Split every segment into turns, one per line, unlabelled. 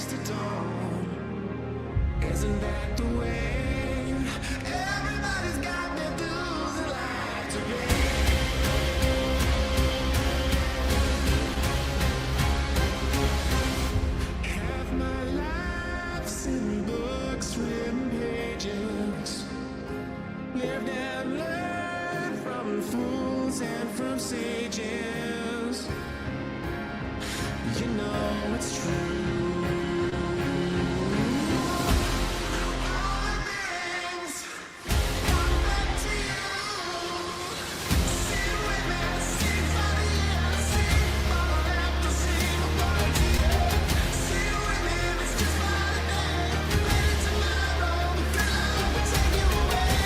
dusk to dawn. Isn't that the way? Everybody's got their dues and life to pay. Half my life's in books, written pages. Lived and learned from fools and from sages. You know it's true. All the things come back to you. Sing with me, sing for the years, sing for the laughter, sing for the tears. Sing with me, it's just for the day. Maybe tomorrow, good love will take you away.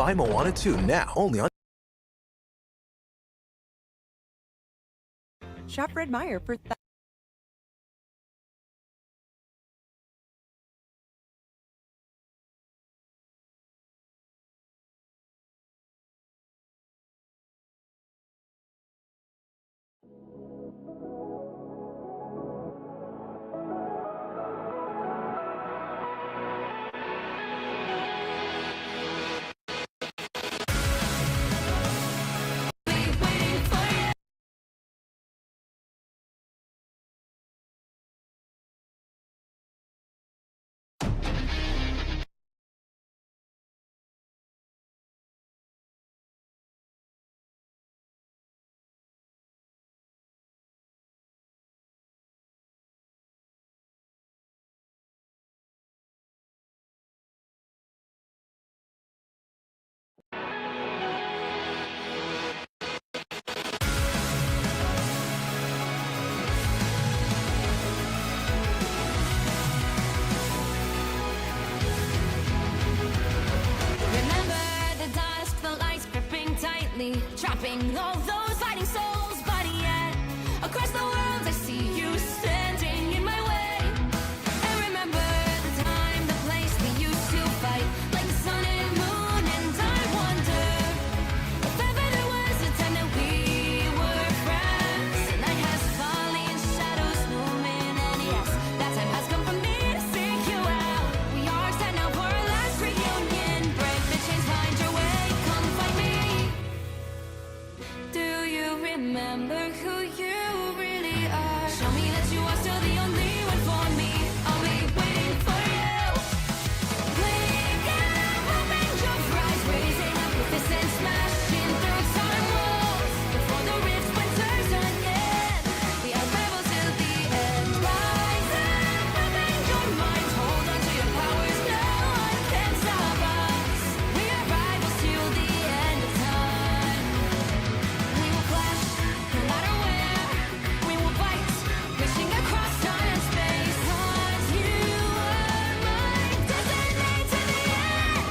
Buy Moana 2 now, only on.
Shop Fred Meyer for
Remember the dusk, the lights gripping tightly, trapping all those fighting souls. But yet, across the world, I see you standing in my way. And remember the time, the place we used to fight, like the sun and moon. And I wonder if ever there was a time that we were friends. The night has fallen, shadows looming, and yes, that time has come for me to seek you out. We are set now for our last reunion. Break the chains, find your way, come find me. Do you remember who you really are? Show me that you are still the only one for me. I'll be waiting for you. Wake up, open your eyes, raising up your fists and smashing through time walls. Before the rift splinters again, we are rebels till the end. Rise up, open your mind, hold on to your powers. No one can stop us. We are rivals till the end of time. We will clash, no matter where. We will fight, reaching across time and space. 'Cause you are my destiny to the end.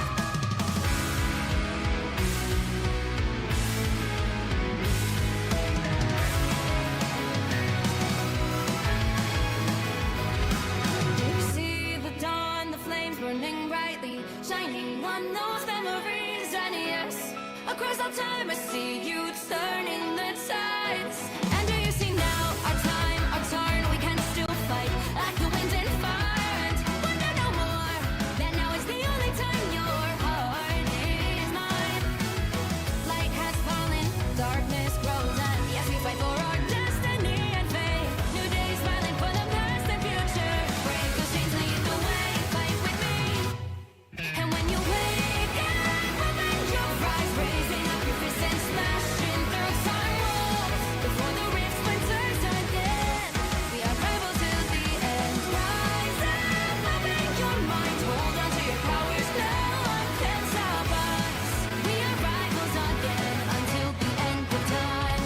You see the dawn, the flames burning brightly, shining on those memories. And yes, across all time I see you turning the tides. And do you see now our time, our turn? We can still fight like the wind and fire. And wonder no more, that now is the only time your heart is mine. Light has fallen, darkness grows, and yes, we fight for our destiny and fate. New days smiling for the past and future. Break those chains, lead the way, fight with me. And when you wake up, open your eyes, raising up your fists and smashing through time walls. Before the rift splinters again, we are rebels till the end. Rise up, open your mind, hold on to your powers. No one can stop us. We are rivals again until the end of time.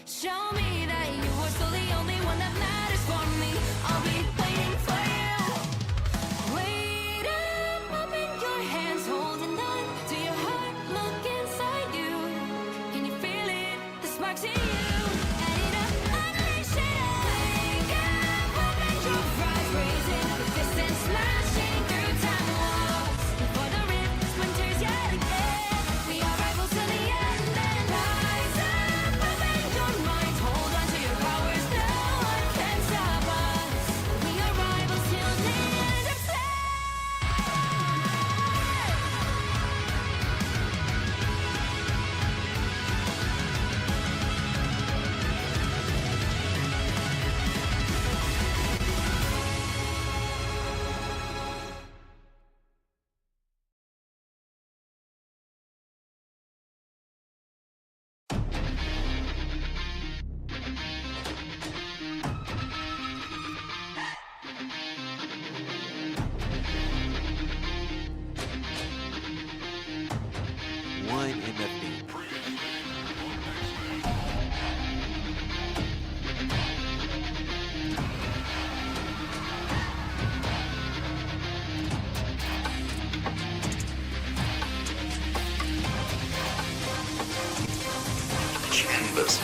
Show me that you are still the only one that matters for me. I'll be waiting for you. Wait up, open your hands, holding on to your heart. Look inside you. Can you feel it? The sparks in you. Add it up, unleash it all. Wake up, open your eyes, raising up your fists and smashing through time walls. Before the rift splinters yet again, we are rivals till the end. And rise up, open your mind,
canvas.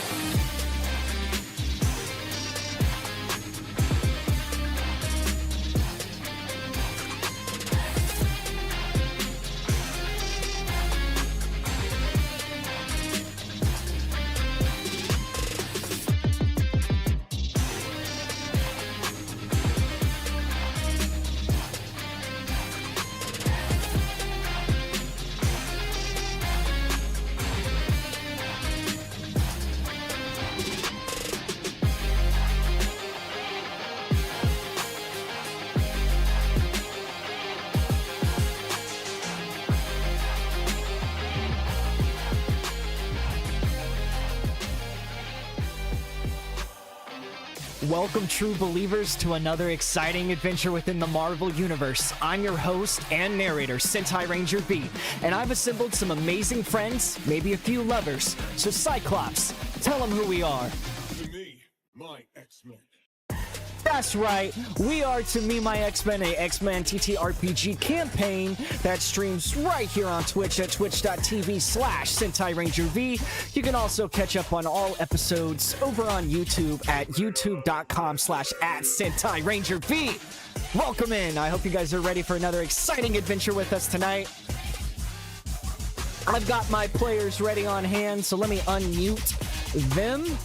Welcome, true believers, to another exciting adventure within the Marvel Universe. I'm your host and narrator, Sentai Ranger V, and I've assembled some amazing friends, maybe a few lovers. So Cyclops, tell them who we are.
To me, my X-Men.
That's right, we are To Me My X-Men, a X-Men TTRPG campaign that streams right here on Twitch at twitch.tv/Sentai Ranger V. You can also catch up on all episodes over on YouTube at youtube.com/@Sentai Ranger V. Welcome in. I hope you guys are ready for another exciting adventure with us tonight. I've got my players ready on hand, so let me unmute them.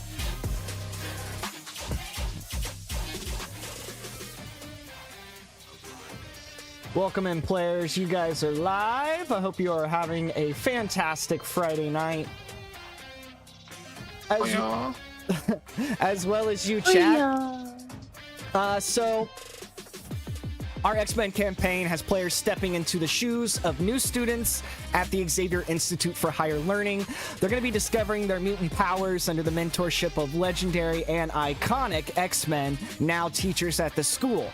Welcome in, players. You guys are live. I hope you are having a fantastic Friday night. As well as you, chat. So, our X-Men campaign has players stepping into the shoes of new students at the Xavier Institute for Higher Learning. They're going to be discovering their mutant powers under the mentorship of legendary and iconic X-Men, now teachers at the school.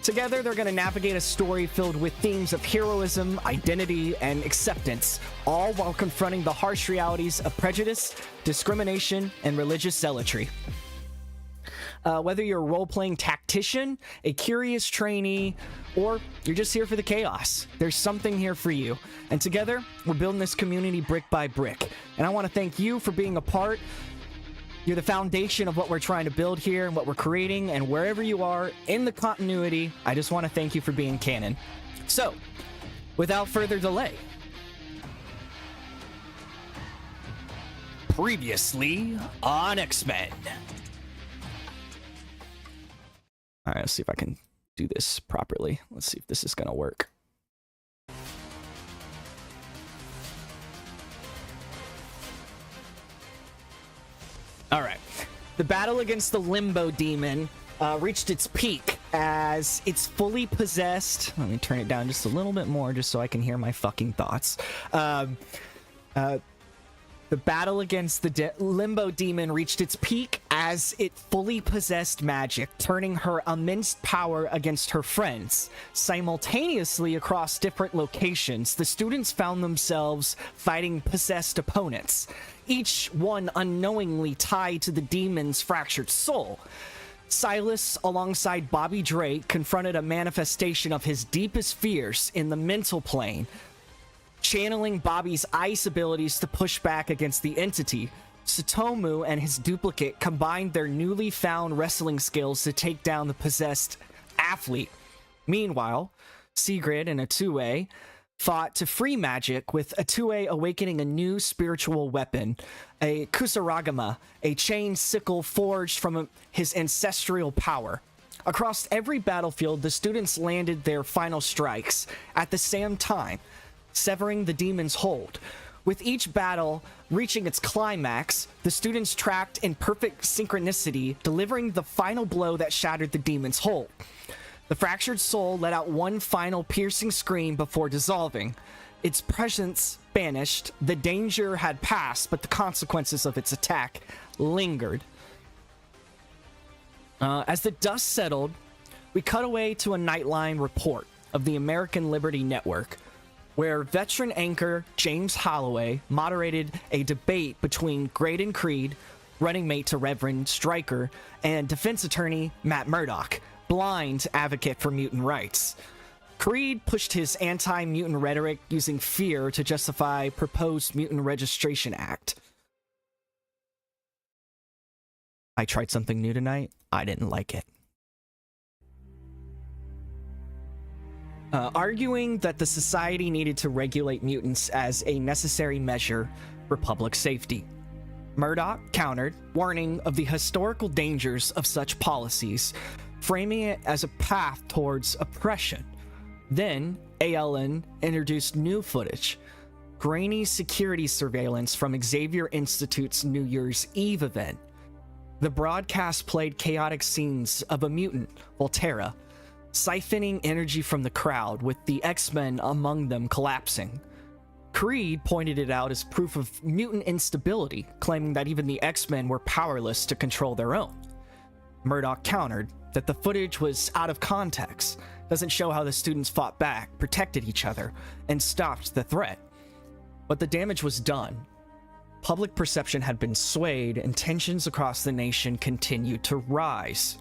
Together, they're going to navigate a story filled with themes of heroism, identity, and acceptance, all while confronting the harsh realities of prejudice, discrimination, and religious zealotry. Whether you're a role-playing tactician, a curious trainee, or you're just here for the chaos, there's something here for you. And together, we're building this community brick by brick. And I want to thank you for being a part. You're the foundation of what we're trying to build here and what we're creating, and wherever you are in the continuity, I just want to thank you for being canon. So, without further delay, previously on X-Men. All right, let's see if I can do this properly. Let's see if this is going to work. All right. The battle against the Limbo Demon reached its peak as it's fully possessed. Let me turn it down just a little bit more just so I can hear my fucking thoughts. The battle against the Limbo Demon reached its peak as it fully possessed magic, turning her immense power against her friends. Simultaneously across different locations, the students found themselves fighting possessed opponents, each one unknowingly tied to the demon's fractured soul. Silas, alongside Bobby Drake, confronted a manifestation of his deepest fears in the mental plane, channeling Bobby's ice abilities to push back against the entity. Satomu and his duplicate combined their newly found wrestling skills to take down the possessed athlete. Meanwhile, Sigrid and Atue fought to free magic, with Atue awakening a new spiritual weapon, a Kusaragama, a chain sickle forged from his ancestral power. Across every battlefield, the students landed their final strikes at the same time, severing the demon's hold. With each battle reaching its climax, the students tracked in perfect synchronicity, delivering the final blow that shattered the demon's hold. The fractured soul let out one final piercing scream before dissolving. Its presence banished, the danger had passed, but the consequences of its attack lingered. As the dust settled, we cut away to a Nightline report of the American Liberty Network, where veteran anchor James Holloway moderated a debate between Graydon Creed, running mate to Reverend Stryker, and defense attorney Matt Murdock, blind advocate for mutant rights. Creed pushed his anti-mutant rhetoric using fear to justify proposed Mutant Registration Act. I tried something new tonight. I didn't like it. Arguing that the society needed to regulate mutants as a necessary measure for public safety. Murdoch countered, warning of the historical dangers of such policies, framing it as a path towards oppression. Then, ALN introduced new footage, grainy security surveillance from Xavier Institute's New Year's Eve event. The broadcast played chaotic scenes of a mutant, Volterra, siphoning energy from the crowd, with the X-Men among them collapsing. Creed pointed it out as proof of mutant instability, claiming that even the X-Men were powerless to control their own. Murdoch countered that the footage was out of context, doesn't show how the students fought back, protected each other, and stopped the threat. But the damage was done. Public perception had been swayed, and tensions across the nation continued to rise.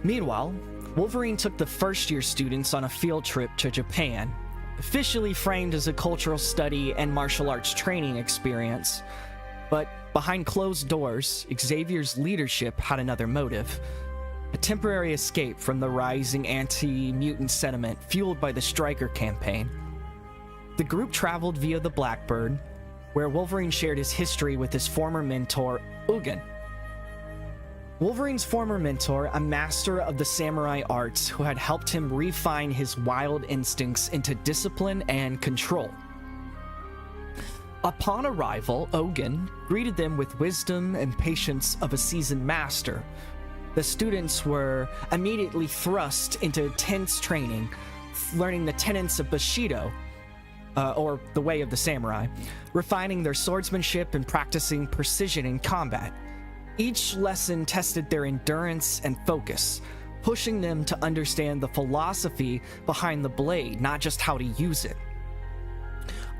Meanwhile, Wolverine took the first-year students on a field trip to Japan, officially framed as a cultural study and martial arts training experience. But behind closed doors, Xavier's leadership had another motive: a temporary escape from the rising anti-mutant sentiment fueled by the Stryker campaign. The group traveled via the Blackbird, where Wolverine shared his history with his former mentor, Ugin. Wolverine's former mentor, a master of the samurai arts who had helped him refine his wild instincts into discipline and control. Upon arrival, Ugin greeted them with wisdom and patience of a seasoned master. The students were immediately thrust into intense training, learning the tenets of Bushido, or the way of the samurai, refining their swordsmanship and practicing precision in combat. Each lesson tested their endurance and focus, pushing them to understand the philosophy behind the blade, not just how to use it.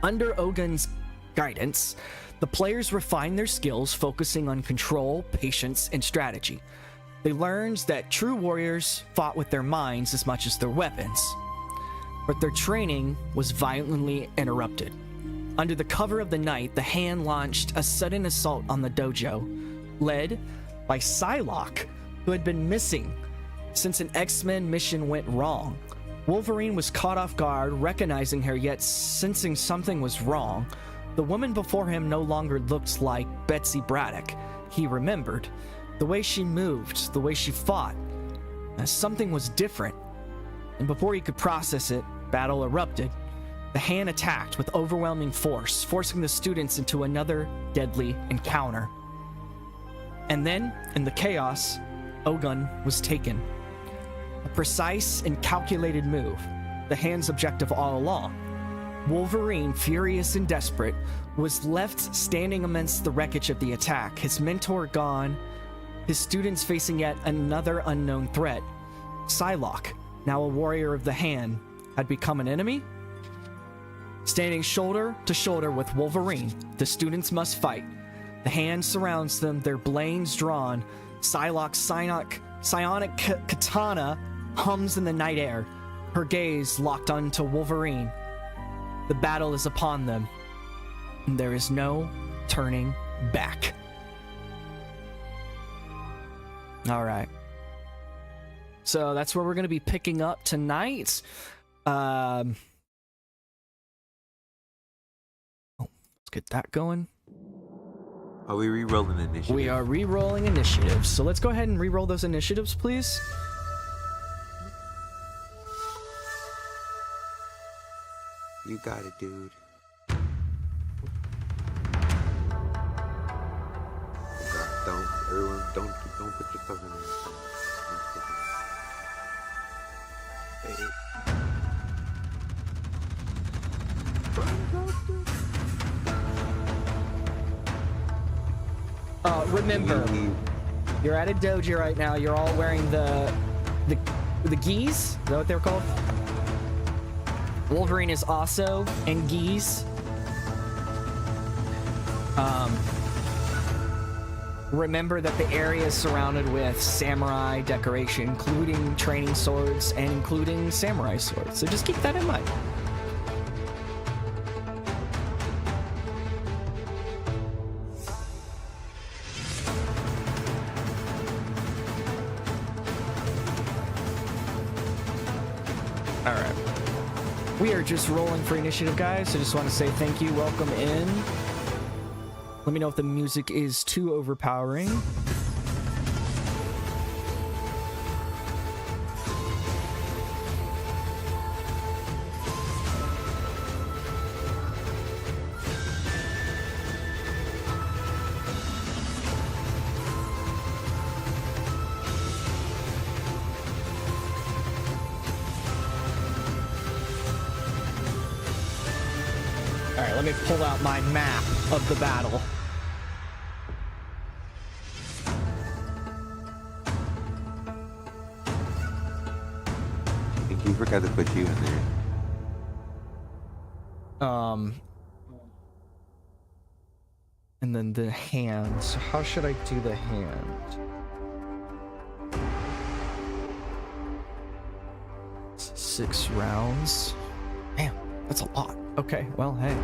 Under Ogun's guidance, the players refined their skills, focusing on control, patience, and strategy. They learned that true warriors fought with their minds as much as their weapons. But their training was violently interrupted. Under the cover of the night, the Hand launched a sudden assault on the dojo, led by Psylocke, who had been missing since an X-Men mission went wrong. Wolverine was caught off guard, recognizing her, yet sensing something was wrong. The woman before him no longer looked like Betsy Braddock. He remembered the way she moved, the way she fought. Something was different. And before he could process it, battle erupted. The Hand attacked with overwhelming force, forcing the students into another deadly encounter. And then, in the chaos, Ogun was taken. A precise and calculated move, the Hand's objective all along. Wolverine, furious and desperate, was left standing amidst the wreckage of the attack, his mentor gone, his students facing yet another unknown threat. Psylocke, now a warrior of the Hand, had become an enemy? Standing shoulder to shoulder with Wolverine, the students must fight. The Hand surrounds them, their blades drawn. Psylocke's psionic katana hums in the night air, her gaze locked onto Wolverine. The battle is upon them, and there is no turning back. All right. So that's where we're going to be picking up tonight. Let's get that going.
Are we re-rolling initiative?
We are re-rolling initiatives. So let's go ahead and re-roll those initiatives, please.
You got it, dude. Oh God, everyone, don't put your stuff in there. Hey.
Remember, you're at a dojo right now. You're all wearing the gis. Is that what they're called? Wolverine is also in gis. Remember that the area is surrounded with samurai decoration, including training swords and including samurai swords. So just keep that in mind. All right. We are just rolling for initiative, guys. I just want to say thank you. Welcome in. Let me know if the music is too overpowering. Alright, let me pull out my map of the battle.
I think you forgot to put you in there.
And then the hand. So how should I do the hand? 6 rounds. Damn, that's a lot. Okay, well, hey.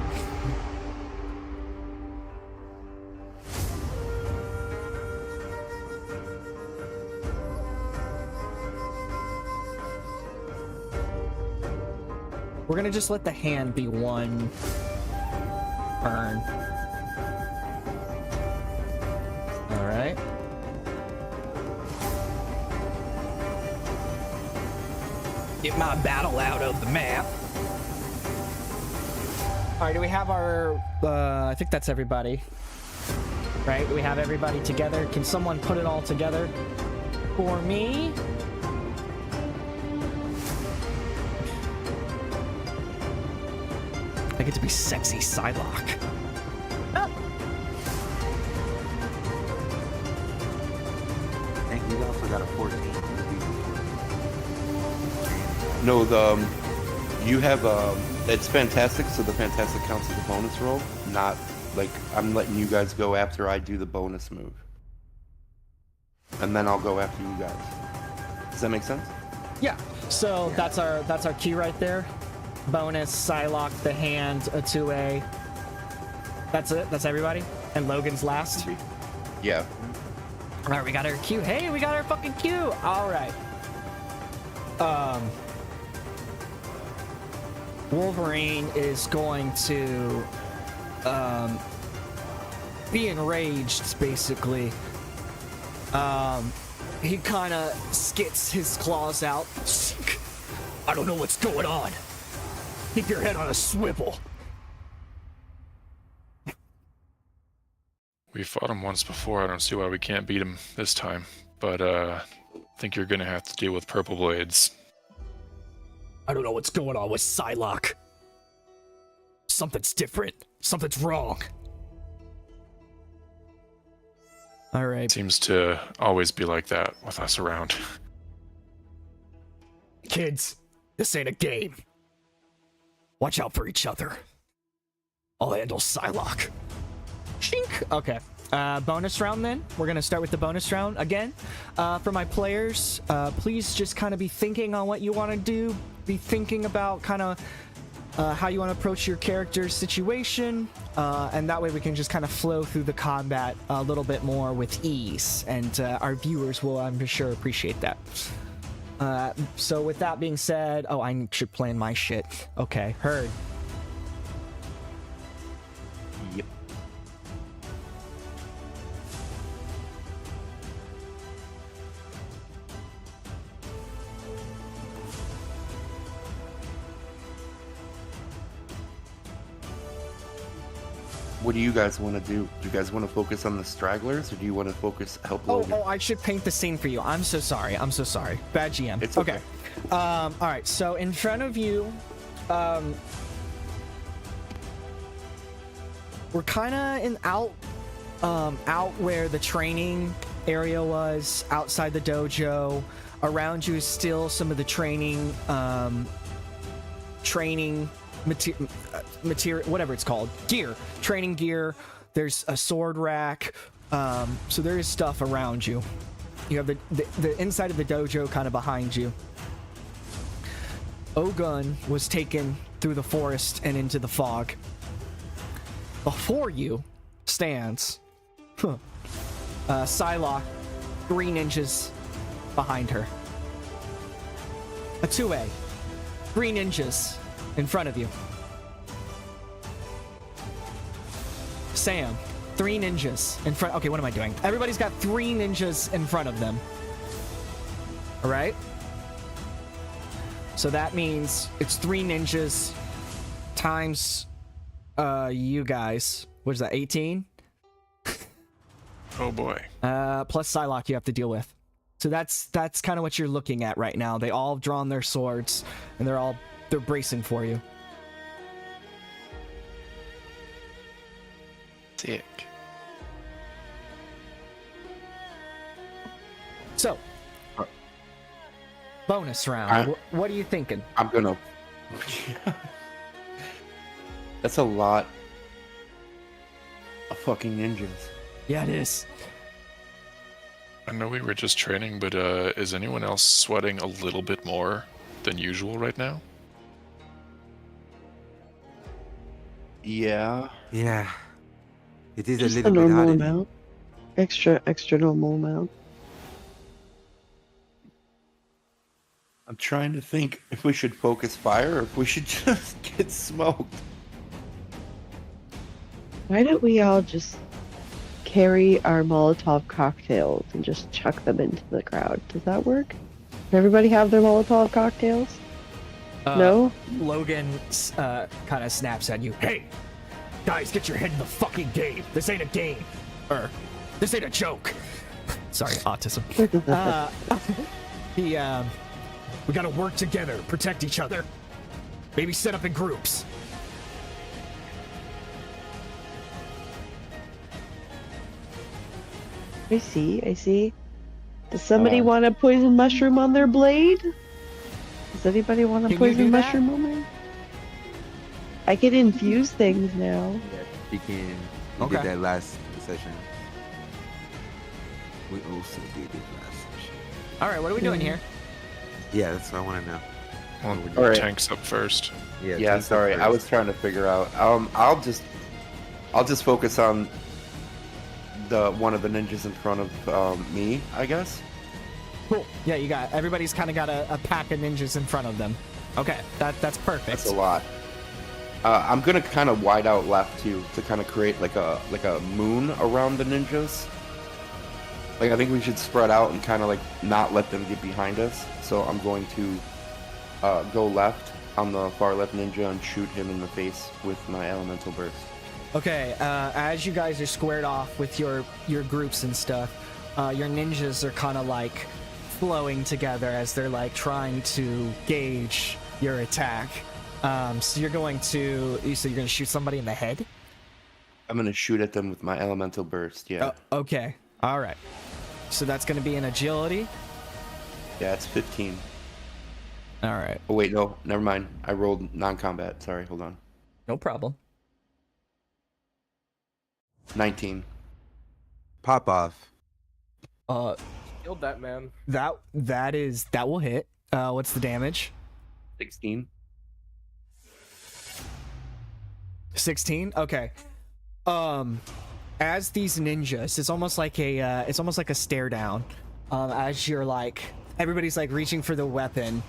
We're gonna just let the hand be one turn. All right. Get my battle out of the map. All right, do we have our, I think that's everybody, right? Do we have everybody together? Can someone put it all together for me? I get to be sexy Psylocke. Ah.
I think we also got a 14.
No, you have it's fantastic, so the fantastic counts as a bonus roll, not like I'm letting you guys go after I do the bonus move. And then I'll go after you guys. Does that make sense?
Yeah. So that's our key right there. Bonus, Psylocke, the hand, a 2A. That's it? That's everybody? And Logan's last?
Yeah.
All right, we got our Q. Hey, we got our fucking Q. All right. Wolverine is going to be enraged, basically. He kind of skits his claws out. I don't know what's going on. Keep your head on a swivel.
We fought him once before. I don't see why we can't beat him this time. But I think you're gonna have to deal with purple blades.
I don't know what's going on with Psylocke. Something's different. Something's wrong. All right.
Seems to always be like that with us around.
Kids, this ain't a game. Watch out for each other. I'll handle Psylocke. Shink. Okay. Bonus round then. We're going to start with the bonus round again. For my players, please just kind of be thinking on what you want to do. Be thinking about kind of how you want to approach your character's situation. And that way we can just kind of flow through the combat a little bit more with ease. And our viewers will, I'm sure, appreciate that. So with that being said, oh, I should plan my shit. Okay, heard.
Yep.
What do you guys want to do? Do you guys want to focus on the stragglers, or do you want to help Logan?
Oh, I should paint the scene for you. I'm so sorry. Bad GM.
It's okay.
All right. So in front of you, we're kind of out where the training area was, outside the dojo. Around you is still some of the training material, whatever it's called, gear, training gear. There's a sword rack, so there is stuff around you. You have the inside of the dojo kind of behind you. Ogun was taken through the forest and into the fog. Before you stands Psylocke, 3 ninjas behind her. A 2A. 3 ninjas in front of you. Sam, 3 ninjas in front. Okay, what am I doing? Everybody's got 3 ninjas in front of them. All right. So that means it's 3 ninjas times you guys. What is that? 18?
Oh boy.
Plus Psylocke you have to deal with. So that's kind of what you're looking at right now. They all have drawn their swords and they're bracing for you.
Sick.
So, bonus round. What are you thinking?
I'm gonna. That's a lot of fucking ninjas.
Yeah, it is.
I know we were just training, but is anyone else sweating a little bit more than usual right now?
Yeah.
Yeah. It is
Just
a
the
little bit
normal
hot.
amount. Extra normal amount.
I'm trying to think if we should focus fire or if we should just get smoked.
Why don't we all just carry our Molotov cocktails and just chuck them into the crowd? Does that work? Does everybody have their Molotov cocktails? No?
Logan kind of snaps at you. Hey, guys, get your head in the fucking game. This ain't a game. This ain't a joke. Sorry, autism. We gotta work together, protect each other. Maybe set up in groups.
I see. Does somebody want a poison mushroom on their blade? Does anybody want a
Can you
poison
do that?
mushroom on there? I can infuse things now.
Yeah, we
Okay.
did that last session. We also did it last session.
All right, what are we doing here?
Yeah, that's what I want to know.
Well,
All right.
tanks up first.
Yeah,
Yeah,
Tuesday
sorry. I
first.
was trying to figure out. I'll just focus on the one of the ninjas in front of me, I guess.
Cool. Yeah, everybody's kind of got a pack of ninjas in front of them. Okay, that's perfect.
That's a lot. I'm gonna kind of wide out left too to kind of create like a moon around the ninjas. Like I think we should spread out and kind of like not let them get behind us. So I'm going to go left on the far left ninja and shoot him in the face with my elemental burst.
Okay, as you guys are squared off with your groups and stuff, your ninjas are kind of like flowing together as they're like trying to gauge your attack. So you're going to shoot somebody in the head?
I'm gonna shoot at them with my elemental burst. Yeah.
Okay, all right. So that's going to be an agility.
Yeah, it's 15.
All right,
Oh wait, no, never mind. I rolled non-combat. Sorry, hold on.
no problem.
19.
Pop off.
Killed that man.
That will hit. What's the damage?
16.
16. Okay. As these ninjas, it's almost like a stare down. As you're like, everybody's like reaching for the weapon.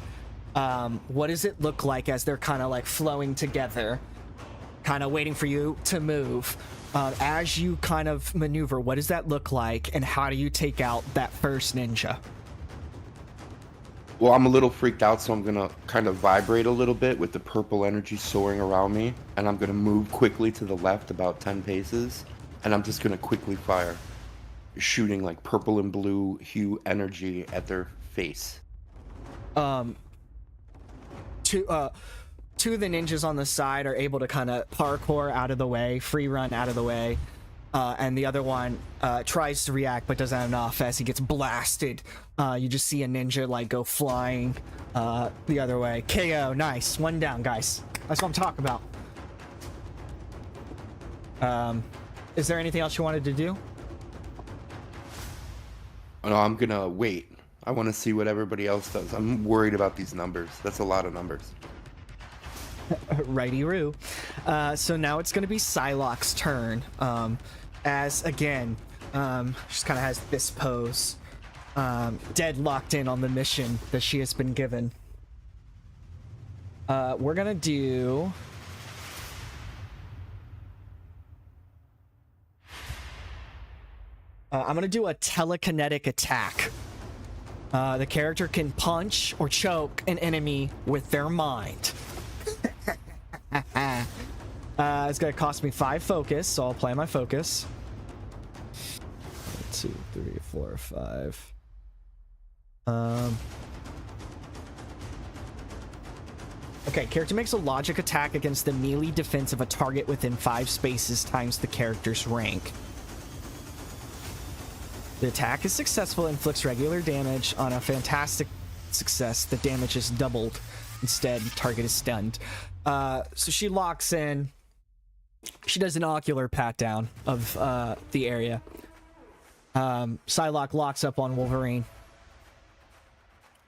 What does it look like as they're kind of like flowing together, kind of waiting for you to move? As you kind of maneuver, what does that look like, and how do you take out that first ninja?
Well, I'm a little freaked out, so I'm gonna kind of vibrate a little bit with the purple energy soaring around me, and I'm gonna move quickly to the left about 10 paces, and I'm just gonna quickly fire, shooting like purple and blue hue energy at their face.
Two of the ninjas on the side are able to kind of parkour out of the way, free run out of the way, and the other one tries to react but doesn't have enough as he gets blasted. You just see a ninja like go flying the other way. KO, nice. One down, guys. That's what I'm talking about. Is there anything else you wanted to do?
No, I'm gonna wait. I want to see what everybody else does. I'm worried about these numbers. That's a lot of numbers.
Righty-roo. So now it's going to be Psylocke's turn. As again, she kind of has this pose, dead locked in on the mission that she has been given. We're gonna do. I'm gonna do a telekinetic attack. The character can punch or choke an enemy with their mind. It's gonna cost me 5 focus, so I'll play my focus. 1, 2, 3, 4, 5. Okay, character makes a logic attack against the melee defense of a target within 5 spaces times the character's rank. The attack is successful, inflicts regular damage. On a fantastic success, the damage is doubled. Instead, target is stunned. So she locks in. She does an ocular pat down of the area. Psylocke locks up on Wolverine.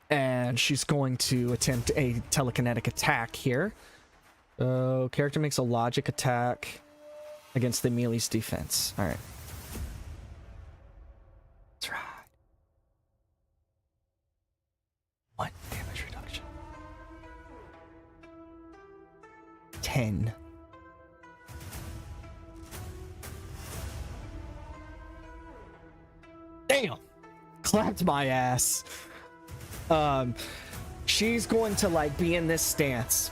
And she's going to attempt a telekinetic attack here. So character makes a logic attack against the melee's defense. All right. That's right. 1 damage reduction. 10. Damn! Clapped my ass. She's going to like be in this stance.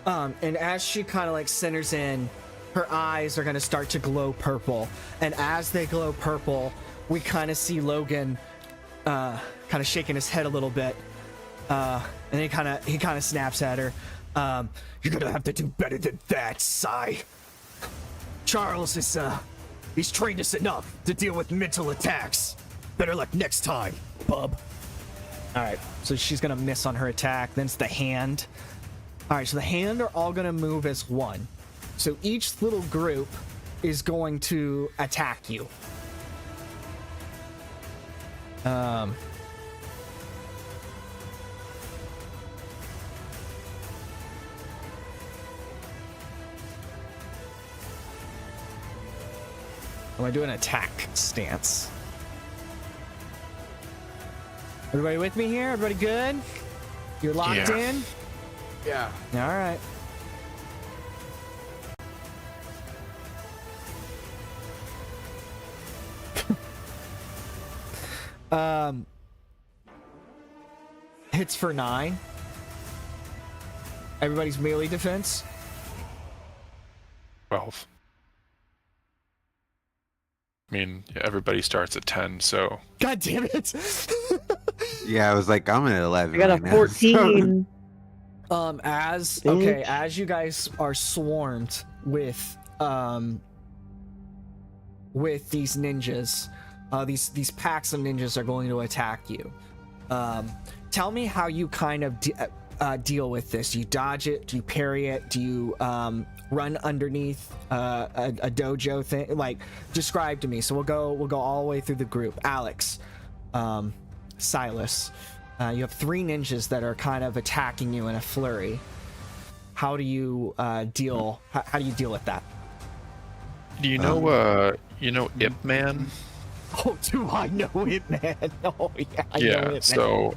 And as she kind of like centers in, her eyes are going to start to glow purple. And as they glow purple, we kind of see Logan kind of shaking his head a little bit. And he kind of snaps at her. You're gonna have to do better than that, Psy. Charles is he's trained us enough to deal with mental attacks. Better luck next time, bub. Alright, so she's gonna miss on her attack. Then it's the hand. Alright, so the hand are all gonna move as one. So each little group is going to attack you. I'm gonna do an attack stance. Everybody with me here? Everybody good? You're locked in?
Yeah.
All right. Hits for 9. Everybody's melee defense.
12. I mean, everybody starts at 10, so...
God damn it!
Yeah, I was like, I'm at 11.
I got a
right now,
14.
As you guys are swarmed with these ninjas, these packs of ninjas are going to attack you. Tell me how you kind of deal with this. Do you dodge it? Do you parry it? Do you run underneath a dojo thing? Like, describe to me. So we'll go all the way through the group. Alex, Silas, you have 3 ninjas that are kind of attacking you in a flurry. How do you deal? How do you deal with that?
Do you know Ip Man?
Oh, do I know it, man? Oh, yeah, I know it, man.
So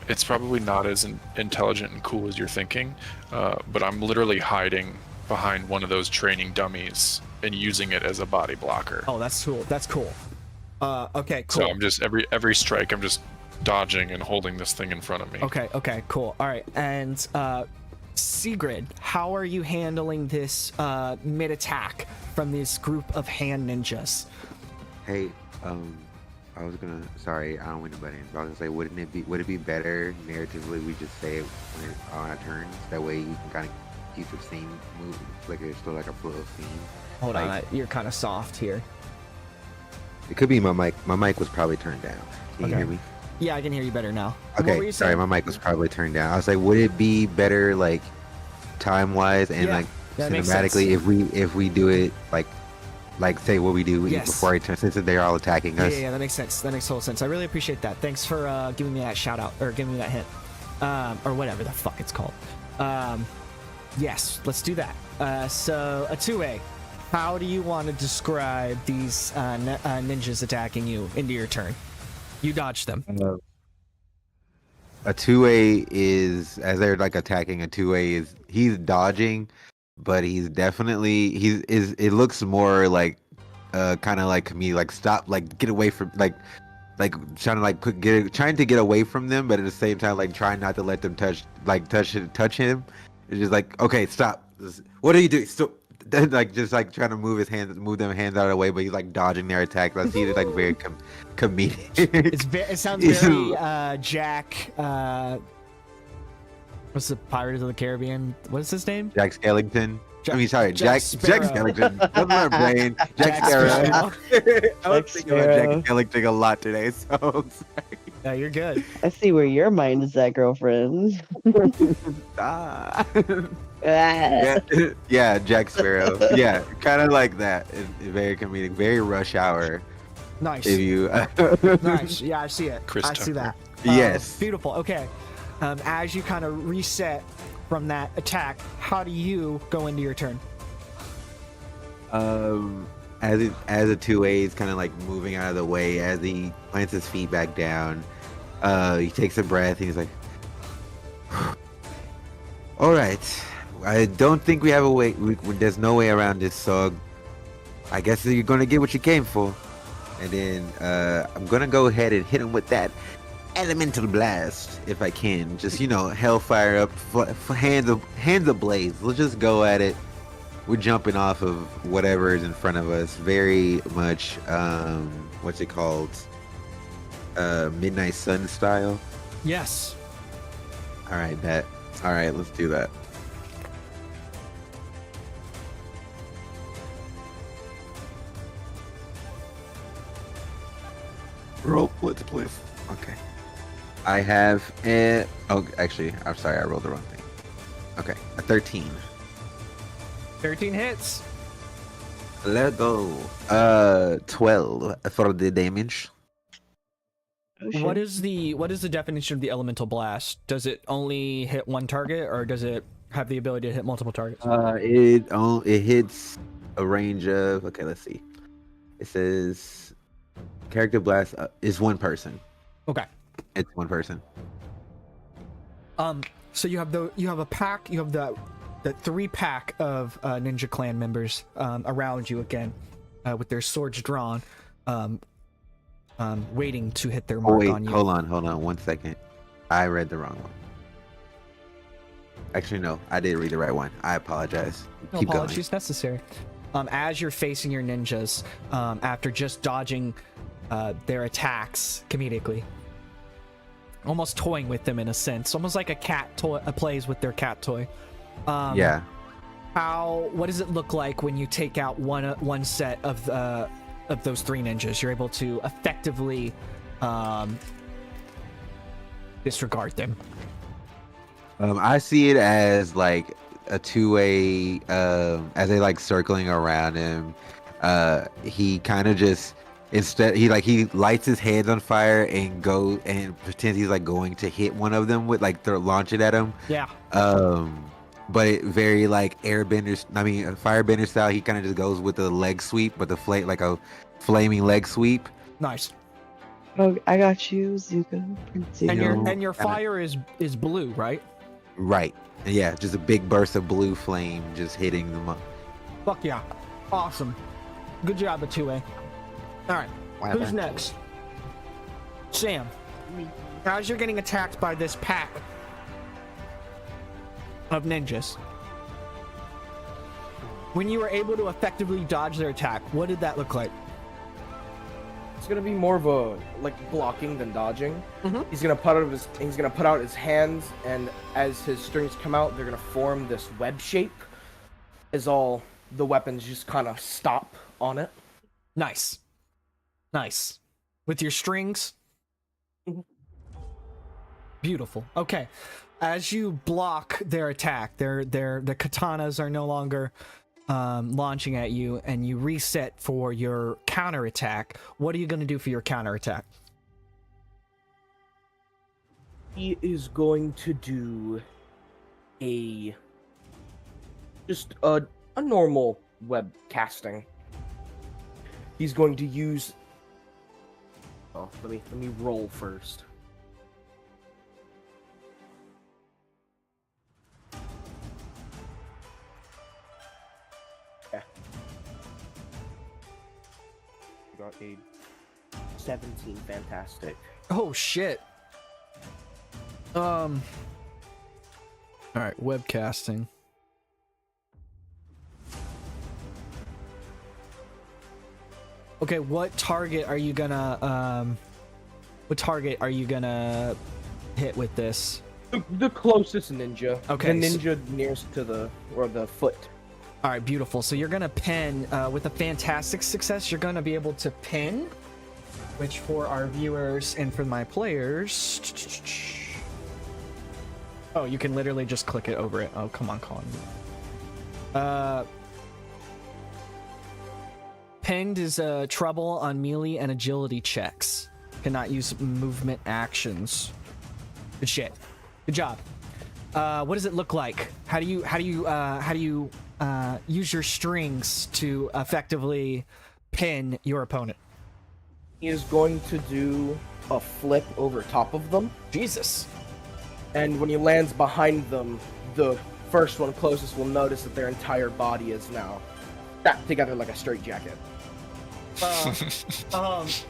it's probably not as intelligent and cool as you're thinking, but I'm literally hiding behind one of those training dummies and using it as a body blocker.
Oh, that's cool. That's cool. Okay, cool.
So I'm just every strike, I'm just dodging and holding this thing in front of me.
Okay, cool. All right, and Sigrid, how are you handling this mid attack from this group of hand ninjas?
Hey, I was gonna. Sorry, I don't want to butt in. But I was gonna say, would it be better narratively we just say it on our turns? That way you can kind of keep the scene move, like it's still like a flow of scene.
Hold on, you're kind of soft here.
It could be my mic. My mic was probably turned down. Can you hear me?
Yeah, I can hear you better now. What were
Okay,
you
sorry,
saying?
my mic was probably turned down. I was like, would it be better like time-wise and
Yeah,
like
that makes
cinematically if we do it like say what we do
Yes.
before I turn, since they're all attacking us?
Yeah, that makes sense. That makes total sense. I really appreciate that. Thanks for giving me that shout out or giving me that hint, or whatever the fuck it's called. Yes, let's do that. So Atue, how do you want to describe these ninjas attacking you into your turn? You dodged them.
a 2A is as they're like attacking. A 2A is he's dodging, but he's definitely it looks more like kind of like me, like stop, like get away from like trying to like trying to get away from them, but at the same time like trying not to let them touch him. It's just like, okay, stop. What are you doing? Stop. Then like just like trying to move them hands out of the way, but he's like dodging their attacks. I see it like very comedic.
It sounds very Jack. What's the Pirates of the Caribbean? What's his name?
Jack Skellington.
Jack-
I mean, sorry,
Jack
Jack
Sparrow.
Skellington. That's my brain. Jack Sparrow. I was thinking about Jack Skellington a lot today, so I'm sorry.
Yeah, you're good.
I see where your mind is at, girlfriend.
Ah.
Ah.
Yeah, Jack Sparrow. Yeah, kind of like that. It's very comedic, very Rush Hour.
Nice.
If you,
Nice. Yeah, I see it.
Chris
I see
Tucker.
that.
Yes.
Beautiful. Okay. As you kind of reset from that attack, how do you go into your turn?
As a 2A is kind of like moving out of the way as he plants his feet back down. He takes a breath and he's like, "All right, I don't think we have a way. There's no way around this, so I guess you're gonna get what you came for." And then I'm gonna go ahead and hit him with that elemental blast if I can. Just hellfire up, hands ablaze. Let's just go at it. We're jumping off of whatever is in front of us. Very much, what's it called? Midnight Sun style.
Yes.
All right, bet. All right, let's do that. Roll blitz, please. Okay. I have actually, I'm sorry, I rolled the wrong thing. Okay, a 13.
13 hits.
Let's go. 12 for the damage.
Oh,
What
shit.
is the definition of the elemental blast? Does it only hit one target, or does it have the ability to hit multiple targets?
It hits a range of, okay, let's see. It says character blast is one person.
Okay.
It's one person.
So you have a pack. You have the 3-pack of Ninja Clan members around you again, with their swords drawn, waiting to hit their mark
Wait,
on you.
hold on 1 second. I read the wrong one. Actually, no, I did read the right one. I apologize.
No
Keep
apologies necessary. As you're facing your ninjas, after just dodging their attacks comedically, almost toying with them in a sense, almost like a cat plays with their cat toy.
going. Yeah.
What does it look like when you take out one set of those 3 ninjas? You're able to effectively disregard them.
I see it as like a 2A, as they like circling around him. He kind of just he lights his hands on fire and goes and pretends he's like going to hit one of them with like launch it at him.
Yeah.
But it very like firebender style. He kind of just goes with the leg sweep, but like a flaming leg sweep.
Nice.
Oh, I got you, Zuko.
And your fire is blue, right?
Right. Yeah, just a big burst of blue flame just hitting them up.
Fuck yeah. Awesome. Good job, the 2A. All right. Who's next? Sam. As you're getting attacked by this pack of ninjas, when you were able to effectively dodge their attack, what did that look like?
It's gonna be more of a blocking than dodging.
Mhm.
He's gonna put out his hands, and as his strings come out, they're gonna form this web shape. As all the weapons just kind of stop on it.
Nice. Nice. With your strings? Beautiful. Okay. As you block their attack, the katanas are no longer launching at you, and you reset for your counter attack. What are you going to do for your counter attack?
He is going to do just a normal web casting. He's going to use. Oh, let me roll first. got a 17. Fantastic.
Oh shit. All right, webcasting. Okay, what target are you gonna hit with this?
The closest ninja.
Okay,
The ninja nearest to the foot.
All right, beautiful. So you're gonna pin with a fantastic success. You're gonna be able to pin, which for our viewers and for my players. Oh, you can literally just click it over it. Oh, come on, Colin. Pinned is trouble on melee and agility checks. Cannot use movement actions. Good shit. Good job. What does it look like? How do you use your strings to effectively pin your opponent?
He is going to do a flip over top of them.
Jesus.
And when he lands behind them, the first one closest will notice that their entire body is now strapped together like a straitjacket.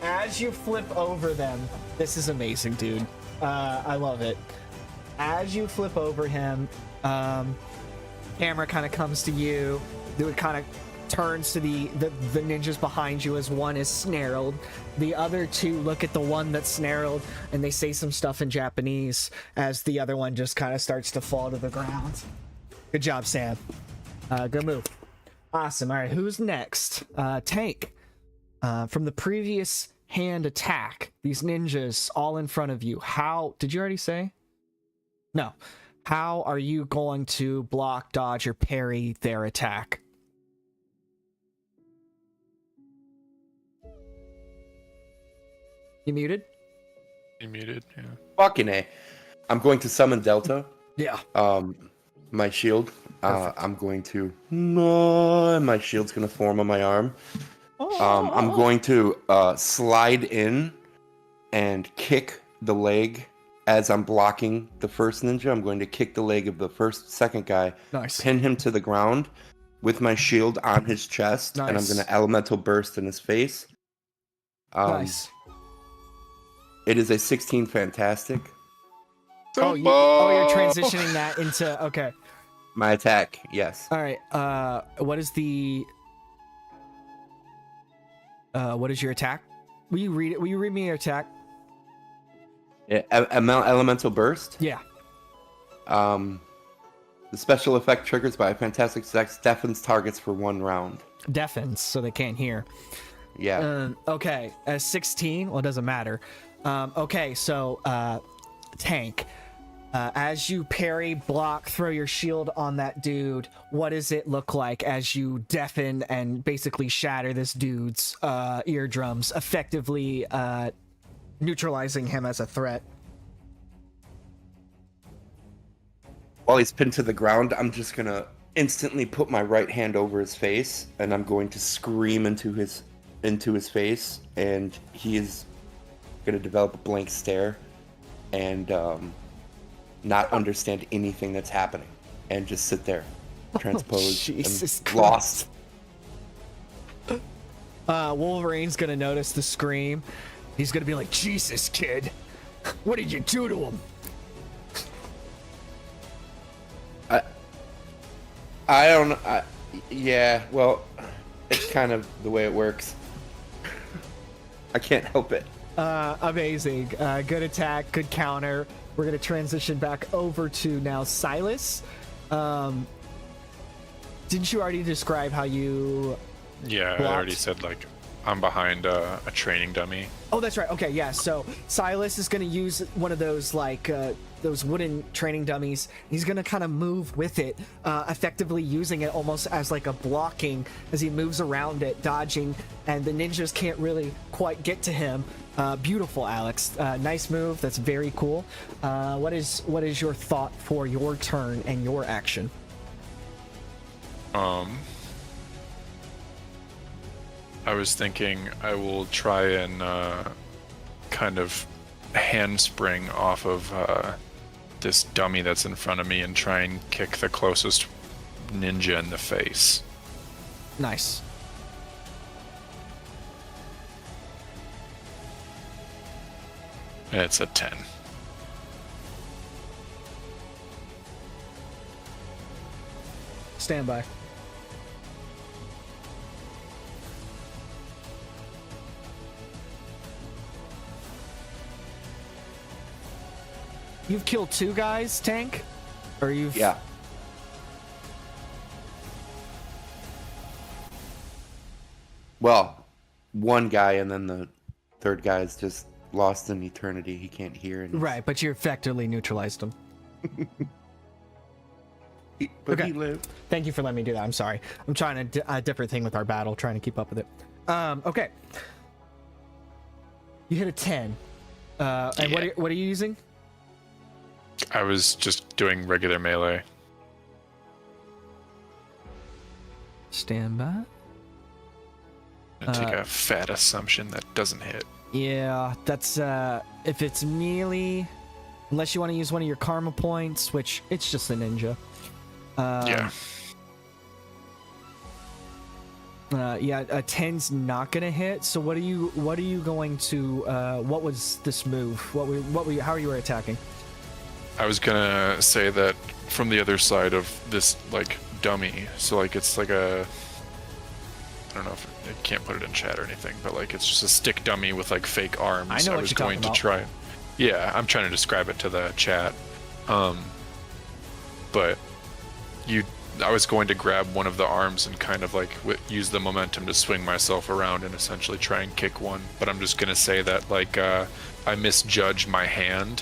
As you flip over them, this is amazing, dude. I love it. As you flip over him, camera kind of comes to you. It kind of turns to the ninjas behind you as one is snarled. The other two look at the one that's snarled, and they say some stuff in Japanese as the other one just kind of starts to fall to the ground. Good job, Sam. Good move. Awesome. All right, who's next? Tank. From the previous hand attack, these ninjas all in front of you. How did you already say? No. How are you going to block, dodge, or parry their attack? You muted?
You muted, yeah.
Fucking A. I'm going to summon Delta.
Yeah.
My shield. I'm going to. My shield's going to form on my arm. I'm going to slide in and kick the leg as I'm blocking the first ninja. I'm going to kick the leg of the second guy.
Nice.
Pin him to the ground with my shield on his chest, and I'm going to elemental burst in his face.
Nice.
It is a 16 fantastic.
Oh, you're transitioning that into okay.
My attack, yes.
All right. What is the? What is your attack? Will you read it? Will you read me your attack?
Yeah, elemental burst.
Yeah.
The special effect triggers by a fantastic sex deafens targets for 1 round.
Deafens, so they can't hear.
Yeah.
Okay. 16. Well, it doesn't matter. Okay. So, Tank. As you parry, block, throw your shield on that dude, what does it look like as you deafen and basically shatter this dude's eardrums, effectively neutralizing him as a threat?
While he's pinned to the ground, I'm just gonna instantly put my right hand over his face, and I'm going to scream into his face, and he is gonna develop a blank stare, and not understand anything that's happening, and just sit there, transposed,
Jesus
and lost.
Wolverine's gonna notice the scream. He's gonna be like, "Jesus, kid, what did you do to him?"
I don't. Yeah. Well, it's kind of the way it works. I can't help it.
Amazing. Good attack. Good counter. We're going to transition back over to now Silas. Didn't you already describe how you
Yeah,
blocked?
I already said, like, I'm behind a training dummy.
Oh, that's right. Okay, yeah. So Silas is going to use one of those, like, those wooden training dummies. He's going to kind of move with it, effectively using it almost as like a blocking as he moves around it, dodging, and the ninjas can't really quite get to him. Beautiful, Alex. Nice move. That's very cool. What is your thought for your turn and your action?
I was thinking I will try and kind of handspring off of this dummy that's in front of me and try and kick the closest ninja in the face.
Nice.
And it's a 10.
Stand by. You've killed 2 guys, Tank? Or you've...
Yeah. Well, one guy, and then the third guy is just lost in eternity. He can't hear. And
Right, but you effectively neutralized him.
but
Okay.
he lived.
Thank you for letting me do that. I'm sorry. I'm trying a different thing with our battle, trying to keep up with it. Okay. You hit a 10. And
Yeah.
what are you using?
I was just doing regular melee.
Stand by.
Take a fat assumption that doesn't hit.
Yeah, that's if it's melee, unless you want to use one of your karma points, which it's just a ninja.
Yeah.
Yeah, a 10's not gonna hit. So what are you going to? What was this move? How are you attacking?
I was gonna say that from the other side of this like dummy. So like it's like a, I don't know if I can't put it in chat or anything, but like it's just a stick dummy with like fake arms.
I know what
was
you're
going
talking
to try. Yeah, I'm trying to describe it to the chat. But I was going to grab one of the arms and kind of like use the momentum to swing myself around and essentially try and kick one. But I'm just gonna say that like I misjudged my hand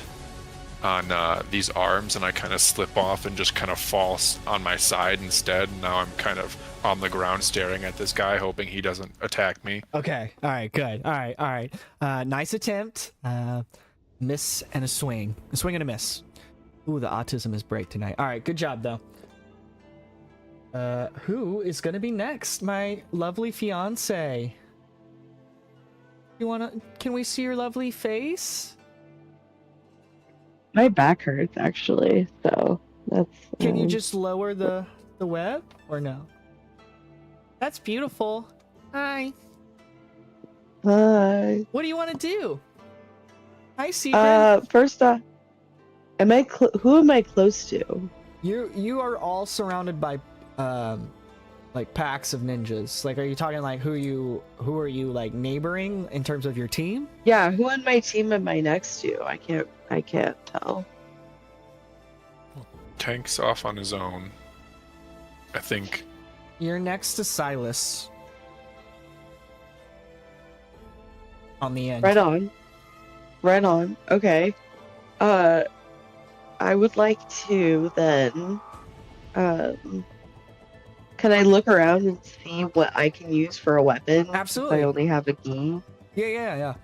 on these arms, and I kind of slip off and just kind of fall on my side instead. And now I'm kind of on the ground staring at this guy, hoping he doesn't attack me.
Okay. All right. Good. All right. Nice attempt. Miss and a swing. A swing and a miss. Ooh, the autism is bright tonight. All right. Good job, though. Who is gonna be next? My lovely fiance. Can we see your lovely face?
My back hurts actually, so that's.
Can you just lower the web or no? That's beautiful. Hi.
Hi.
What do you want to do? Hi, Secret.
First off, who am I close to?
You are all surrounded by like packs of ninjas. Like, are you talking like who are you like neighboring in terms of your team?
Yeah, who on my team am I next to? I can't tell.
Tank's off on his own. I think.
You're next to Silas. On the end.
Right on. Okay. I would like to then. Can I look around and see what I can use for a weapon?
Absolutely.
If I only have a gi.
Yeah.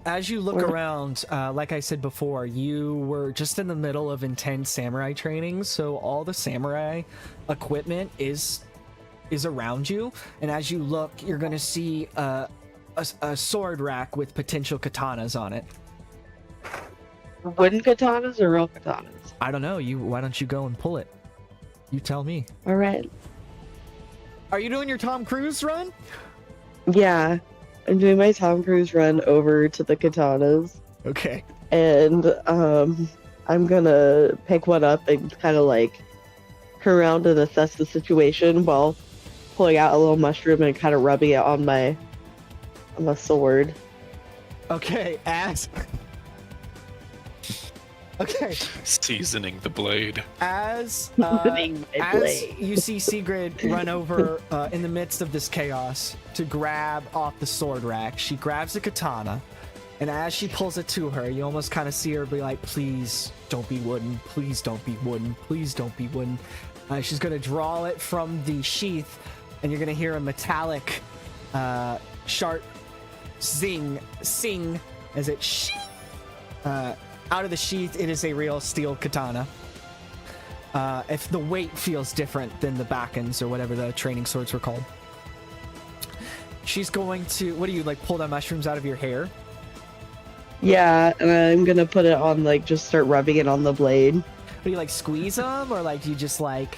As you look around, like I said before, you were just in the middle of intense samurai training, so all the samurai equipment is around you. And as you look, you're gonna see a sword rack with potential katanas on it.
Wooden katanas or real katanas?
I don't know. Why don't you go and pull it? You tell me.
All right.
Are you doing your Tom Cruise run?
Yeah, I'm doing my Tom Cruise run over to the katanas,
Okay.
and I'm gonna pick one up and kind of like turn around and assess the situation while pulling out a little mushroom and kind of rubbing it on my sword.
Okay, Okay,
Seasoning the blade.
as
Seasoning my blade.
you see Sigrid run over in the midst of this chaos to grab off the sword rack, she grabs the katana, and as she pulls it to her, you almost kind of see her be like, please don't be wooden, please don't be wooden, please don't be wooden. She's going to draw it from the sheath, and you're going to hear a metallic sharp sing as it out of the sheath. It is a real steel katana. If the weight feels different than the backends or whatever the training swords were called. She's going to, what do you like, pull the mushrooms out of your hair?
Yeah, and I'm gonna put it on, like, just start rubbing it on the blade.
What do you like, squeeze them, or like you just like?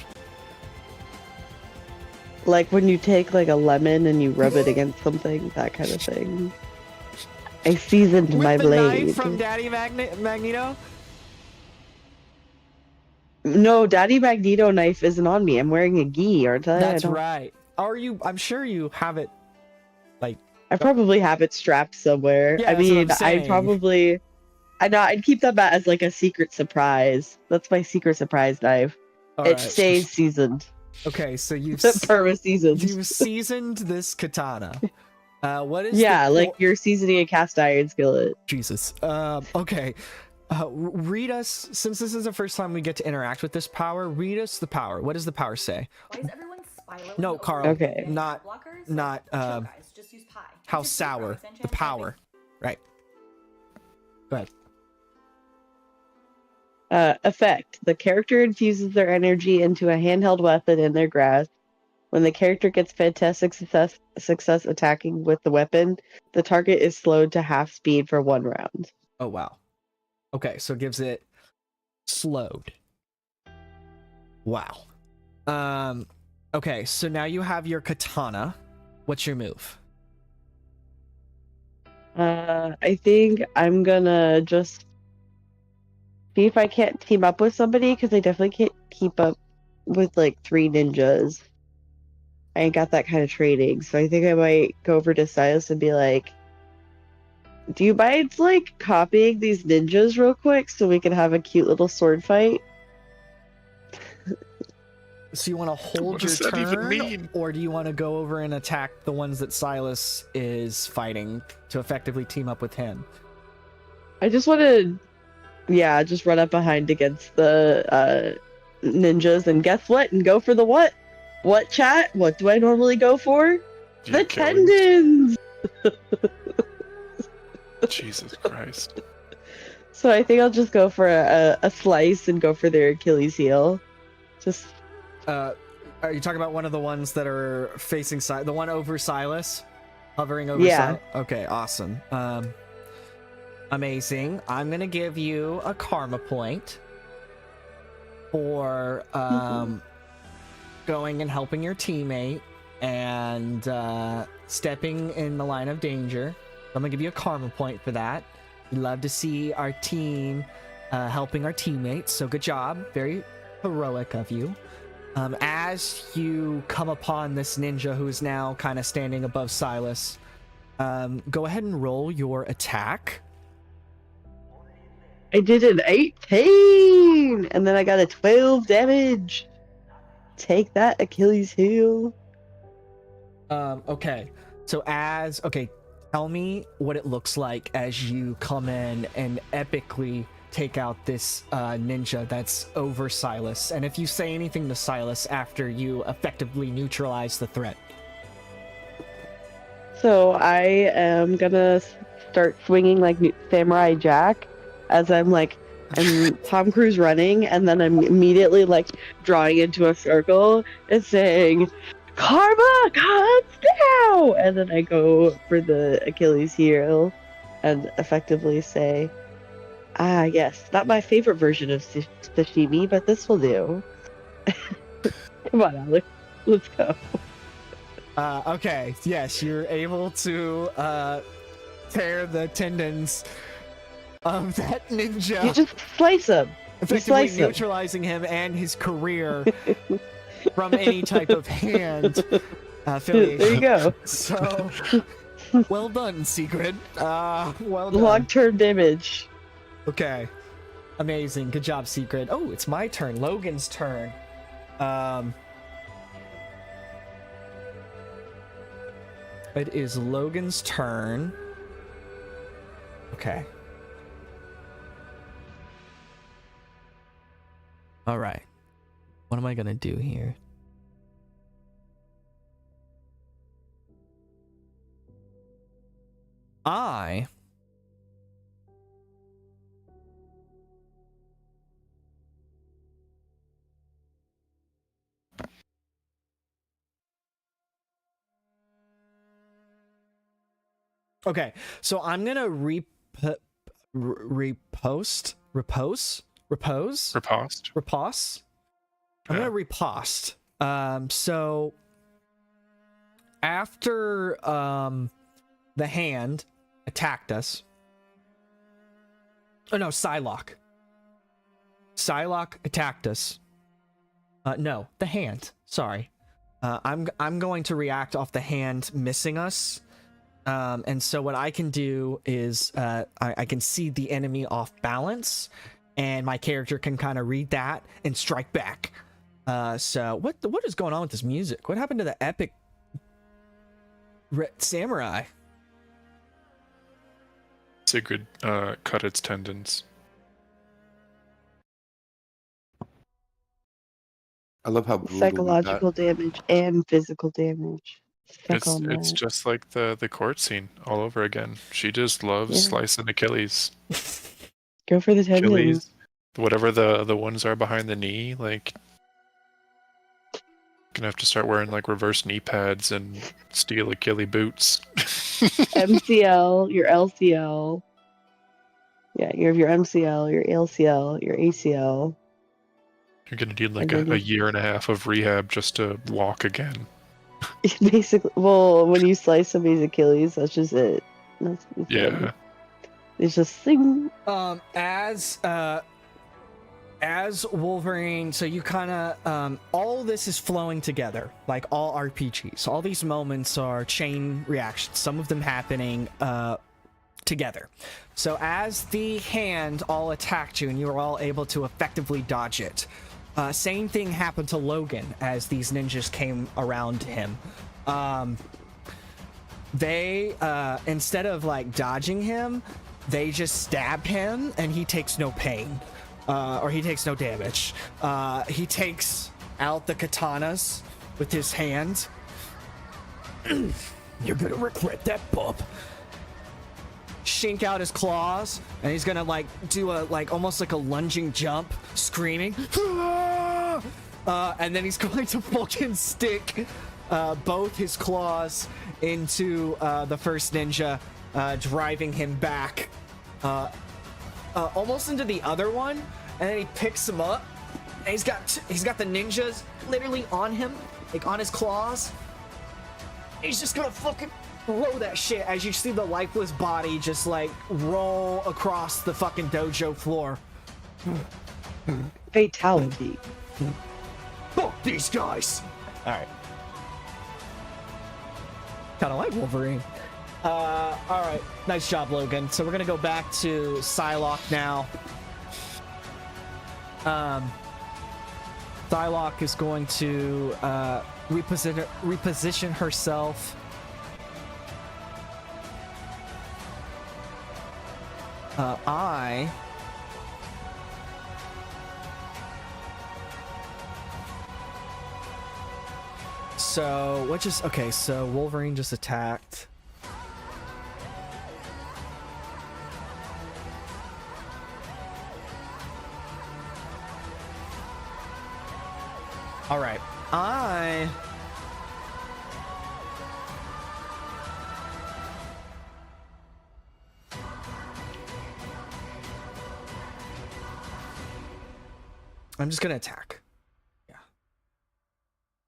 Like when you take like a lemon and you rub it against something, that kind of thing. I seasoned
With
my
the
blade.
knife from Daddy Magneto?
No, Daddy Magneto knife isn't on me. I'm wearing a gi, aren't I?
That's right. Are you? I'm sure you have it. Like,
I probably have it strapped somewhere.
yeah,
I
that's what I'm
mean, I'd
saying.
probably. I know. I'd keep that as like a secret surprise. That's my secret surprise knife.
All
It
right.
stays seasoned.
Okay, so
Perma seasoned.
you've seasoned this katana. What is
Yeah,
the
like you're seasoning a cast iron skillet.
Jesus. Okay. Read us, since this is the first time we get to interact with this power, read us the power. What does the power say?
Why is everyone spiraling
No,
over
Carl.
Okay.
Not,
blockers?
not,
Chill, guys. Just use pi.
how
Use
sour.
X
The
engine,
power. Right. Go ahead.
Effect. The character infuses their energy into a handheld weapon in their grasp. When the character gets fantastic success attacking with the weapon, the target is slowed to half speed for 1 round.
Oh, wow. Okay, so it gives it slowed. Wow. Okay, so now you have your katana. What's your move?
I think I'm gonna just see if I can't team up with somebody, because I definitely can't keep up with like 3 ninjas. I ain't got that kind of training, so I think I might go over to Silas and be like, do you mind like copying these ninjas real quick so we can have a cute little sword fight?
So you want to hold
What
your
does that even
turn,
mean?
or do you want to go over and attack the ones that Silas is fighting to effectively team up with him?
I just want to, yeah, just run up behind against the ninjas and guess what? And go for the what? What, chat? What do I normally go for?
The
The
Achilles.
tendons!
Jesus Christ.
So I think I'll just go for a slice and go for their Achilles heel. Just,
Are you talking about one of the ones that are facing the one over Silas? Hovering over
Yeah.
Silas? Okay, awesome. Amazing. I'm gonna give you a karma point for going and helping your teammate and stepping in the line of danger. I'm gonna give you a karma point for that. We love to see our team helping our teammates, so good job. Very heroic of you. As you come upon this ninja who is now kind of standing above Silas, go ahead and roll your attack.
I did an 18! And then I got a 12 damage. Take that, Achilles heel.
Okay. So okay, tell me what it looks like as you come in and epically take out this ninja that's over Silas. And if you say anything to Silas after you effectively neutralize the threat.
So I am gonna start swinging like Samurai Jack as I'm Tom Cruise running, and then I'm immediately like drawing into a circle and saying, "Karma comes now!" And then I go for the Achilles heel and effectively say, "Ah, yes, not my favorite version of sashimi, but this will do." Come on, Alex, let's go.
Okay, yes, you're able to tear the tendons of that ninja.
You just slice him.
Effectively
slice him.
neutralizing him and his career from any type of hand affiliation.
There you go.
So, well done, Secret. Well done.
Long-term damage.
Okay. Amazing. Good job, Secret. Oh, it's my turn. Logan's turn. It is Logan's turn. Okay. All right. What am I gonna do here? Okay, so I'm gonna riposte. I'm gonna riposte. So after the hand, attacked us. Oh no, Psylocke. Psylocke attacked us. No, the hand. Sorry. I'm going to react off the hand missing us. And so what I can do is I can see the enemy off balance, and my character can kind of read that and strike back. So what is going on with this music? What happened to the epic samurai?
Sigrid cut its tendons.
I love how brutal
Psychological damage and physical damage. Stuck on
It's
that.
just like the court scene all over again. She just loves
Yeah.
slicing Achilles.
Go for the tendons.
Achilles, whatever the ones are behind the knee, like gonna have to start wearing like reverse knee pads and steel Achilles boots.
MCL, your LCL. Yeah, you have your MCL, your ALCL, your ACL.
You're gonna need like
And then
a year and a half of rehab just to walk again.
Basically, well, when you slice somebody's Achilles, that's just it. That's
Yeah.
It's just sing.
As Wolverine, so you kind of all this is flowing together, like all RPGs. All these moments are chain reactions, some of them happening together. So as the hand all attacked you and you were all able to effectively dodge it, same thing happened to Logan as these ninjas came around him. They instead of like dodging him, they just stab him and he takes no pain. Or he takes no damage. He takes out the katanas with his hand. You're gonna regret that, bub. Shink out his claws, and he's gonna like do a like almost like a lunging jump, screaming. And then he's going to fucking stick both his claws into the first ninja, driving him back. Almost into the other one, and then he picks him up, and he's got the ninjas literally on him, like on his claws. He's just gonna fucking throw that shit as you see the lifeless body just like roll across the fucking dojo floor.
Fatality.
Fuck these guys! Alright. Kinda like Wolverine. Alright. Nice job, Logan. So we're gonna go back to Psylocke now. Psylocke is going to reposition herself. So what just okay, so Wolverine just attacked. All right. I'm just gonna attack. Yeah.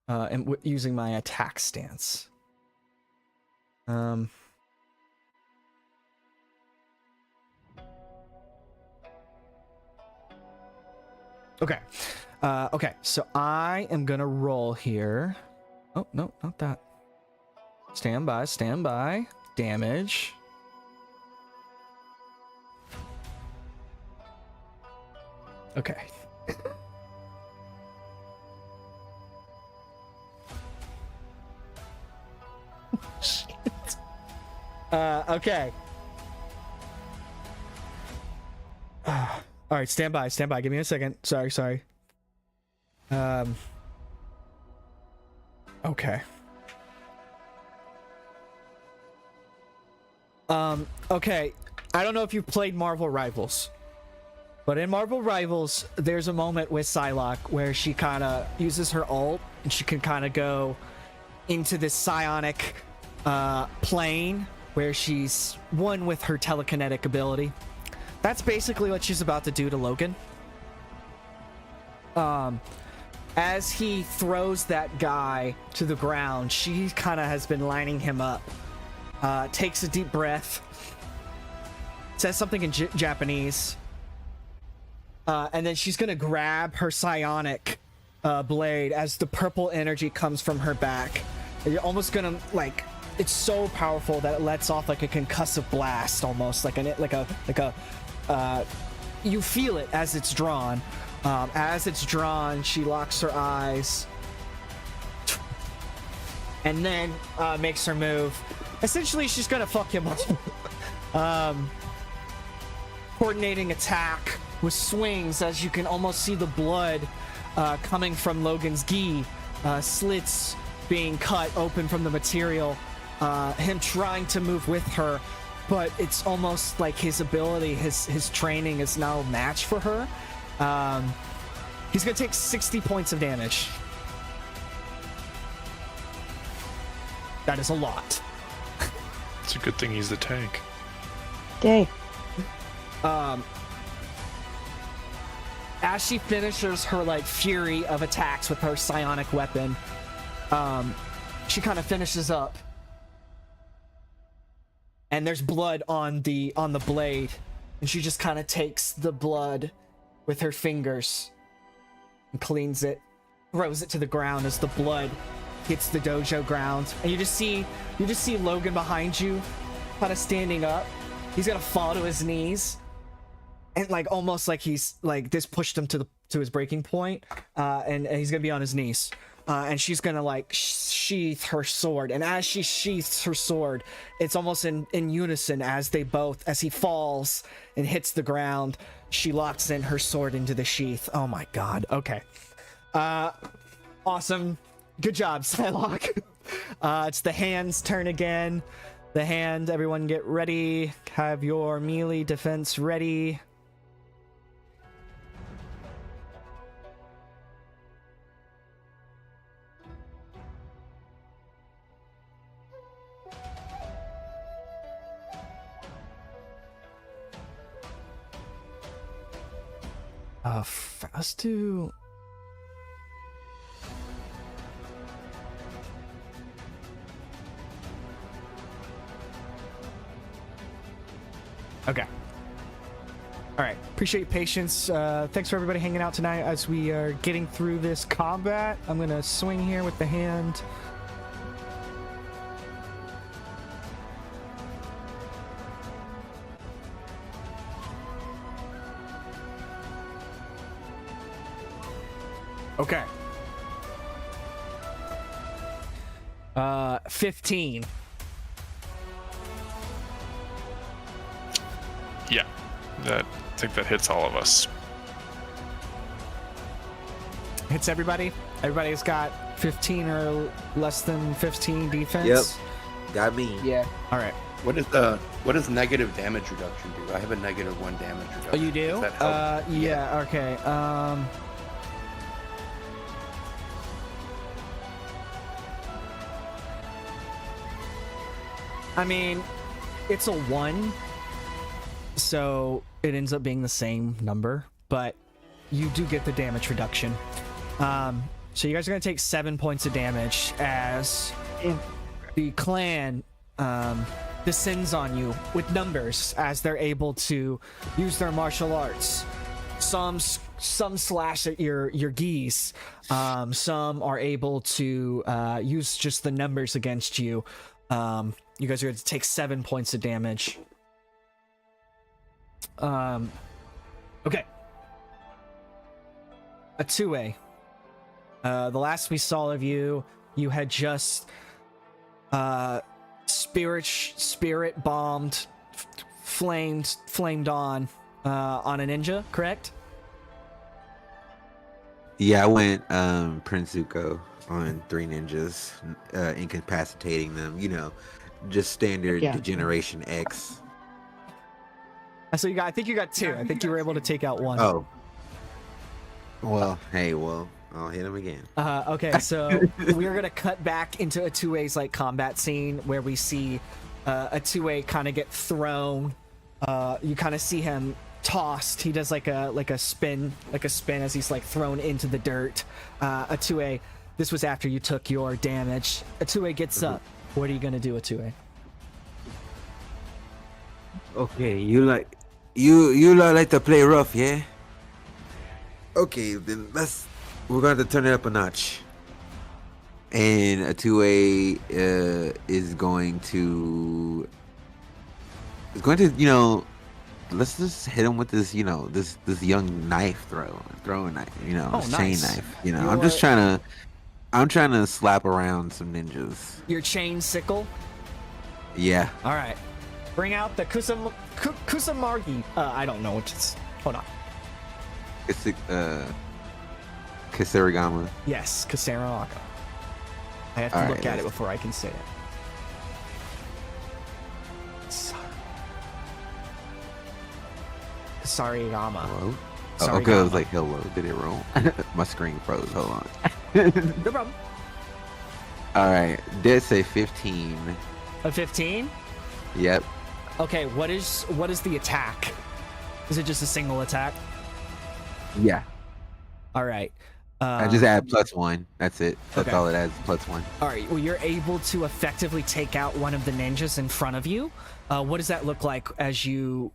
And using my attack stance. Okay. Okay, so I am gonna roll here. Oh, no, not that. Stand by. Damage. Okay. Shit. Okay. All right, stand by. Give me a second. Sorry. Okay. Okay. I don't know if you've played Marvel Rivals, but in Marvel Rivals, there's a moment with Psylocke where she kind of uses her ult and she can kind of go into this psionic plane where she's one with her telekinetic ability. That's basically what she's about to do to Logan. As he throws that guy to the ground, she kind of has been lining him up takes a deep breath, says something in Japanese, and then she's gonna grab her psionic blade as the purple energy comes from her back. And you're almost gonna like, it's so powerful that it lets off like a concussive blast, almost like you feel it as it's drawn. As it's drawn, she locks her eyes and then makes her move. Essentially, she's gonna fuck him up. Coordinating attack with swings, as you can almost see the blood coming from Logan's gi, slits being cut open from the material, him trying to move with her, but it's almost like his ability, his training is now matched for her. He's gonna take 60 points of damage. That is a lot.
It's a good thing he's the tank.
Dang.
As she finishes her like fury of attacks with her psionic weapon, she kind of finishes up, and there's blood on the blade, and she just kind of takes the blood with her fingers and cleans it, throws it to the ground as the blood hits the dojo ground, and you just see Logan behind you, kind of standing up. He's gonna fall to his knees, and like almost like he's like this pushed him to his breaking point, and he's gonna be on his knees, and she's gonna like sheath her sword, and as she sheaths her sword, it's almost in unison as he falls and hits the ground. She locks in her sword into the sheath. Oh my god. Okay. Awesome. Good job, Psylocke. It's the hand's turn again. The hand, everyone get ready. Have your melee defense ready. Let's do... Okay. All right. Appreciate your patience. Thanks for everybody hanging out tonight as we are getting through this combat. I'm going to swing here with the hand. Okay. 15.
Yeah, I think that hits all of us.
Hits everybody? Everybody's got 15 or less than 15 defense?
Yep. Got me.
Yeah.
All right.
What does negative damage reduction do? I have a -1 damage reduction.
Oh, you do?
Does that help?
Yeah, okay. I mean, it's a 1, so it ends up being the same number, but you do get the damage reduction. So you guys are going to take 7 points of damage as the clan descends on you with numbers as they're able to use their martial arts. Some slash at your geese. Some are able to use just the numbers against you. You guys are going to take 7 points of damage. Okay. A 2A. The last we saw of you, you had just spirit bombed, flamed on a ninja, correct?
Yeah, I went Prince Zuko on 3 ninjas, incapacitating them. You know, just standard Degeneration X.
So I think you got 2. I think you were able to take out 1.
Oh. Well, hey, I'll hit him again.
Okay, so we're gonna cut back into a 2A's like combat scene where we see a 2A kind of get thrown. You kind of see him tossed. He does like a spin as he's like thrown into the dirt. A 2A. This was after you took your damage. A 2A gets up. What are you gonna do, a 2A?
Okay, you like to play rough, yeah? Okay, then we're going to turn it up a notch. And a 2A is going to let's just hit him with this, this young knife throwing knife,
Oh,
chain
nice.
knife. I'm trying to slap around some ninjas.
Your chain sickle.
Yeah.
All right. Bring out the Kusamargi. I don't know what it's. Hold on.
It's Kisarigama.
Yes, Kasaranaga. I have to
All
look
right,
at it
let's-
before I can say it. Kasarigama.
Hello?
Sorry,
Okay, I was
Gama.
like, hello. Did it wrong? My screen froze. Hold on.
No problem.
All right. Did say 15.
A 15?
Yep.
Okay, what is the attack? Is it just a single attack?
Yeah.
All right.
I just add +1. That's it. That's
okay.
all it adds. +1.
All right. Well, you're able to effectively take out one of the ninjas in front of you. What does that look like as you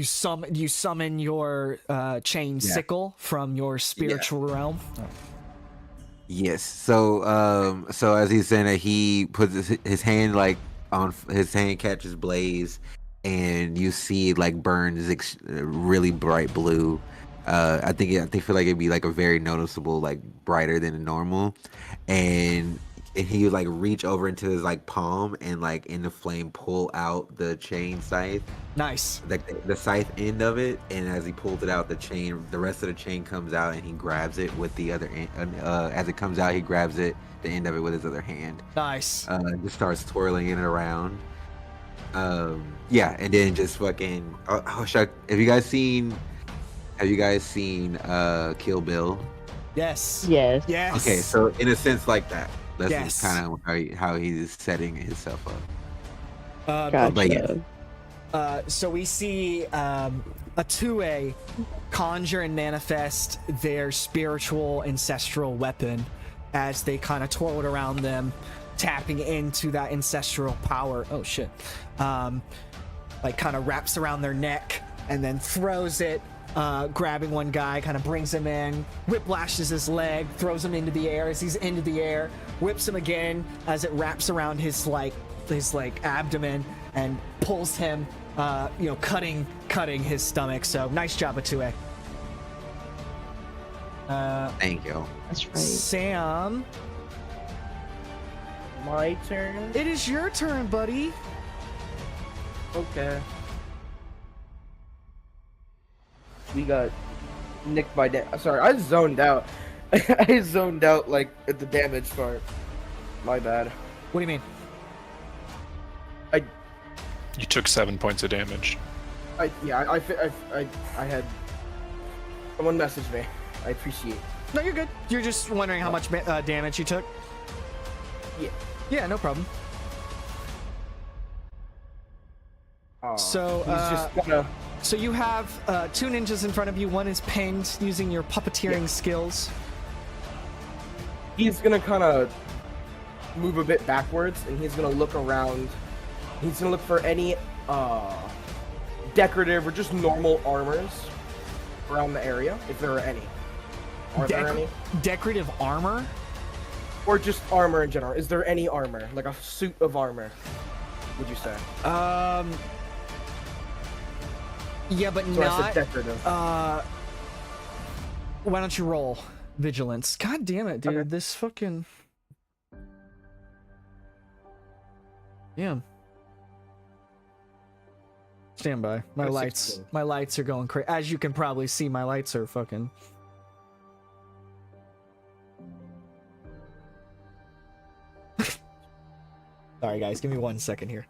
summon your chain sickle from your spiritual realm?
Yes. So as he's saying that, he puts his hand on his hand catches blaze, and you see burns really bright blue. I feel like it'd be a very noticeable, brighter than normal, and he would reach over into his palm and in the flame pull out the chain scythe.
Nice.
The scythe end of it, and as he pulls it out, the rest of the chain comes out, and he grabs it with the other end. As it comes out, he grabs the end of it with his other hand.
Nice.
Just starts twirling it around. Yeah, and then just fucking. Have you guys seen Kill Bill?
Yes.
Yes.
Yes.
Okay, so in a sense like that. That's
Yes.
kind of how he's setting himself up.
Gotcha.
But yeah.
So we see a 2A conjure and manifest their spiritual ancestral weapon as they kind of twirl it around them, tapping into that ancestral power. Oh shit. Kind of wraps around their neck and then throws it, grabbing one guy, kind of brings him in, whiplashes his leg, throws him into the air. As he's into the air, whips him again as it wraps around his abdomen and pulls him, cutting his stomach. So nice job, a 2A.
Thank you.
That's right.
Sam,
My turn.
it is your turn, buddy.
Okay. We got nicked by sorry, I zoned out. I zoned out at the damage part. My bad.
What do you mean?
You took 7 points of damage.
I had someone messaged me. I appreciate.
No, you're good. You're just wondering how much damage you took?
Yeah.
Yeah, no problem. So,
he's just gonna.
So you have 2 ninjas in front of you. One is pinned using your puppeteering skills.
He's gonna kind of move a bit backwards, and he's gonna look around. He's gonna look for any decorative or just normal armors around the area, if there are any. Are there any?
Decorative armor?
Or just armor in general. Is there any armor? Like a suit of armor, would you say?
Yeah, but
So I
not.
said decorative.
Why don't you roll vigilance? God damn it, dude!
Okay.
This fucking. Damn. Stand by. My
Got a
lights.
16.
My lights are going crazy. As you can probably see, my lights are fucking. Sorry, guys. Give me 1 second here.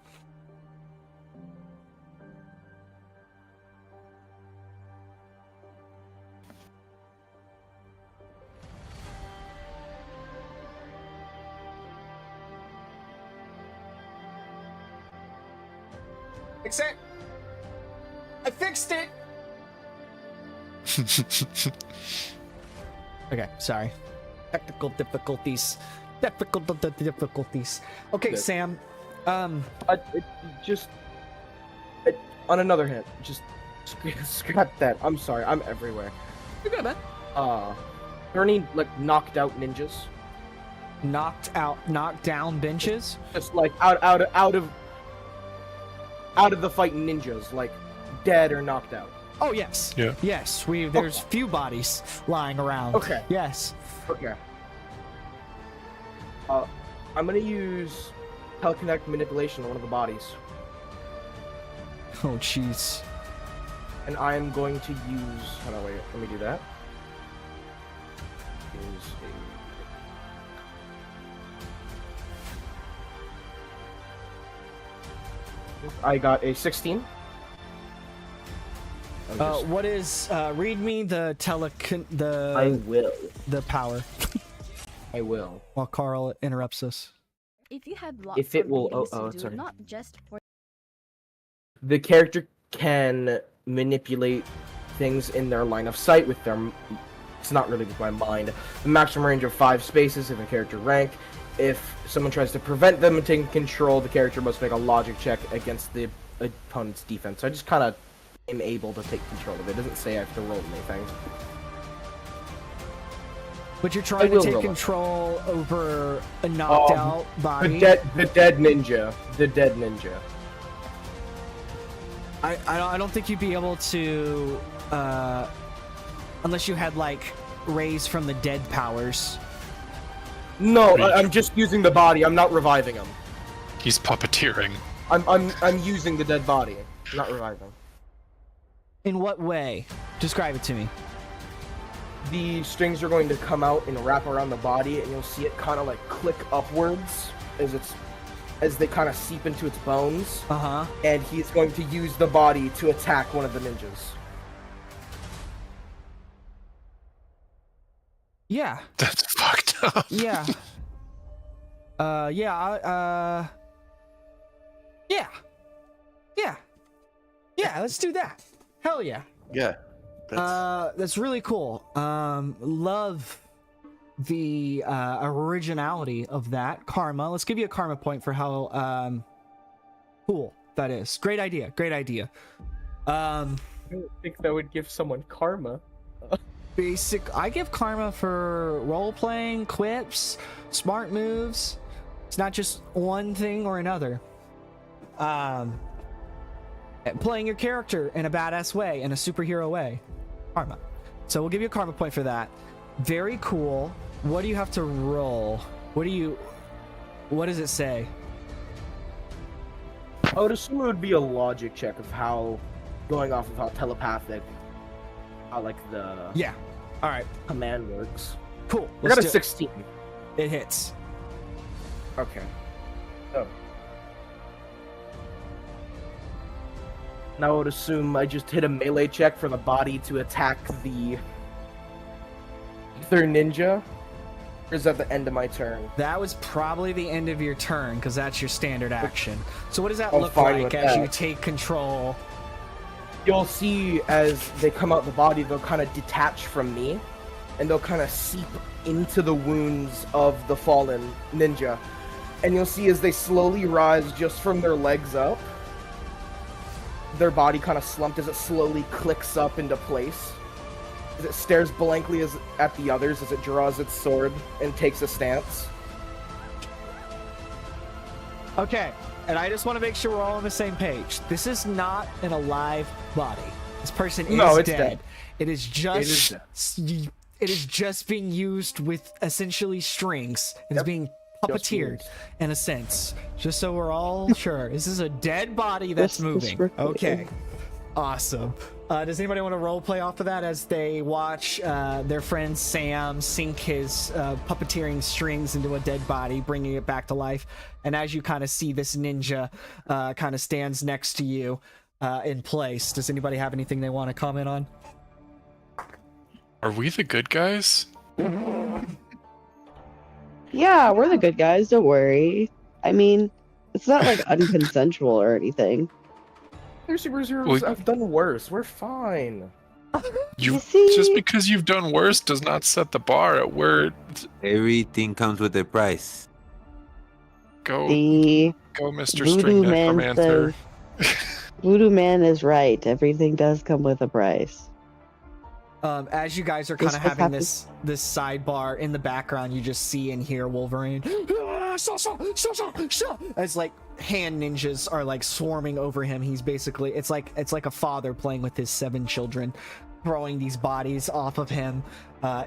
Fix it. I fixed it. Okay, sorry. Technical difficulties. Difficulties. Okay,
Good.
Sam.
It just on another hint, just scrap that. I'm sorry, I'm everywhere.
You're good, man.
Are there any like knocked out ninjas?
Knocked down benches.
Just like out of the fight ninjas, like dead or knocked out.
Oh yes.
Yeah.
Yes. There's few bodies lying around.
Okay.
Yes.
Okay. I'm gonna use telekinetic manipulation on one of the bodies,
Oh jeez.
and I am going to use. Hold on, wait. Let me do that. Use I got a 16.
What is? Read me the
I will.
the power
I will.
while Carl interrupts us.
If you had
If it will-
things
oh,
to do,
sorry.
not just for
The character can manipulate things in their line of sight with their. It's not really with my mind. The maximum range of 5 spaces of a character rank. If someone tries to prevent them and taking control, the character must make a logic check against the opponent's defense. So I just kind of am able to take control of it. It doesn't say I have to roll anything.
But you're trying to
will
take
roll it.
control over a knocked out body.
The dead ninja. The dead ninja.
I don't think you'd be able to, unless you had like raise from the dead powers.
No, I'm just using the body. I'm not reviving him.
He's puppeteering.
I'm using the dead body, not reviving.
In what way? Describe it to me.
The strings are going to come out and wrap around the body, and you'll see it kind of like click upwards as they kind of seep into its bones. And he's going to use the body to attack one of the ninjas.
Yeah.
That's fucked up.
Yeah. Yeah. Yeah. Yeah. Yeah. Let's do that. Hell yeah.
Yeah.
That's really cool. Love the originality of that. Karma. Let's give you a karma point for how cool that is. Great idea. Great idea.
I don't think that would give someone karma.
I give karma for role playing, quips, smart moves. It's not just one thing or another. Playing your character in a badass way, in a superhero way. Karma. So we'll give you a karma point for that. Very cool. What do you have to roll? What does it say?
I would assume it would be a logic check of how, going off of how telepathic, how like the
Yeah. All right.
command works.
Cool.
I got a
Let's do it.
16.
It hits.
Okay. Oh. Now I would assume I just hit a melee check for the body to attack the third ninja. Or is that the end of my turn?
That was probably the end of your turn, because that's your standard action. So what does that
I'm
look
fine
like
with
as
that.
you take control?
You'll see as they come out the body, they'll kind of detach from me, and they'll kind of seep into the wounds of the fallen ninja. And you'll see as they slowly rise just from their legs up, their body kind of slumped as it slowly clicks up into place. As it stares blankly at the others as it draws its sword and takes a stance.
Okay, and I just want to make sure we're all on the same page. This is not an alive body. This person is
No, it's
dead.
dead.
It is just
dead.
it is just being used with essentially strings. It is being puppeteered
used.
in a sense. Just so we're all sure. This is a dead body that's
This
moving.
recording.
Okay. Awesome. Does anybody want to roleplay off of that as they watch their friend Sam sink his puppeteering strings into a dead body, bringing it back to life? And as you kind of see this ninja kind of stands next to you in place, does anybody have anything they want to comment on?
Are we the good guys?
Yeah, we're the good guys. Don't worry. I mean, it's not like unconsensual or anything.
Their super heroes
Well-
have done worse. We're fine.
You
see?
just because you've done worse does not set the bar at where
Everything comes with a price.
go
The
Mr.
voodoo
String
man
Necromancer.
Voodoo Man is right. Everything does come with a price.
As you guys are kind
This
of
was
having
happen-
this sidebar in the background, you just see and hear Wolverine as like hand ninjas are like swarming over him. He's basically it's like a father playing with his 7 children, throwing these bodies off of him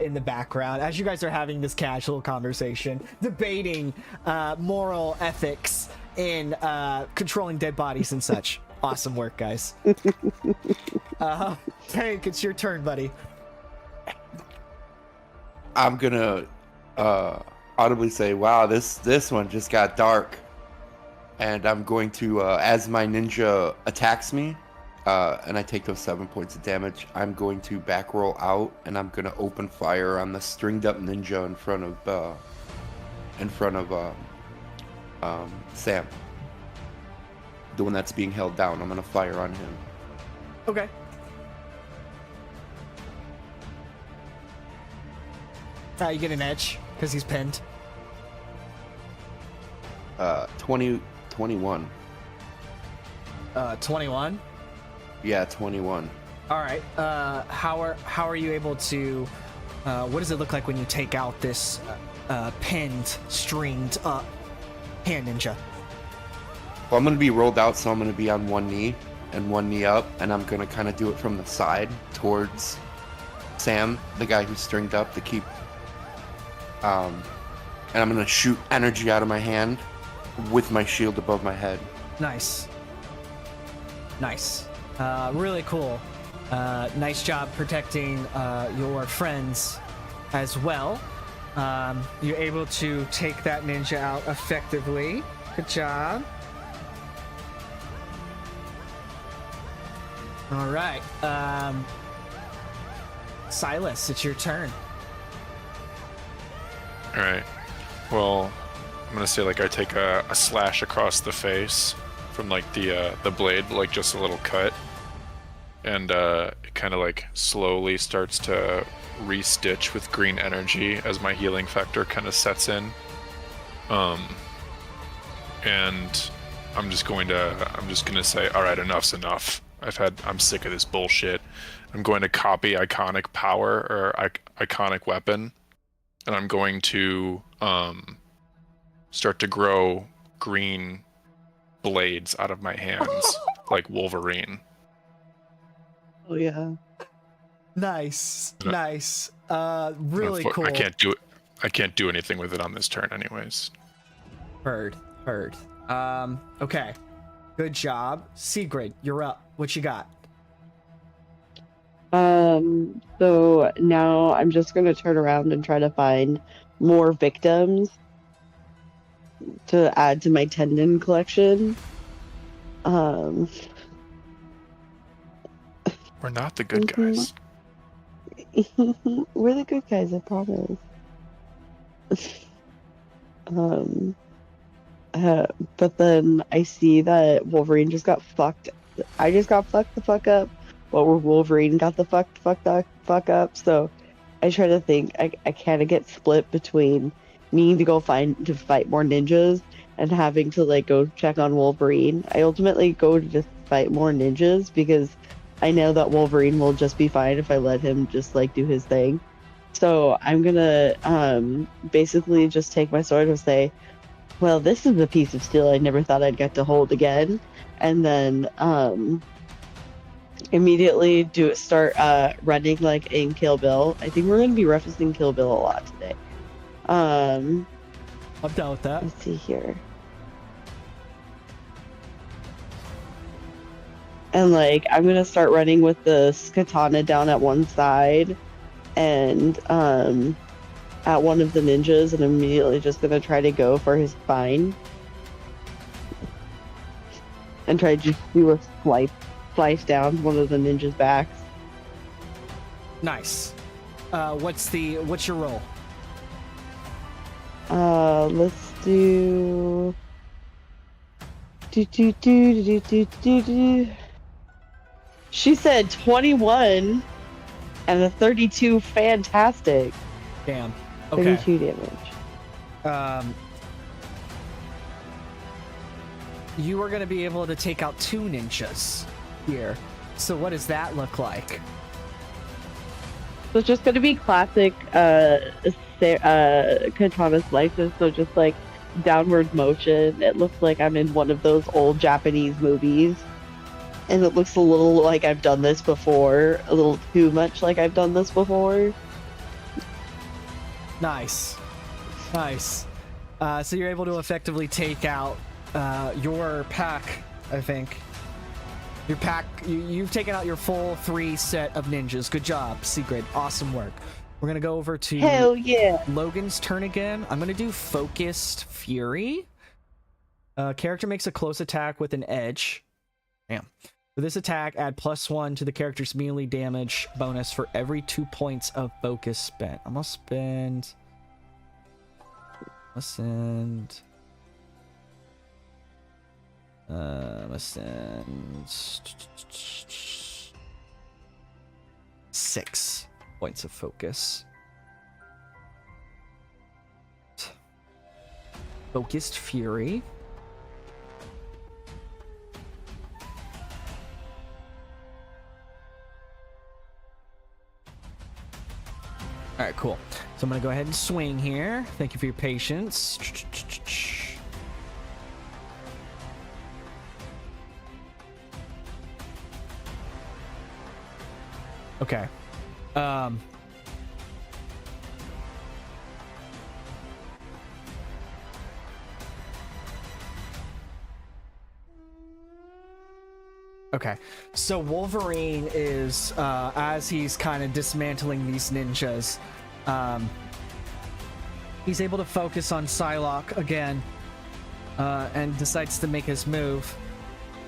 in the background as you guys are having this casual conversation, debating moral ethics in controlling dead bodies and such. Awesome work, guys. Tank, it's your turn, buddy.
I'm gonna audibly say, "Wow, this one just got dark," and I'm going to, as my ninja attacks me, and I take those 7 points of damage, I'm going to back roll out, and I'm gonna open fire on the stringed up ninja in front of Sam, the one that's being held down. I'm gonna fire on him.
Okay. You get an edge because he's pinned.
21.
21.
Yeah, 21.
All right. How are you able to? What does it look like when you take out this pinned, stringed up hand ninja?
Well, I'm gonna be rolled out, so I'm gonna be on one knee and one knee up, and I'm gonna kind of do it from the side towards Sam, the guy who's stringed up, to keep. And I'm gonna shoot energy out of my hand with my shield above my head.
Nice. Really cool. Nice job protecting your friends as well. You're able to take that ninja out effectively. Good job. All right. Silas, it's your turn.
All right. Well, I'm gonna say like I take a slash across the face from like the blade, like just a little cut, and it kind of like slowly starts to re-stitch with green energy as my healing factor kind of sets in. And I'm just gonna say, all right, enough's enough. I'm sick of this bullshit. I'm going to copy iconic power or iconic weapon, and I'm going to start to grow green blades out of my hands like Wolverine.
Oh yeah.
Nice.
No.
Nice. Really cool.
I can't do anything with it on this turn anyways.
Heard. Okay. Good job. Sigrid, you're up. What you got?
So now I'm just gonna turn around and try to find more victims to add to my tendon collection.
We're not the good guys.
We're the good guys, I promise. But then I see that Wolverine just got fucked. I just got fucked the fuck up. But Wolverine got the fuck up. So I try to think. I kind of get split between needing to go to fight more ninjas and having to like go check on Wolverine. I ultimately go to just fight more ninjas because I know that Wolverine will just be fine if I let him just like do his thing. So I'm gonna basically just take my sword and say, well, this is a piece of steel I never thought I'd get to hold again. And then immediately start running like in Kill Bill. I think we're going to be referencing Kill Bill a lot today.
I'm down with that.
Let's see here. And like I'm going to start running with the katana down at one side and at one of the ninjas, and immediately just gonna try to go for his spine and try to do a slice down one of the ninja's backs.
Nice. What's your roll?
Let's do. She said 21 and a 32. Fantastic.
Damn. Okay.
32 damage.
you are going to be able to take out 2 ninjas here. So what does that look like?
So it's just gonna be classic katana slices, so just like downward motion. It looks like I'm in one of those old Japanese movies. And it looks a little like I've done this before, a little too much like I've done this before.
Nice. Nice. So you're able to effectively take out your pack, I think. Your pack, you've taken out your full 3 set of ninjas. Good job, Sigrid. Awesome work. We're going to go over to
Hell yeah.
Logan's turn again. I'm going to do Focused Fury. Character makes a close attack with an edge. Damn. For this attack, add +1 to the character's melee damage bonus for every 2 points of focus spent. I'm going to spend... Let's send 6 points of focus. Focused Fury. All right, cool. So I'm going to go ahead and swing here. Thank you for your patience. Okay. Okay, so Wolverine is, as he's kind of dismantling these ninjas, he's able to focus on Psylocke again, and decides to make his move.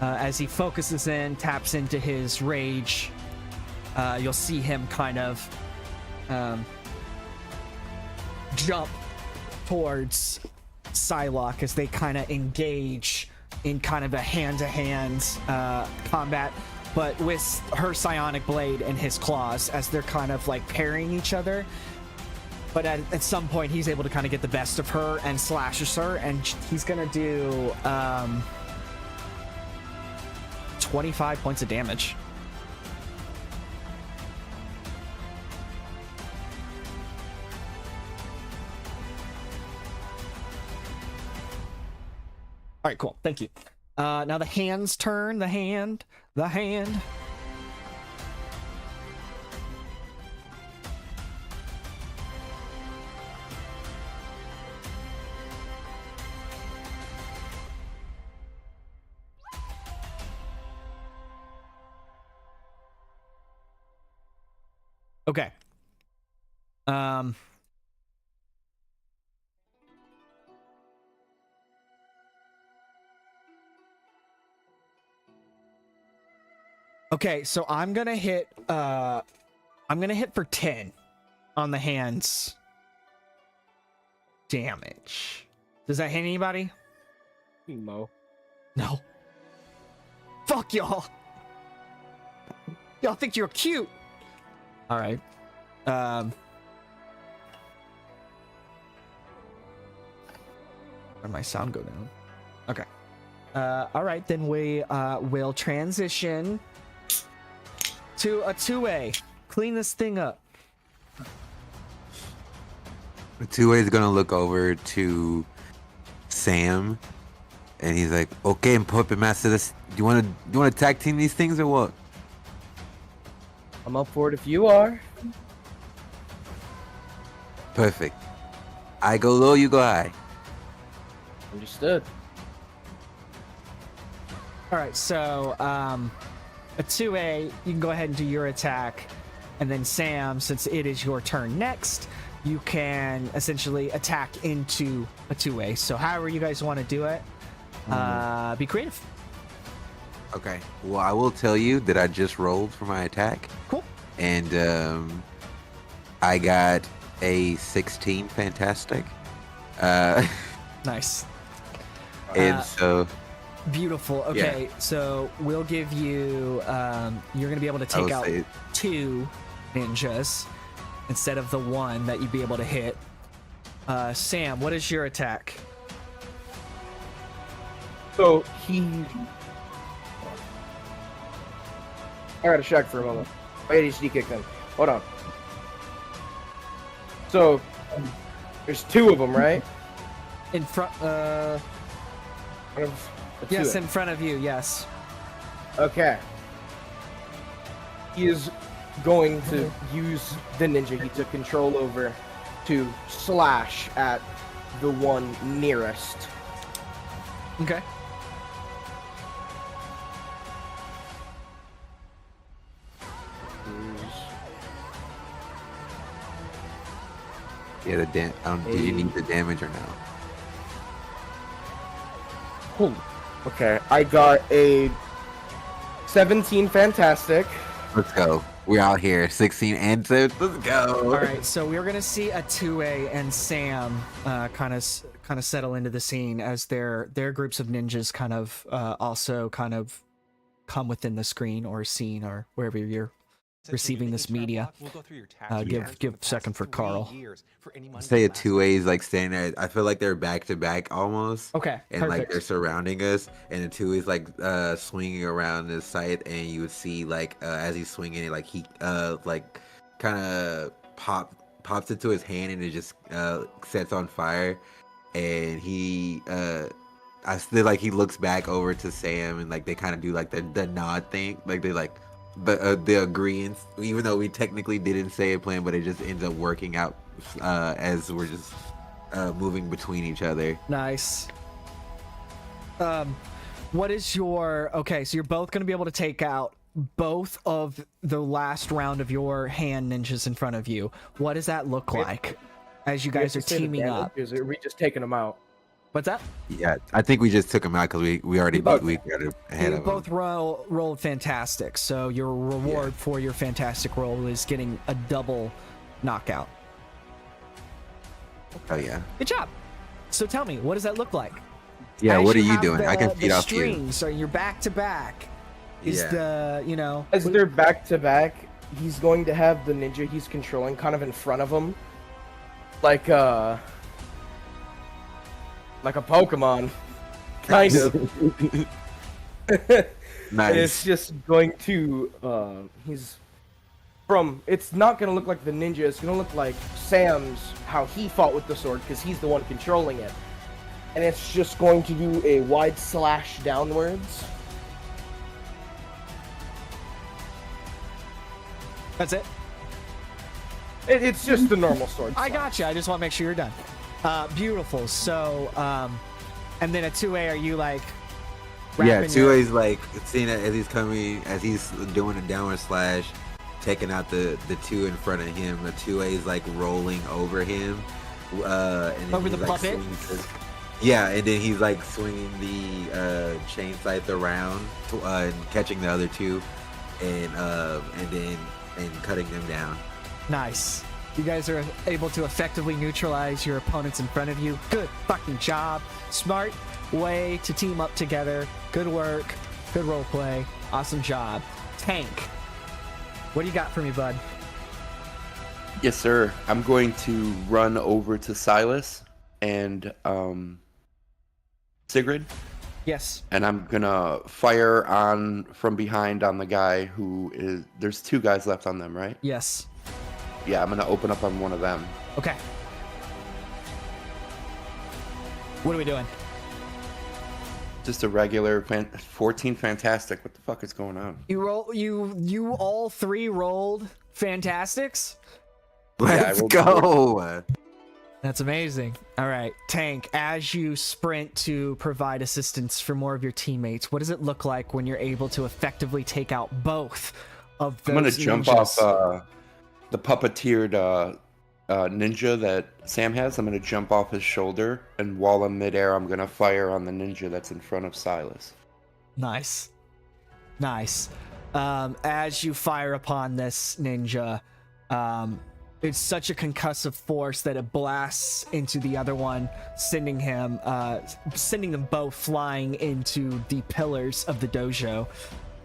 As he focuses in, taps into his rage, you'll see him kind of jump towards Psylocke as they kind of engage in kind of a hand-to-hand combat, but with her psionic blade and his claws as they're kind of like parrying each other. But at some point, he's able to kind of get the best of her and slashes her, and he's gonna do 25 points of damage. All right, cool. Thank you. Now the hand's turn. The hand. Okay. Okay, so I'm gonna hit for 10 on the hand's damage. Does that hit anybody?
No.
No. Fuck y'all. Y'all think you're cute. All right. Where'd my sound go down? Okay. All right, then we will transition to a 2A. Clean this thing up.
The 2A is gonna look over to Sam, and he's like, "Okay, Puppet Master, this. Do you wanna tag team these things or what?"
I'm up for it if you are.
Perfect. I go low, you go high.
Understood.
All right, so a 2A, you can go ahead and do your attack, and then Sam, since it is your turn next, you can essentially attack into a 2A. So however you guys want to do it, be creative.
Okay. Well, I will tell you that I just rolled for my attack.
Cool.
And I got a 16. Fantastic.
Nice.
And so
beautiful. Okay, so we'll give you you're gonna be able to take out 2 ninjas instead of the 1 that you'd be able to hit. Sam, what is your attack?
So he. I gotta check for a moment. My ADHD kicked in. Hold on. So there's two of them, right?
In front. Yes, in front of you. Yes.
Okay. He is going to use the ninja he took control over to slash at the one nearest.
Okay.
Yeah, did you need the damage or no?
Holy. Okay, I got a 17 fantastic.
Let's go. We're out here. 16 and 6. Let's go.
All right, so we're gonna see a 2A and Sam kind of settle into the scene as their groups of ninjas kind of also kind of come within the screen or scene or wherever you're receiving this media. Give a second for Carl.
Say a 2A is like standing there. I feel like they're back to back almost.
Okay,
And
perfect.
like they're surrounding us, and the 2 is like swinging around the site, and you would see like as he's swinging it, like he like kind of pops into his hand, and it just sets on fire, and he I still like he looks back over to Sam, and like they kind of do like the nod thing, like they like the agreeance, even though we technically didn't say it planned, but it just ends up working out as we're just moving between each other.
Nice. What is your... Okay, so you're both going to be able to take out both of the last round of your hand ninjas in front of you. What does that look like as you guys are teaming up?
Are we just taking them out?
What's that?
Yeah, I think we just took him out because we already got ahead
You
of
both
him.
rolled fantastic, so your reward for your fantastic roll is getting a double knockout.
Oh yeah.
Good job. So tell me, what does that look like?
Yeah,
As
what are you
have
doing? I can feed
the
off you.
strings, so you're back to back. Is the
As they're back to back, he's going to have the ninja he's controlling kind of in front of him, like a Pokemon, kind of.
Nice.
And it's just going to it's not going to look like the ninja, it's going to look like Sam's, how he fought with the sword, because he's the one controlling it. And it's just going to do a wide slash downwards.
That's it?
It's just the normal sword.
I gotcha. I just want to make sure you're done. Beautiful. So, and then a 2A, are you like...
Yeah,
wrapping
2A is like seeing it as he's coming, as he's doing a downward slash, taking out the 2 in front of him. The 2A is like rolling over him. And then
Over
he's,
the
like,
puppet?
Yeah, and then he's like swinging the chain scythe around and catching the other 2, and cutting them down.
Nice. You guys are able to effectively neutralize your opponents in front of you. Good fucking job. Smart way to team up together. Good work. Good role play. Awesome job. Tank, what do you got for me, bud?
Yes, sir. I'm going to run over to Silas and Sigrid,
Yes.
and I'm gonna fire on from behind on the guy who is. There's 2 guys left on them, right?
Yes.
Yeah, I'm gonna open up on one of them.
Okay. What are we doing?
Just a regular 14 fantastic. What the fuck is going on?
You all 3 rolled fantastics?
Let's go.
That's amazing. All right, Tank, as you sprint to provide assistance for more of your teammates, what does it look like when you're able to effectively take out both of those
I'm gonna jump
ninjas?
off the puppeteered ninja that Sam has. I'm gonna jump off his shoulder, and while I'm midair, I'm gonna fire on the ninja that's in front of Silas.
Nice. Nice. As you fire upon this ninja, it's such a concussive force that it blasts into the other one, sending them both flying into the pillars of the dojo.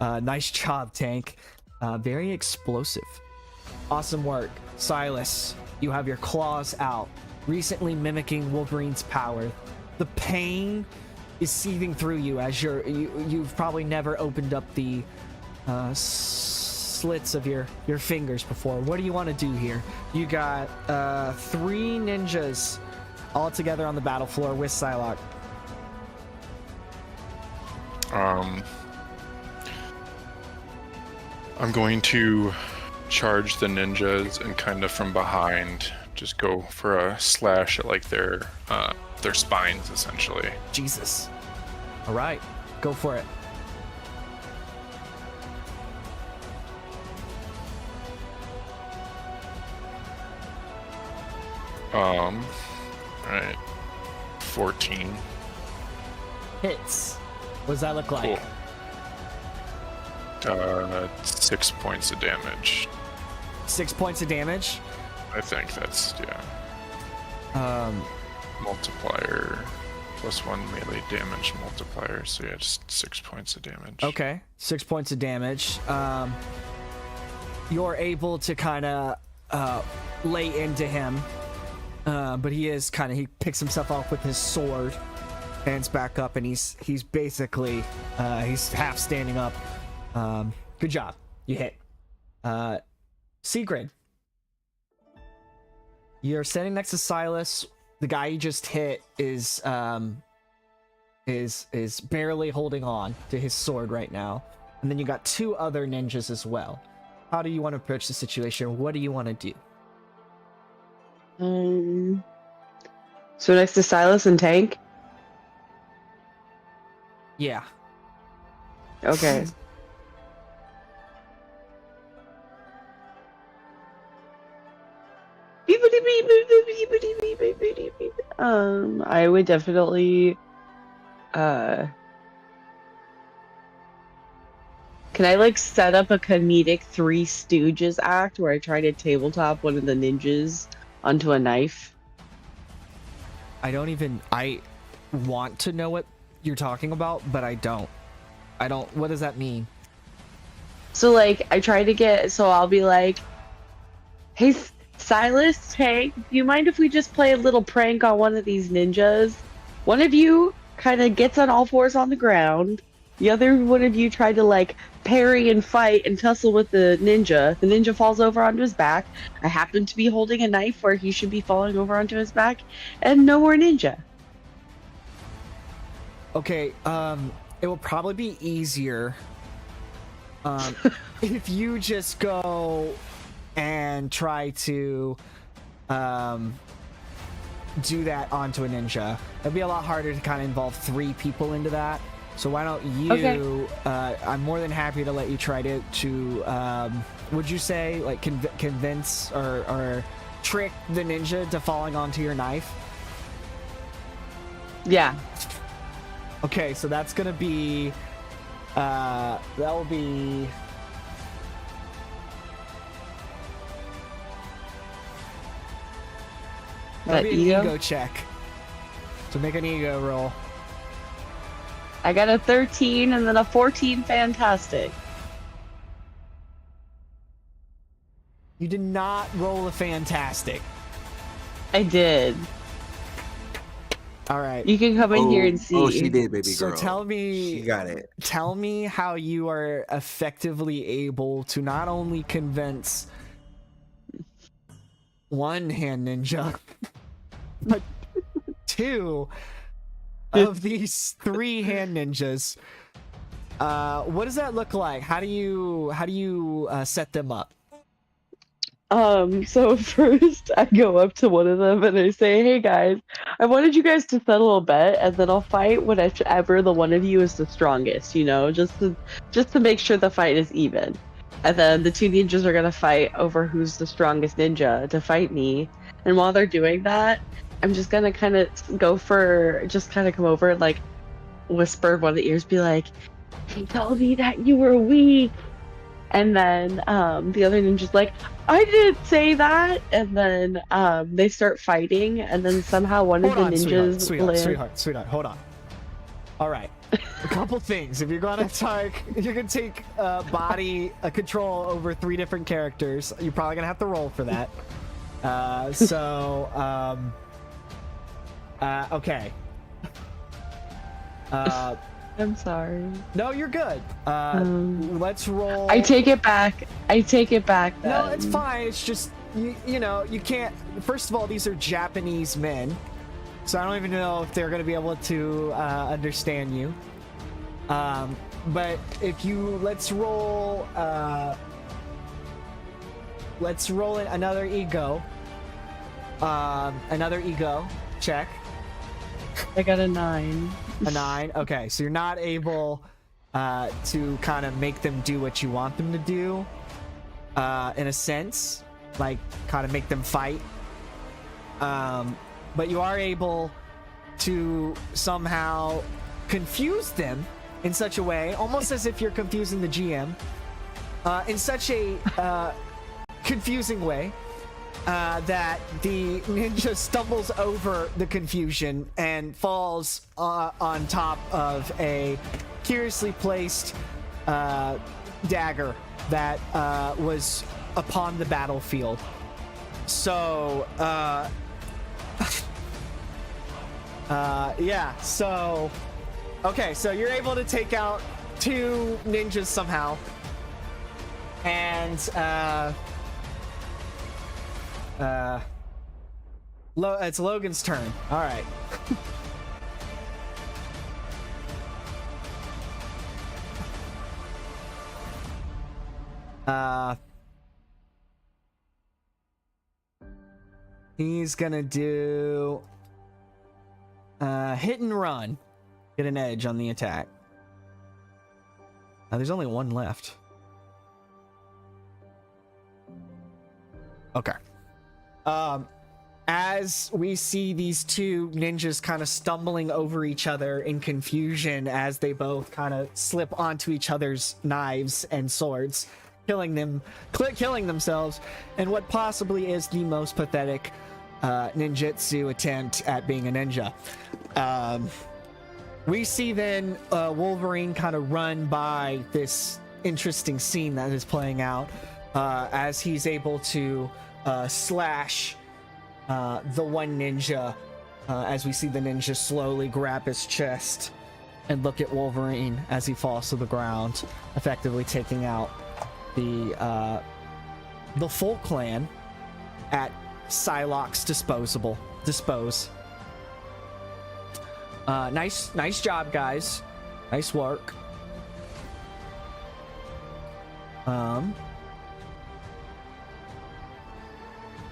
Nice job, Tank. Very explosive. Awesome work. Silas, you have your claws out, recently mimicking Wolverine's power. The pain is seething through you as you've probably never opened up the slits of your fingers before. What do you want to do here? You got 3 ninjas all together on the battle floor with Psylocke.
I'm going to charge the ninjas and kind of from behind just go for a slash at like their spines essentially.
Jesus. All right, go for it.
All right, 14
hits. What does that look like?
Cool. 6 points of damage.
6 points of damage.
I think that's multiplier +1 melee damage multiplier. So yeah, just 6 points of damage.
Okay, 6 points of damage. You're able to kind of lay into him, but he picks himself up with his sword, hands back up, and he's basically he's half standing up. Good job, you hit. Sigrid, you're standing next to Silas. The guy you just hit is barely holding on to his sword right now, and then you got 2 other ninjas as well. How do you want to approach the situation? What do you want to do?
So next to Silas and Tank.
Yeah.
Okay. I would definitely can I like set up a comedic Three Stooges act where I try to tabletop one of the ninjas onto a knife?
I want to know what you're talking about, but I don't. What does that mean?
So like I try to get, so I'll be like, hey Silas, Tank, do you mind if we just play a little prank on one of these ninjas? One of you kind of gets on all fours on the ground. The other one of you tried to like parry and fight and tussle with the ninja. The ninja falls over onto his back. I happen to be holding a knife where he should be falling over onto his back, and no more ninja.
Okay, it will probably be easier if you just go and try to do that onto a ninja. It'd be a lot harder to kind of involve 3 people into that. So why don't you? Okay. I'm more than happy to let you try to would you say like convince or trick the ninja to falling onto your knife?
Yeah.
Okay, so that's gonna be that'll be
that
an ego check. So make an ego roll.
I got a 13 and then a 14 fantastic.
You did not roll a fantastic.
I did.
All right.
You can come in here and see.
Oh, she did, baby
So
girl.
tell me,
She got it.
Tell me how you are effectively able to not only convince one hand ninja, but 2 of these 3 hand ninjas. What does that look like? How do you set them up?
So first I go up to one of them and I say, hey guys, I wanted you guys to settle a bet and then I'll fight whatever the one of you is the strongest, you know, just to make sure the fight is even. And then the 2 ninjas are gonna fight over who's the strongest ninja to fight me. And while they're doing that, I'm just gonna kind of come over and like whisper one of the ears, be like, he told me that you were weak. And then the other ninja's like, I didn't say that. And then they start fighting, and then somehow one of the ninjas
Sweetheart, hold on. All right, a couple things. If you're gonna take body control over 3 different characters, you're probably gonna have to roll for that. Okay.
I'm sorry.
No, you're good. Let's roll.
I take it back. I take it back. Then.
No, it's fine. It's just you know, you can't. First of all, these are Japanese men, so I don't even know if they're gonna be able to understand you. But if you let's roll another ego. Another ego check.
I got a 9.
A 9. Okay, so you're not able to kind of make them do what you want them to do. In a sense, like kind of make them fight. But you are able to somehow confuse them in such a way, almost as if you're confusing the GM, in such a confusing way that the ninja stumbles over the confusion and falls on top of a curiously placed dagger that was upon the battlefield. So, yeah, so... Okay, so you're able to take out 2 ninjas somehow. And, it's Logan's turn. All right. He's gonna do hit and run. Get an edge on the attack. There's only 1 left. Okay. As we see these 2 ninjas kind of stumbling over each other in confusion as they both kind of slip onto each other's knives and swords, killing themselves, and what possibly is the most pathetic ninjutsu attempt at being a ninja. We see then Wolverine kind of run by this interesting scene that is playing out as he's able to slash the one ninja as we see the ninja slowly grab his chest and look at Wolverine as he falls to the ground, effectively taking out the full clan at Psylocke's dispose. Nice job, guys. Nice work.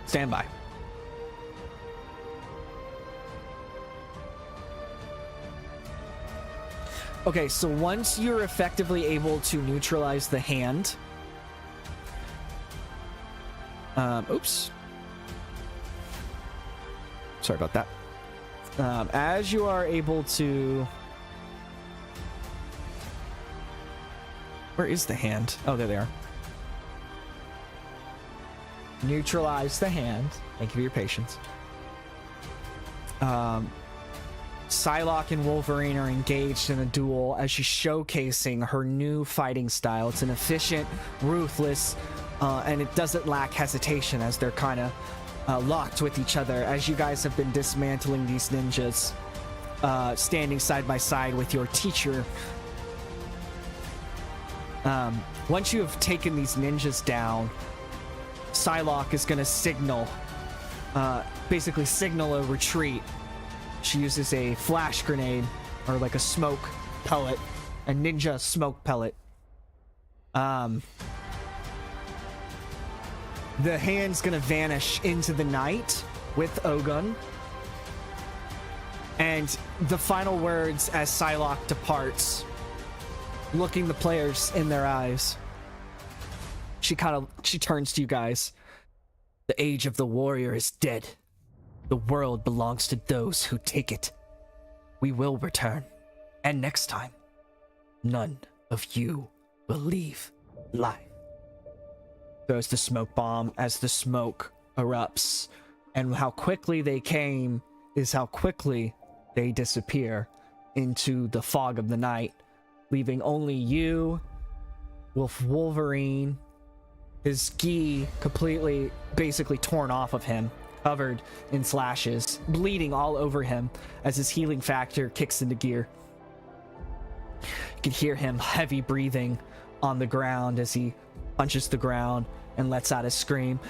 Stand by. Okay, so once you're effectively able to neutralize the hand, oops. Sorry about that. As you are able to... Where is the hand? Oh, there they are. Neutralize the hand. Thank you for your patience. Psylocke and Wolverine are engaged in a duel as she's showcasing her new fighting style. It's an efficient, ruthless, and it doesn't lack hesitation as they're kind of locked with each other as you guys have been dismantling these ninjas, standing side by side with your teacher. Once you have taken these ninjas down, Psylocke is going to signal, basically signal a retreat. She uses a flash grenade, or like a smoke pellet, a ninja smoke pellet. The hand's gonna vanish into the night with Ogun. And the final words as Psylocke departs, looking the players in their eyes, she turns to you guys. The age of the warrior is dead. The world belongs to those who take it. We will return. And next time, none of you will leave alive. Throws the smoke bomb as the smoke erupts. And how quickly they came is how quickly they disappear into the fog of the night, leaving only you with Wolverine, his gi completely, basically torn off of him, covered in slashes, bleeding all over him as his healing factor kicks into gear. You can hear him heavy breathing on the ground as he punches the ground and lets out a scream.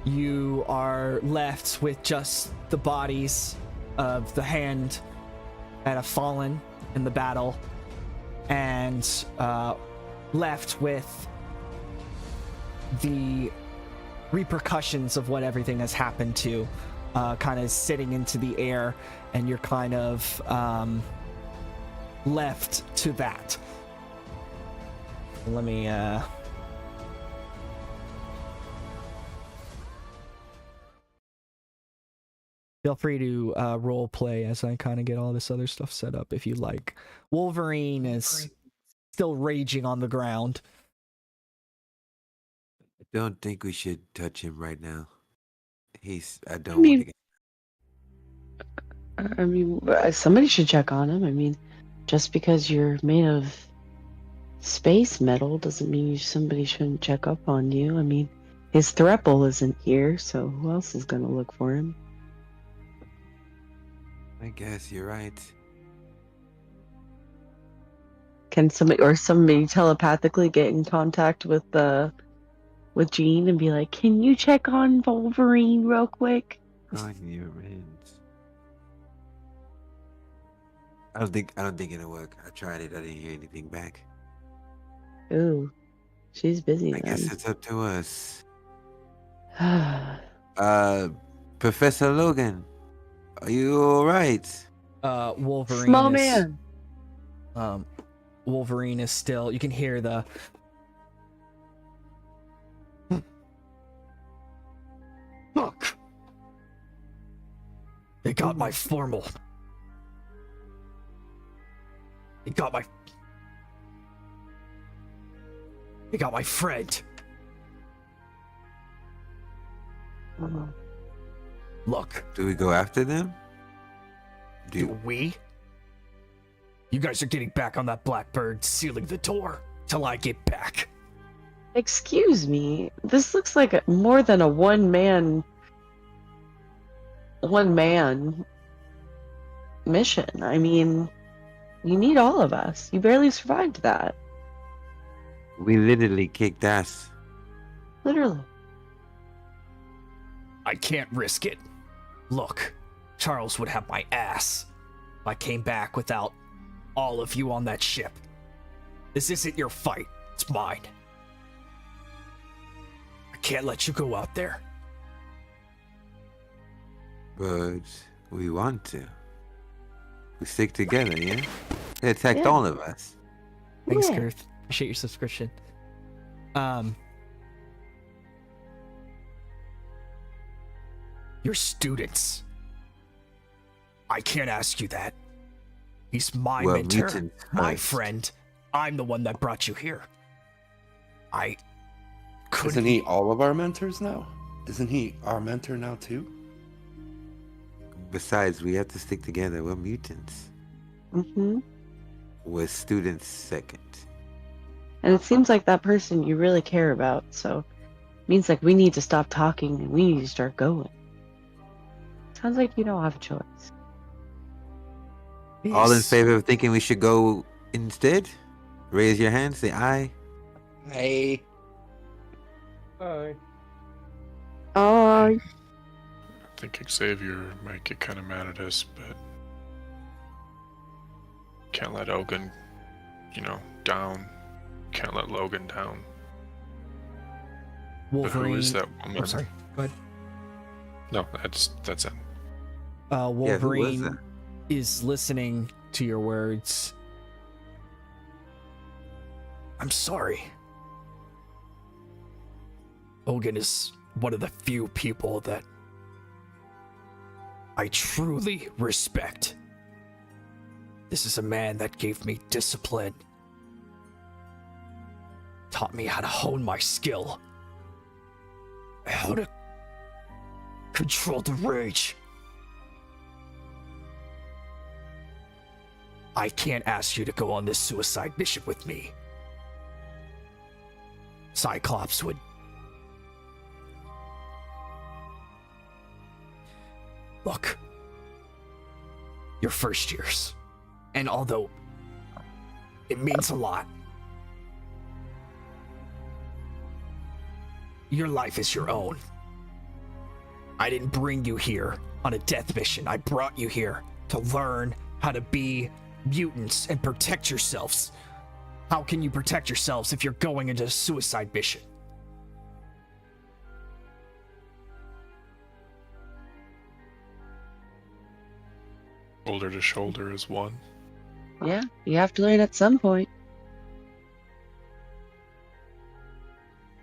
You are left with just the bodies of the hand that have fallen in the battle, and left with the repercussions of what everything has happened to, kind of sitting into the air, and you're kind of left to that. Let me feel free to role play as I kind of get all this other stuff set up if you like. Wolverine is still raging on the ground.
I don't think we should touch him right now. I don't
I mean-
want to get.
I mean, somebody should check on him. I mean, just because you're made of space metal doesn't mean somebody shouldn't check up on you. I mean, his thruple isn't here, so who else is gonna look for him?
I guess you're right.
Can somebody telepathically get in contact with Jean and be like, "Can you check on Wolverine real quick?"
On your hands. I don't think it'll work. I tried it. I didn't hear anything back.
Ooh, she's busy
I
then.
guess it's up to us. Professor Logan, are you all right?
Wolverine
Small
is
man.
Wolverine is still, you can hear the look. They got my formal. They got my friend. Look.
Do we go after them?
Do we? You guys are getting back on that Blackbird, sealing the door till I get back.
Excuse me. This looks like more than a one man mission. I mean, you need all of us. You barely survived that.
We literally kicked ass.
Literally.
I can't risk it. Look, Charles would have my ass if I came back without all of you on that ship. This isn't your fight, it's mine. I can't let you go out there.
But we want to. We stick together, yeah? They attacked
Yeah.
all of us.
Thanks,
Yeah.
Girth. Appreciate your subscription. Your students. I can't ask you that. He's my
Well,
mentor,
mutants
my
first.
friend. I'm the one that brought you here. I couldn't.
Isn't he all of our mentors now? Isn't he our mentor now too?
Besides, we have to stick together. We're mutants.
Mm-hmm.
We're students second.
And it seems like that person you really care about, so it means like we need to stop talking and we need to start going. Sounds like you don't have a choice.
All in
Yes.
favor of thinking we should go instead? Raise your hand, say aye.
Hey.
Alright.
I think Xavier might get kind of mad at us, but can't let Elgin, down. Can't let Logan down. But
Wolverine.
who is that woman?
Oh, sorry. Go ahead.
No, that's it.
Yeah, who was
Wolverine
that?
is listening to your words. I'm sorry. Logan is one of the few people that I truly respect. This is a man that gave me discipline, taught me how to hone my skill, how to control the rage. I can't ask you to go on this suicide mission with me. Cyclops would Look, your first years, and although it means a lot, your life is your own. I didn't bring you here on a death mission. I brought you here to learn how to be mutants and protect yourselves. How can you protect yourselves if you're going into a suicide mission?
Shoulder to shoulder is one.
Yeah, you have to learn at some point.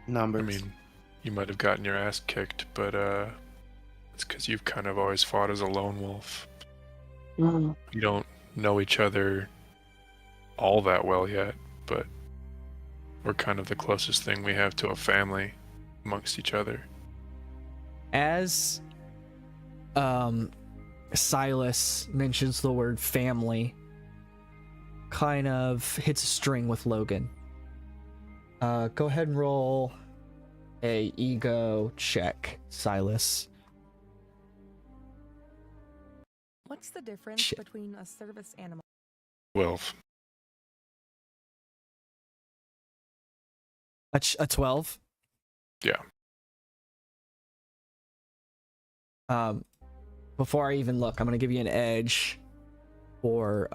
Numbers.
I mean, you might have gotten your ass kicked, but it's because you've kind of always fought as a lone wolf.
Mm.
You don't know each other all that well yet, but we're kind of the closest thing we have to a family amongst each other.
As Silas mentions the word family, kind of hits a string with Logan. Go ahead and roll a ego check, Silas.
What's the difference
Shit.
between a service animal?
12.
A 12?
Yeah.
Before I even look, I'm gonna give you an edge for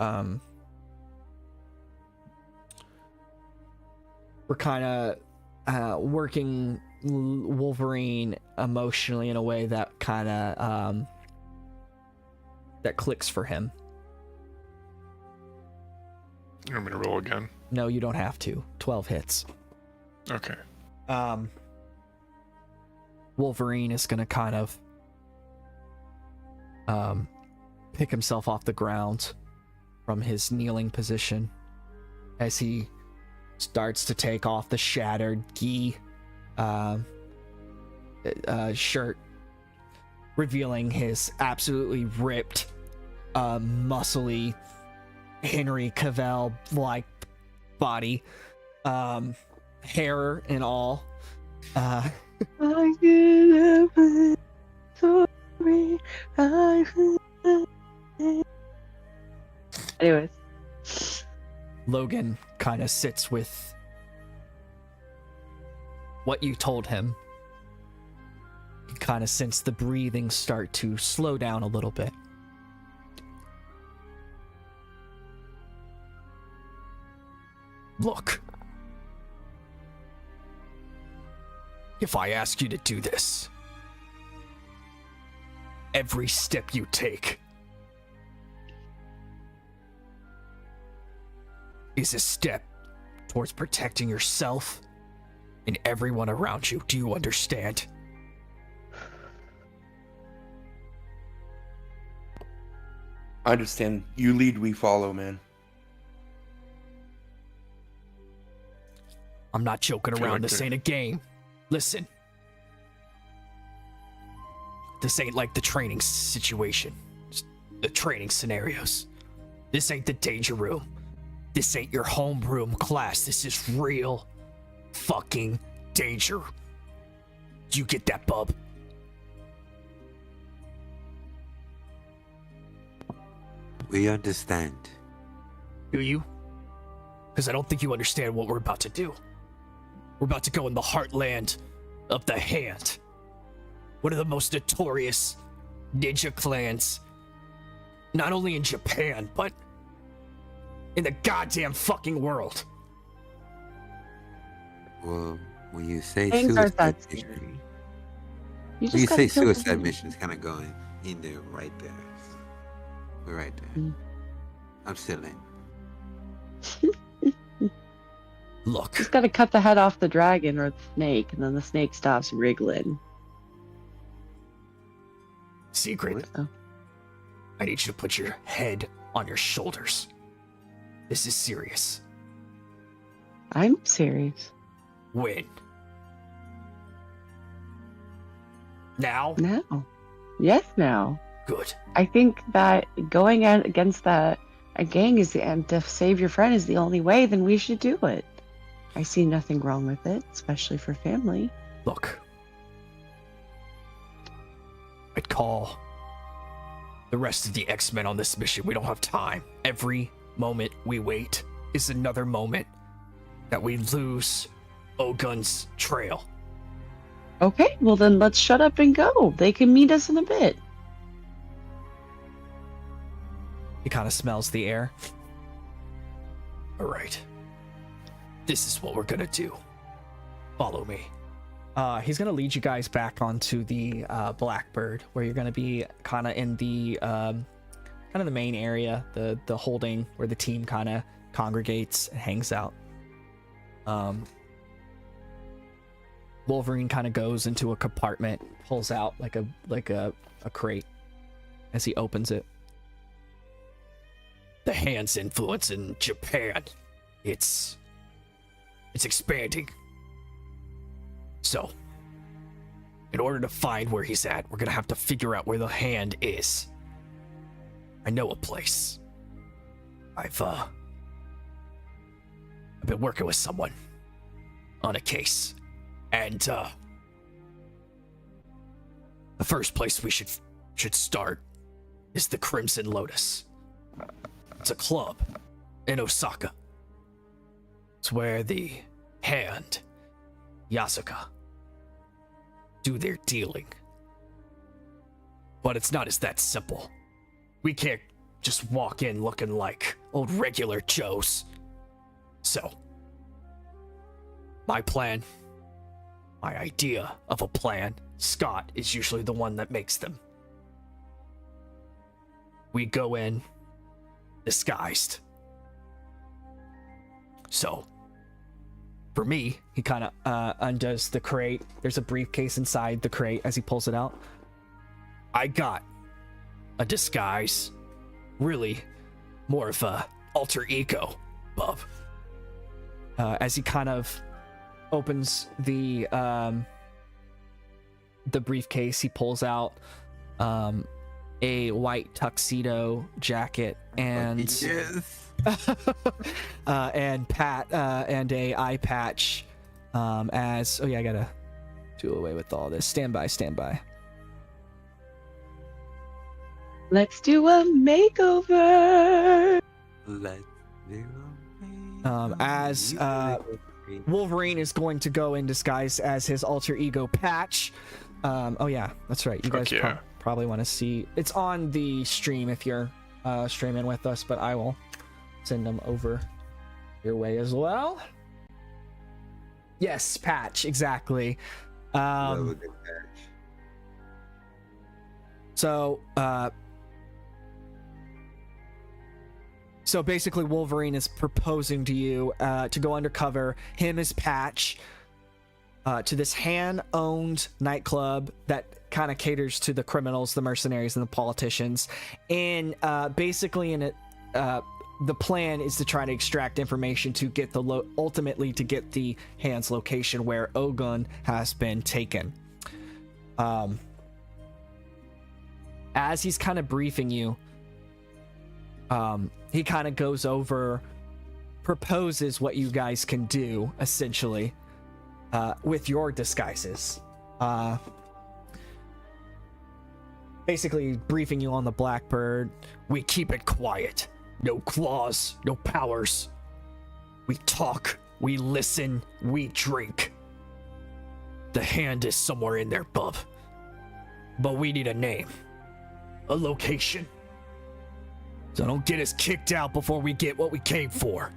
we're kind of working Wolverine emotionally in a way that kind of that clicks for him.
You want me to roll again?
No, you don't have to. 12 hits.
Okay.
Wolverine is gonna kind of pick himself off the ground from his kneeling position as he starts to take off the shattered gi shirt, revealing his absolutely ripped, muscly Henry Cavill like body, hair and all.
I could have been sorry. Anyways.
Logan kind of sits with what you told him. You kind of sense the breathing start to slow down a little bit. Look. If I ask you to do this, every step you take is a step towards protecting yourself and everyone around you. Do you understand?
I understand. You lead, we follow, man.
I'm not joking
Feel
around.
like
This
they're-
ain't a game. Listen. This ain't like the training situation. The training scenarios. This ain't the danger room. This ain't your homeroom class. This is real fucking danger. Do you get that, bub?
We understand.
Do you? Because I don't think you understand what we're about to do. We're about to go in the heartland of the Hand. One of the most notorious ninja clans. Not only in Japan, but in the goddamn fucking world.
Well, when you say
Things aren't
suicide
that
mission,
scary.
when you
gotta
say
kill
suicide
someone.
mission, it's kind of going in there, right there. We're right there.
Mm.
I'm still in.
Look,
Just gotta cut the head off the dragon or the snake, and then the snake stops wriggling.
Secret,
Oh.
I need you to put your head on your shoulders. This is serious.
I'm serious.
When? Now?
Now. Yes, now.
Good.
I think that going out against a gang is and to save your friend is the only way, then we should do it. I see nothing wrong with it, especially for family.
Look. I'd call the rest of the X-Men on this mission. We don't have time. Every moment we wait is another moment that we lose Ogun's trail.
Okay, well then let's shut up and go. They can meet us in a bit.
He kind of smells the air. All right. This is what we're gonna do. Follow me. He's gonna lead you guys back onto the Blackbird, where you're gonna be kind of in the kind of the main area, the holding where the team kind of congregates and hangs out. Wolverine kind of goes into a compartment, pulls out like a crate as he opens it. The Hand's influence in Japan, it's expanding. So, in order to find where he's at, we're gonna have to figure out where the Hand is. I know a place. I've been working with someone on a case, and the first place we should start is the Crimson Lotus. It's a club in Osaka. It's where the Hand, Yasuka, do their dealing. But it's not as that simple. We can't just walk in looking like old regular Joes. So, my plan, my idea of a plan, Scott is usually the one that makes them. We go in disguised. So, for me, he kind of undoes the crate. There's a briefcase inside the crate as he pulls it out. I got a disguise, really more of a alter ego, bub. As he kind of opens the briefcase, he pulls out a white tuxedo jacket and and and a eye patch. As oh yeah, I gotta do away with all this. Stand by.
Let's do a makeover.
Let's do
As Wolverine is going to go in disguise as his alter ego Patch. Oh yeah, that's right. You guys probably want to see. It's on the stream if you're streaming with us, but I will send them over your way as well. Yes, Patch, exactly.
Love a good patch.
So basically Wolverine is proposing to you to go undercover, him as Patch, to this Hand-owned nightclub that kind of caters to the criminals, the mercenaries, and the politicians. And basically the plan is to try to extract information to get ultimately to get the Hand's location where Ogun has been taken. As he's kind of briefing you, he kind of goes over, proposes what you guys can do, essentially, with your disguises. Basically briefing you on the Blackbird. We keep it quiet. No claws, no powers. We talk, we listen, we drink. The Hand is somewhere in there, bub. But we need a name. A location. So don't get us kicked out before we get what we came for.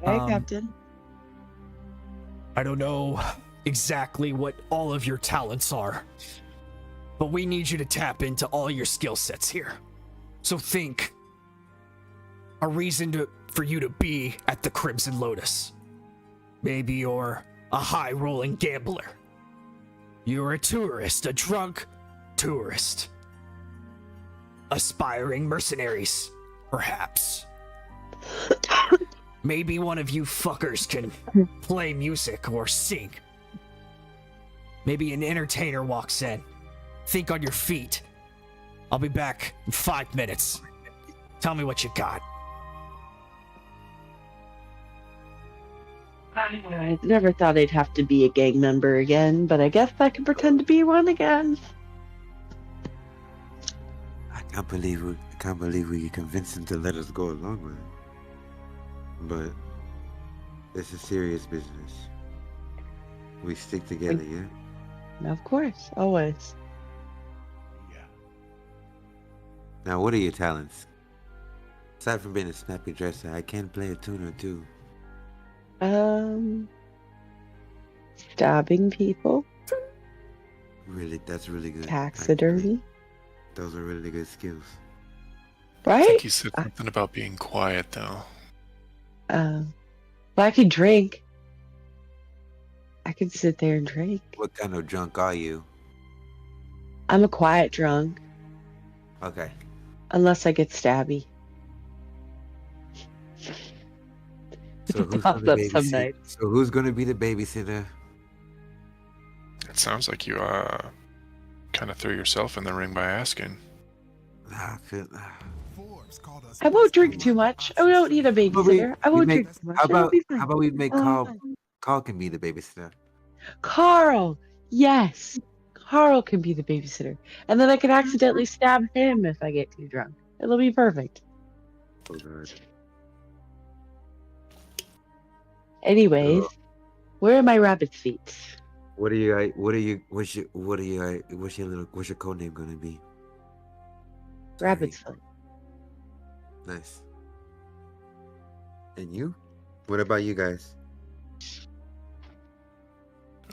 Hey, Captain.
I don't know exactly what all of your talents are, but we need you to tap into all your skill sets here. So think a reason for you to be at the Crimson Lotus. Maybe you're a high-rolling gambler. You're a tourist, a drunk tourist. Aspiring mercenaries, perhaps. Maybe one of you fuckers can play music or sing. Maybe an entertainer walks in. Think on your feet. I'll be back in 5 minutes. Tell me what you got.
I never thought I'd have to be a gang member again, but I guess I can pretend to be one again.
can't believe we convinced him to let us go along with it. But it's a serious business. We stick together, yeah?
Of course, always.
Now, what are your talents? Aside from being a snappy dresser, I can play a tune or two.
Stabbing people,
Really, that's really good.
taxidermy,
Those are really good skills.
I think
right?
he said something about being quiet, though.
Well, I can drink. I can sit there and drink.
What kind of drunk are you?
I'm a quiet drunk,
Okay.
unless I get stabby.
So who's
Pops
gonna
up some
babysit?
nights.
So who's gonna be the babysitter?
It sounds like you kind of threw yourself in the ring by asking.
I feel.
I won't drink too much. I don't need a babysitter. I won't
make,
drink too much.
how
It'll
about
be fine.
how about we make
Oh,
Carl?
fine.
Carl can be the babysitter.
Carl, yes. Carl can be the babysitter. And then I can accidentally stab him if I get too drunk. It'll be perfect.
Oh God.
Anyways, where are my rabbit's feet?
What's your code name gonna be?
Rabbit's foot.
Nice. And you? What about you guys?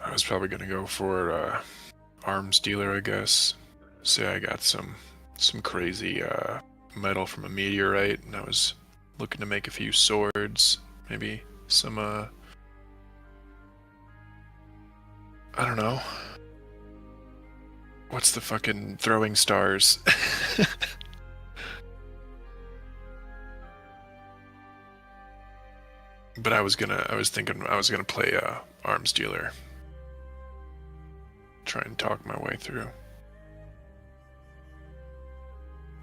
I was probably gonna go for arms dealer, I guess. Say I got some crazy metal from a meteorite, and I was looking to make a few swords, maybe some I don't know. What's the fucking throwing stars? But I was thinking I was gonna play arms dealer. Try and talk my way through.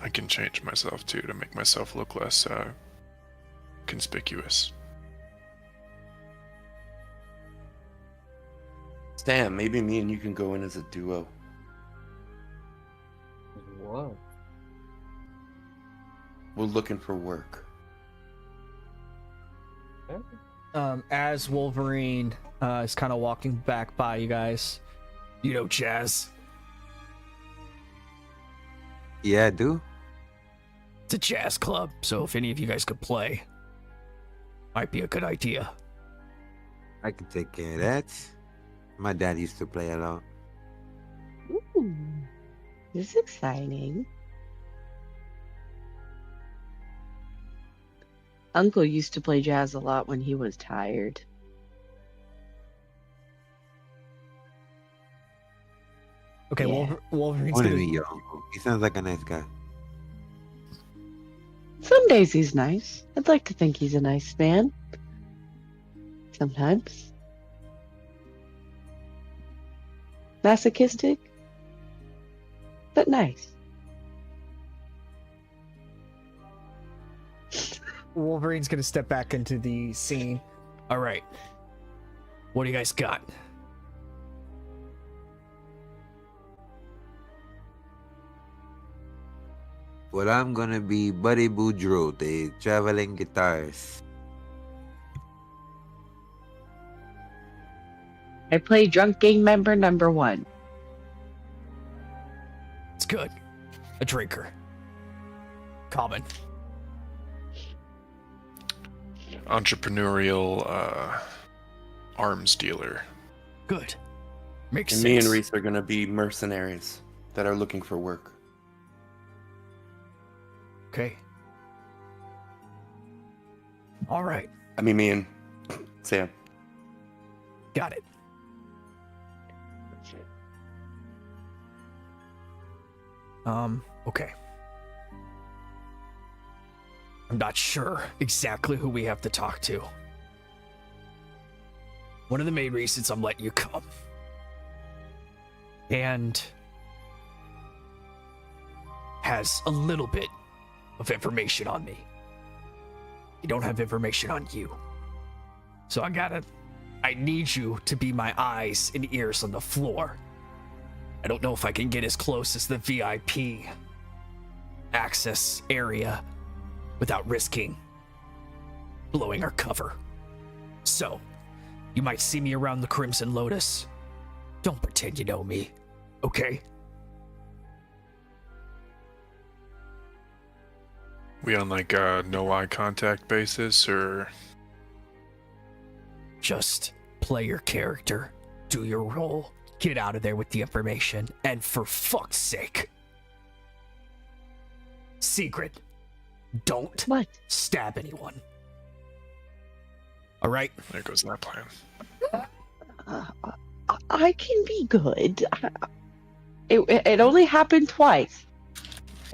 I can change myself too to make myself look less conspicuous.
Stan, maybe me and you can go in as a duo.
Whoa.
We're looking for work.
As Wolverine is kind of walking back by you guys, you know Jazz.
Yeah, I do.
It's a jazz club, so if any of you guys could play, might be a good idea.
I can take care of that. My dad used to play a lot.
Ooh, this is exciting. Uncle used to play jazz a lot when he was tired.
Okay,
Yeah.
Wolverine's
Want to
gonna
meet your uncle? He sounds like a nice guy.
Some days he's nice. I'd like to think he's a nice man. Sometimes. Masochistic, but nice.
Wolverine's gonna step back into the scene. All right, what do you guys got?
Well, I'm gonna be Buddy Boudreaux, the traveling guitarist.
I play drunk gang member number 1.
It's good. A drinker. Common.
Entrepreneurial arms dealer.
Good. Makes
And
sense.
me and Reese are gonna be mercenaries that are looking for work.
Okay. All right.
I mean, me and Sam.
Got it. Okay. I'm not sure exactly who we have to talk to. One of the main reasons I'm letting you come. And has a little bit of information on me. You don't have information on you. So I need you to be my eyes and ears on the floor. I don't know if I can get as close as the VIP. access area without risking blowing our cover. So, you might see me around the Crimson Lotus. Don't pretend you know me, okay?
We on like a no eye contact basis, or
Just play your character, do your role, get out of there with the information, and for fuck's sake, secret, don't
What?
stab anyone. All right?
there goes that plan.
I can be good. It only happened twice,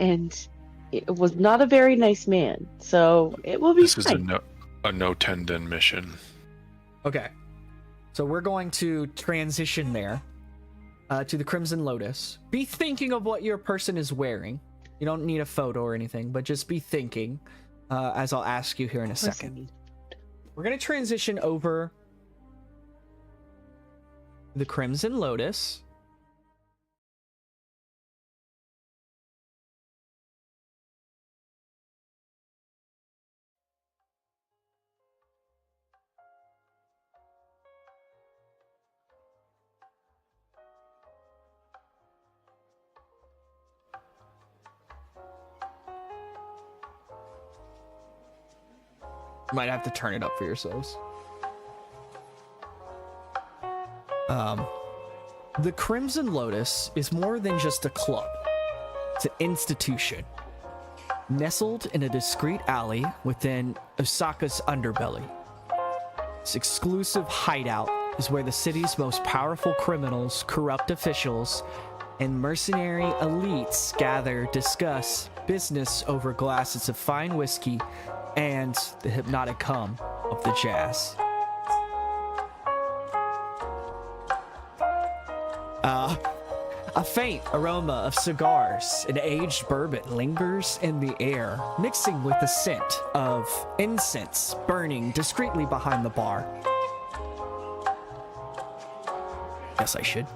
and it was not a very nice man. So it will be
This is
fine.
a no tendon mission.
Okay. So we're going to transition there to the Crimson Lotus. Be thinking of what your person is wearing. You don't need a photo or anything, but just be thinking as I'll ask you here in a second. We're going to transition over the Crimson Lotus. Might have to turn it up for yourselves. The Crimson Lotus is more than just a club. It's an institution. Nestled in a discreet alley within Osaka's underbelly. This exclusive hideout is where the city's most powerful criminals, corrupt officials, and mercenary elites gather, discuss business over glasses of fine whiskey and the hypnotic hum of the jazz. A faint aroma of cigars and aged bourbon lingers in the air, mixing with the scent of incense burning discreetly behind the bar. Yes, I should.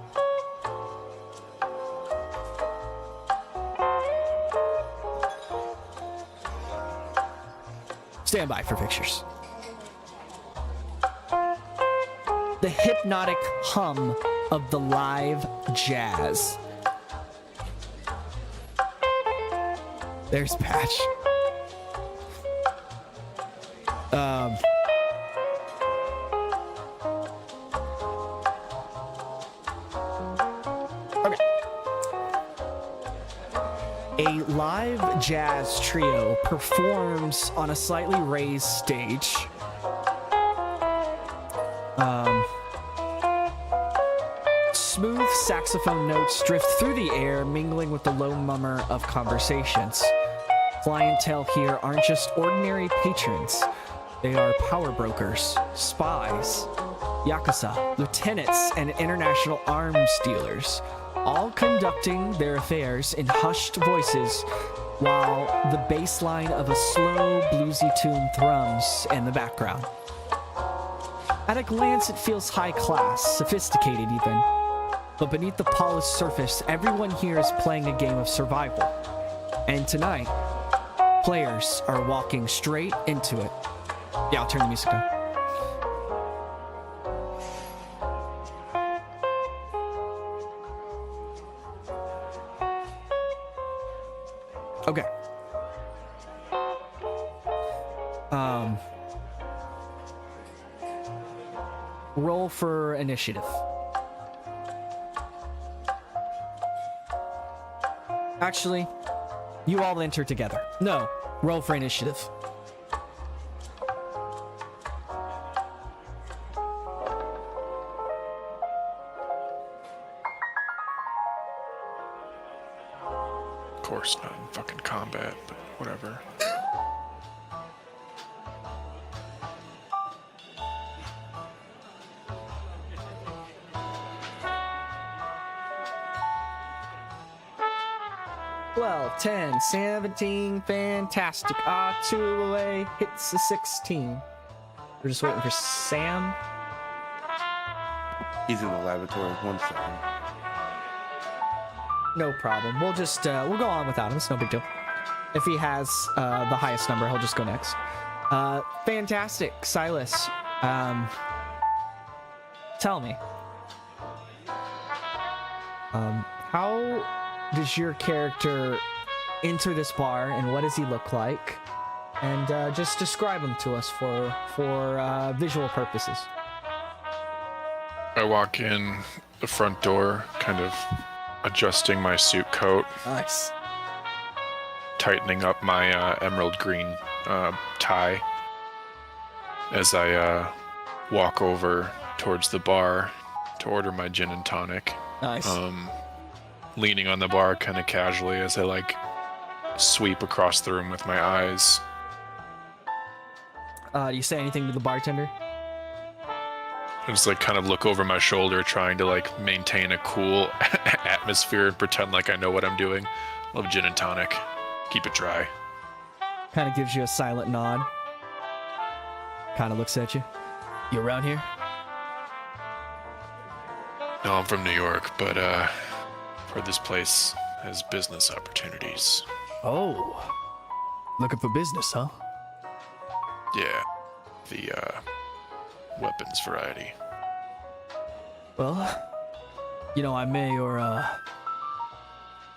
Stand by for pictures. The hypnotic hum of the live jazz. There's Patch. Okay. A live jazz trio performs on a slightly raised stage. Smooth saxophone notes drift through the air, mingling with the low murmur of conversations. Clientele here aren't just ordinary patrons. They are power brokers, spies, yakuza, lieutenants, and international arms dealers, all conducting their affairs in hushed voices while the bass line of a slow, bluesy tune thrums in the background. At a glance, it feels high class, sophisticated even. But beneath the polished surface, everyone here is playing a game of survival. And tonight, players are walking straight into it. Yeah, I'll turn the music down. Okay. Roll for initiative. Actually, you all enter together. No, roll for initiative.
Of course, not in fucking combat, but whatever.
Well, 10, 17, fantastic. 2 away, hits a 16. We're just waiting for Sam.
He's in the laboratory. 1 second.
No problem. We'll just, we'll go on without him. It's no big deal. If he has the highest number, he'll just go next. Fantastic, Silas. Tell me, how does your character enter this bar, and what does he look like? And just describe him to us for visual purposes.
I walk in the front door, kind of adjusting my suit coat,
Nice.
tightening up my emerald green tie as I walk over towards the bar to order my gin and tonic.
Nice.
Leaning on the bar kind of casually as I like sweep across the room with my eyes.
Do you say anything to the bartender?
I just like kind of look over my shoulder, trying to like maintain a cool atmosphere and pretend like I know what I'm doing. Love gin and tonic. Keep it dry.
Kind of gives you a silent nod. Kind of looks at you. You around here?
No, I'm from New York, but heard this place has business opportunities.
Oh. Looking for business, huh?
Yeah, the weapons variety.
Well, you know, I may or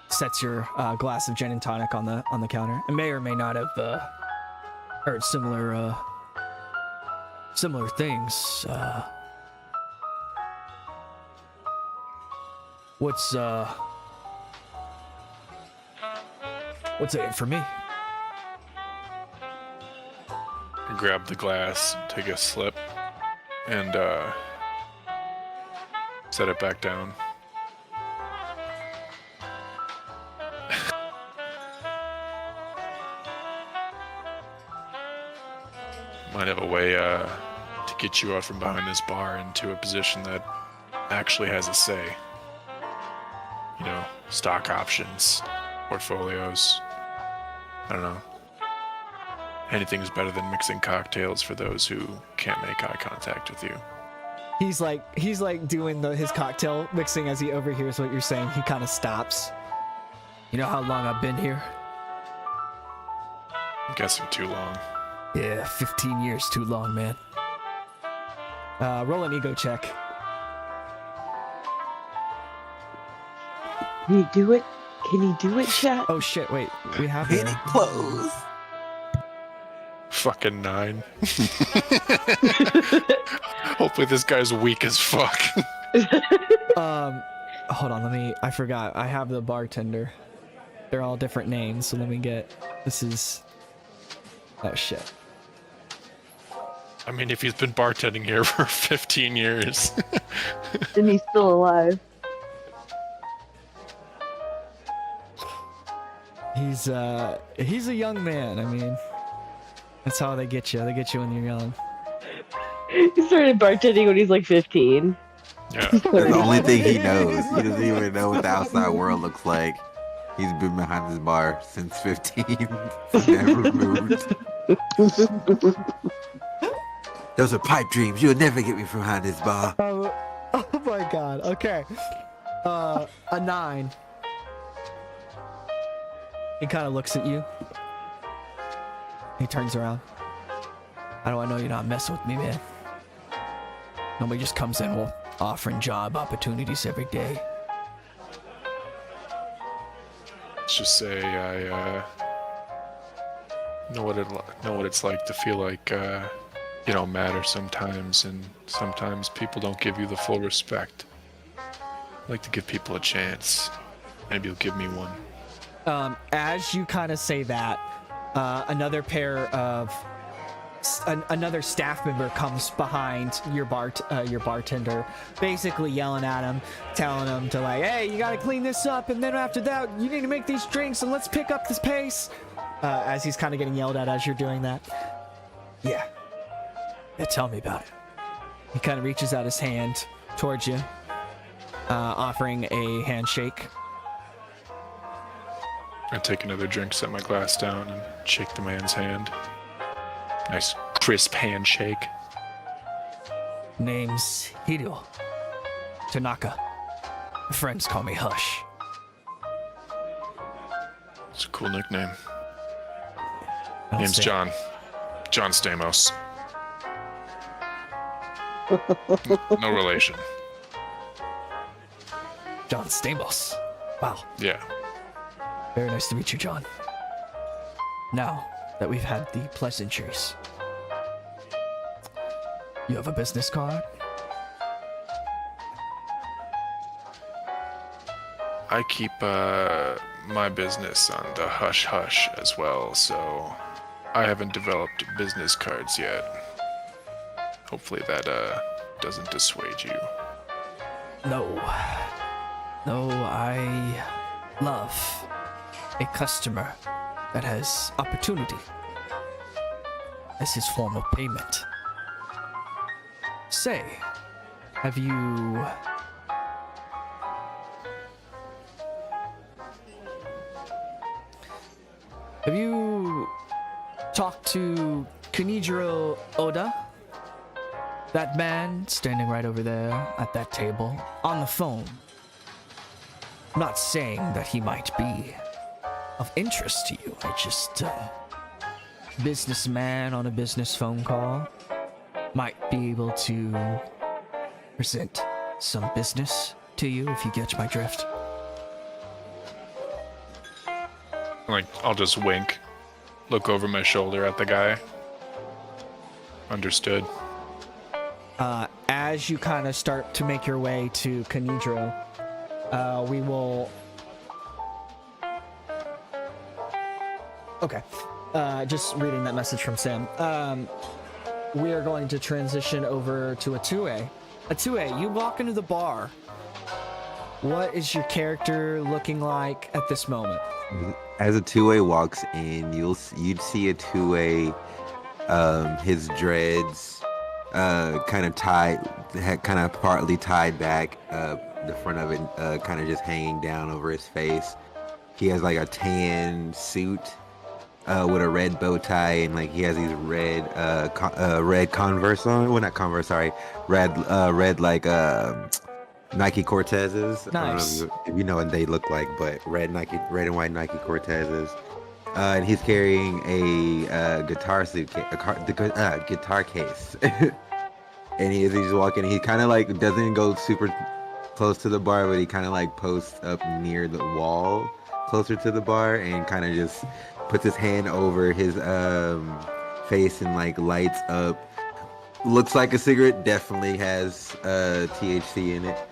sets your glass of gin and tonic on the counter. I may or may not have heard similar things. What's in it for me?
I grab the glass, take a slip, and set it back down. Might have a way to get you out from behind this bar into a position that actually has a say. You know, stock options, portfolios. I don't know. Anything's better than mixing cocktails for those who can't make eye contact with you.
He's like doing his cocktail mixing as he overhears what you're saying. He kind of stops. You know how long I've been here?
I'm guessing too long.
Yeah, 15 years too long, man. Roll an ego check.
Can he do it? Can he do it, chat?
Oh shit, wait. We have
Hit it close.
Fucking 9. Hopefully this guy's weak as fuck.
Hold on, I forgot. I have the bartender. They're all different names, so let me get... Oh shit.
I mean, if he's been bartending here for 15 years.
And he's still alive.
He's a young man. I mean, that's how they get you. They get you when you're young.
He started bartending when he's like 15.
Yeah.
That's the only thing he knows. He doesn't even know what the outside world looks like. He's been behind this bar since 15. Never moved. Those are pipe dreams. You'll never get me from behind this bar.
Oh my god. Okay. A 9. He kind of looks at you. He turns around. How do I know you're not messing with me, man? Nobody just comes in offering job opportunities every day.
Let's just say I know what it's like to feel like you don't matter sometimes, and sometimes people don't give you the full respect. I like to give people a chance. Maybe you'll give me one.
As you kind of say that, another staff member comes behind your bartender, basically yelling at him, telling him to like, hey, you gotta clean this up, and then after that, you need to make these drinks, and let's pick up this pace. As he's kind of getting yelled at as you're doing that. Yeah, tell me about it. He kind of reaches out his hand towards you, offering a handshake.
I take another drink, set my glass down, and shake the man's hand. Nice crisp handshake.
Name's Hiro Tanaka. Friends call me Hush.
It's a cool nickname. Name's John. John Stamos. No relation.
John Stamos. Wow.
Yeah.
Very nice to meet you, John. Now that we've had the pleasantries, you have a business card?
I keep my business on the hush hush as well, so I haven't developed business cards yet. Hopefully that doesn't dissuade you.
No. No, I love a customer that has opportunity as his form of payment. Say, have you talked to Kunijiro Oda? That man standing right over there at that table on the phone. I'm not saying that he might be of interest to you. I just, businessman on a business phone call might be able to present some business to you if you catch my drift.
Like, I'll just wink, look over my shoulder at the guy. Understood.
As you kind of start to make your way to Kanidro, we will... Okay. Just reading that message from Sam. We are going to transition over to Atue. Atue, you walk into the bar. What is your character looking like at this moment?
As a two-way walks in, you'd see a two-way, his dreads, kind of partly tied back, the front of it, kind of just hanging down over his face. He has like a tan suit, with a red bow tie, and like he has these red, red Converse on. Well, not Converse, sorry, red like Nike Cortezes.
Nice.
I don't know if you know what they look like, but red and white Nike Cortezes. And he's carrying a guitar guitar case. And he's walking. He kind of like doesn't go super close to the bar, but he kind of like posts up near the wall, closer to the bar, and kind of just puts his hand over his face and like lights up. Looks like a cigarette. Definitely has THC in it.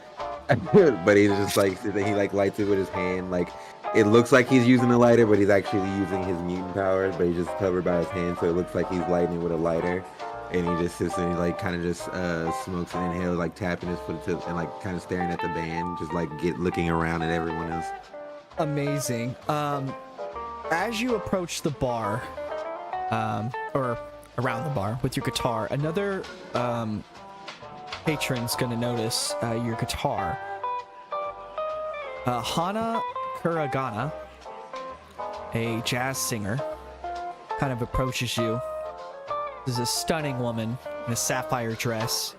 But he's just like, he like lights it with his hand. Like, it looks like he's using a lighter, but he's actually using his mutant powers, but he's just covered by his hand, so it looks like he's lighting it with a lighter. And he just sits and he like kind of just smokes and inhales, like tapping his foot to, and like kind of staring at the band, just like looking around at everyone else.
Amazing. As you approach the bar, or around the bar with your guitar, another patron's gonna notice your guitar. Hana Kuragana, a jazz singer, kind of approaches you. This is a stunning woman in a sapphire dress.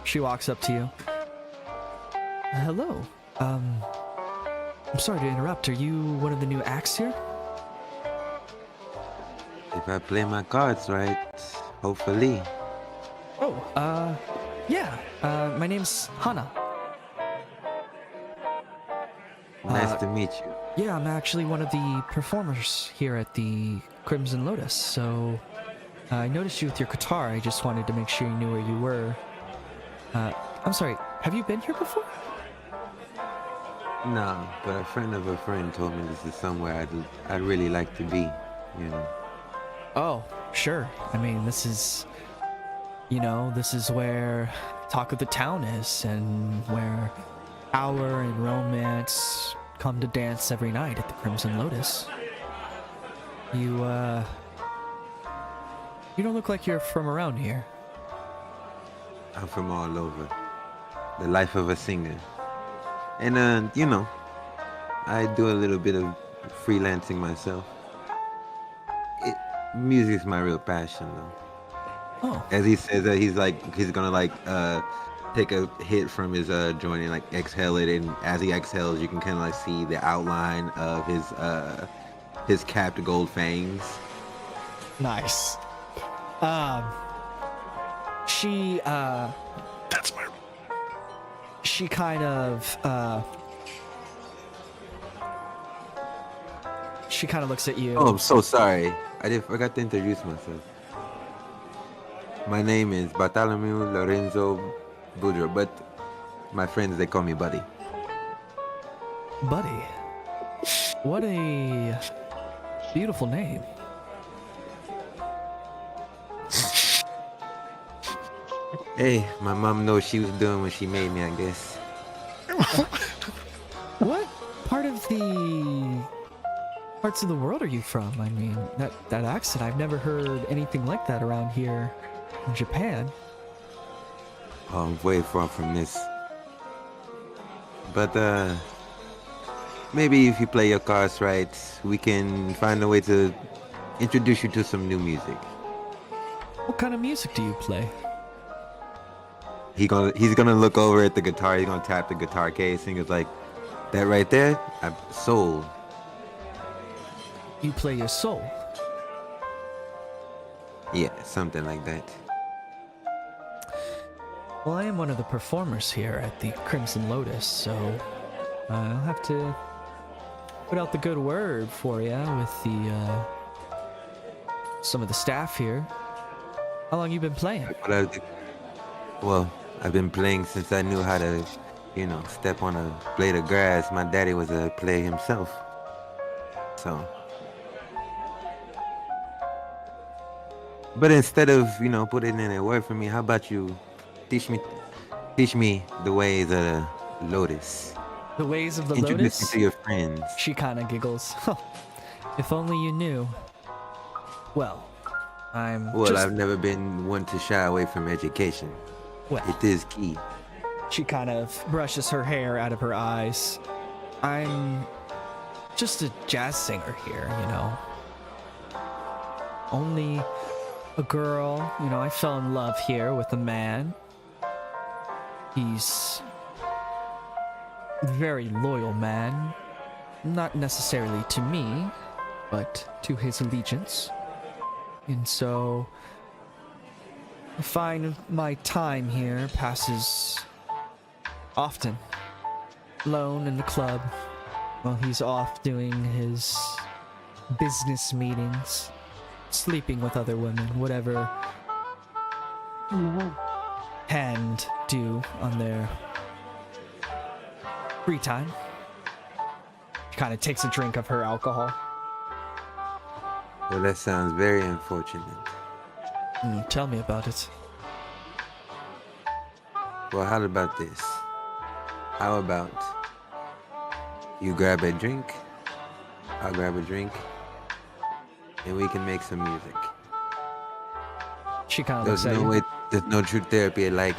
She walks up to you. Hello. I'm sorry to interrupt. Are you one of the new acts here?
If I play my cards right, hopefully.
Oh, yeah. My name's Hana.
Nice to meet you.
Yeah, I'm actually one of the performers here at the Crimson Lotus, so I noticed you with your guitar. I just wanted to make sure you knew where you were. I'm sorry, have you been here before?
No, but a friend of a friend told me this is somewhere I'd really like to be, you know.
Oh, sure. I mean, this is where talk of the town is, and where power and romance come to dance every night at the Crimson Lotus. You don't look like you're from around here.
I'm from all over. The life of a singer. And, you know, I do a little bit of freelancing myself. Music's my real passion, though.
Oh.
As he says that he's gonna like take a hit from his joint and like exhale it, and as he exhales you can kind of like see the outline of his capped gold fangs.
Nice. She
That's my.
she kind of looks at you.
Oh, I'm so sorry. I forgot to introduce myself. My name is Bartholomew Lorenzo Boudreaux, but my friends, they call me Buddy.
Buddy. What a beautiful name.
Hey, my mom knows she was doing what she made me, I guess.
What part of the parts of the world are you from? I mean, that accent, I've never heard anything like that around here in Japan.
Oh, I'm way far from this. But, maybe if you play your cards right, we can find a way to introduce you to some new music.
What kind of music do you play?
He's gonna look over at the guitar, he's gonna tap the guitar case, and he's like, that right there? Soul.
You play your soul.
Yeah, something like that.
Well, I am one of the performers here at the Crimson Lotus, so I'll have to put out the good word for you with the some of the staff here. How long you been playing?
Well, I've been playing since I knew how to, step on a blade of grass. My daddy was a player himself. So. But instead of, putting in a word for me, how about you teach me the ways of the Lotus?
The ways of the
Introduce
Lotus?
me to your friends.
She kind of giggles. If only you knew. Well,
I've never been one to shy away from education.
Well,
it is key.
She kind of brushes her hair out of her eyes. I'm just a jazz singer here, Only a girl, I fell in love here with a man. He's a very loyal man. Not necessarily to me, but to his allegiance. And so I find my time here passes often alone in the club while he's off doing his business meetings, sleeping with other women, whatever hand do on their free time. She kind of takes a drink of her alcohol.
Well, that sounds very unfortunate.
Tell me about it.
Well, how about this? How about you grab a drink, I'll grab a drink, and we can make some music.
She kind of looks at you.
There's no true therapy like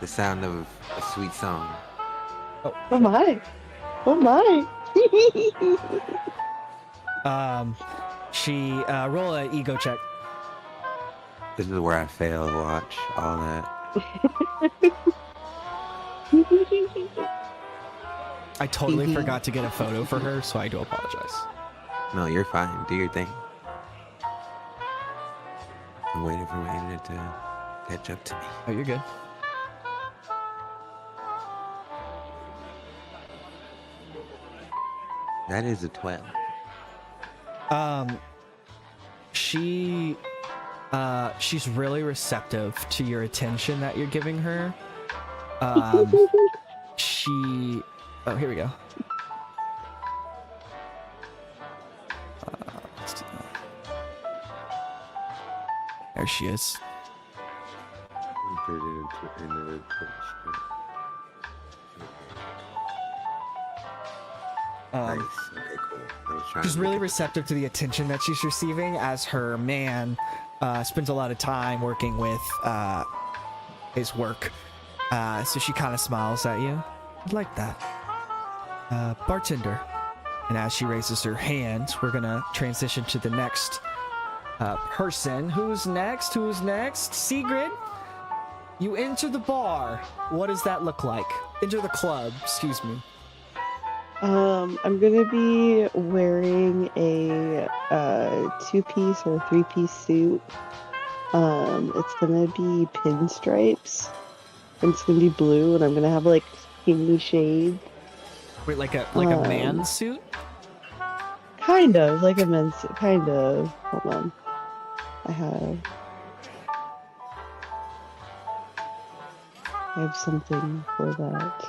the sound of a sweet song.
Oh my. Oh my.
She roll an ego check.
This is where I fail. Watch all that.
I totally forgot to get a photo for her, so I do apologize.
No, you're fine. Do your thing. I'm waiting for my internet to catch up to me.
Oh, you're good.
That is a 12.
She's really receptive to your attention that you're giving her. Oh, here we go. Let's do that. There she is.
Nice. Okay, cool. I was trying
She's
to
really
make it-
receptive to the attention that she's receiving as her man spends a lot of time working with his work. So she kind of smiles at you. I like that. Bartender. And as she raises her hand, we're going to transition to the next person. Who's next? Who's next? Sigrid, you enter the bar. What does that look like? Enter the club, excuse me.
I'm gonna be wearing a two-piece or three-piece suit. It's gonna be pinstripes. And it's gonna be blue, and I'm gonna have like kingly shades.
Wait, like a
Um,
man suit?
Kind of like a men's suit. Kind of. Hold on. I have something for that.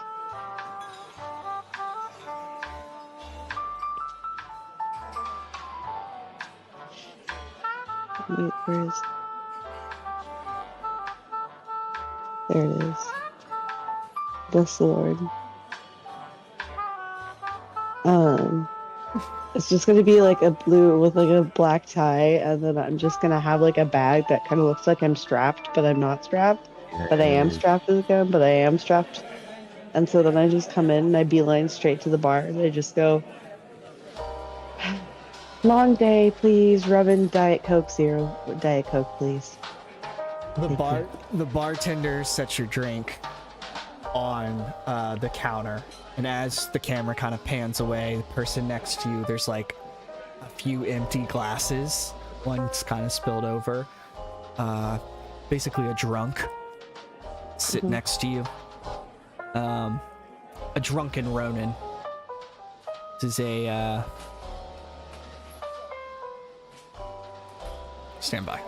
Wait, where is? There it is. Bless the Lord. It's just gonna be like a blue with like a black tie, and then I'm just gonna have like a bag that kind of looks like I'm strapped, but I'm not strapped. But I am
Yes.
strapped with a gun, but I am strapped. And so then I just come in and I beeline straight to the bar and I just go, long day, please. Rubbin Diet Coke Zero. Diet Coke, please.
The bartender sets your drink on the counter, and as the camera kind of pans away, the person next to you, there's like a few empty glasses. One's kind of spilled over. Basically a drunk sit next to you. A drunken Ronin. This is a stand by.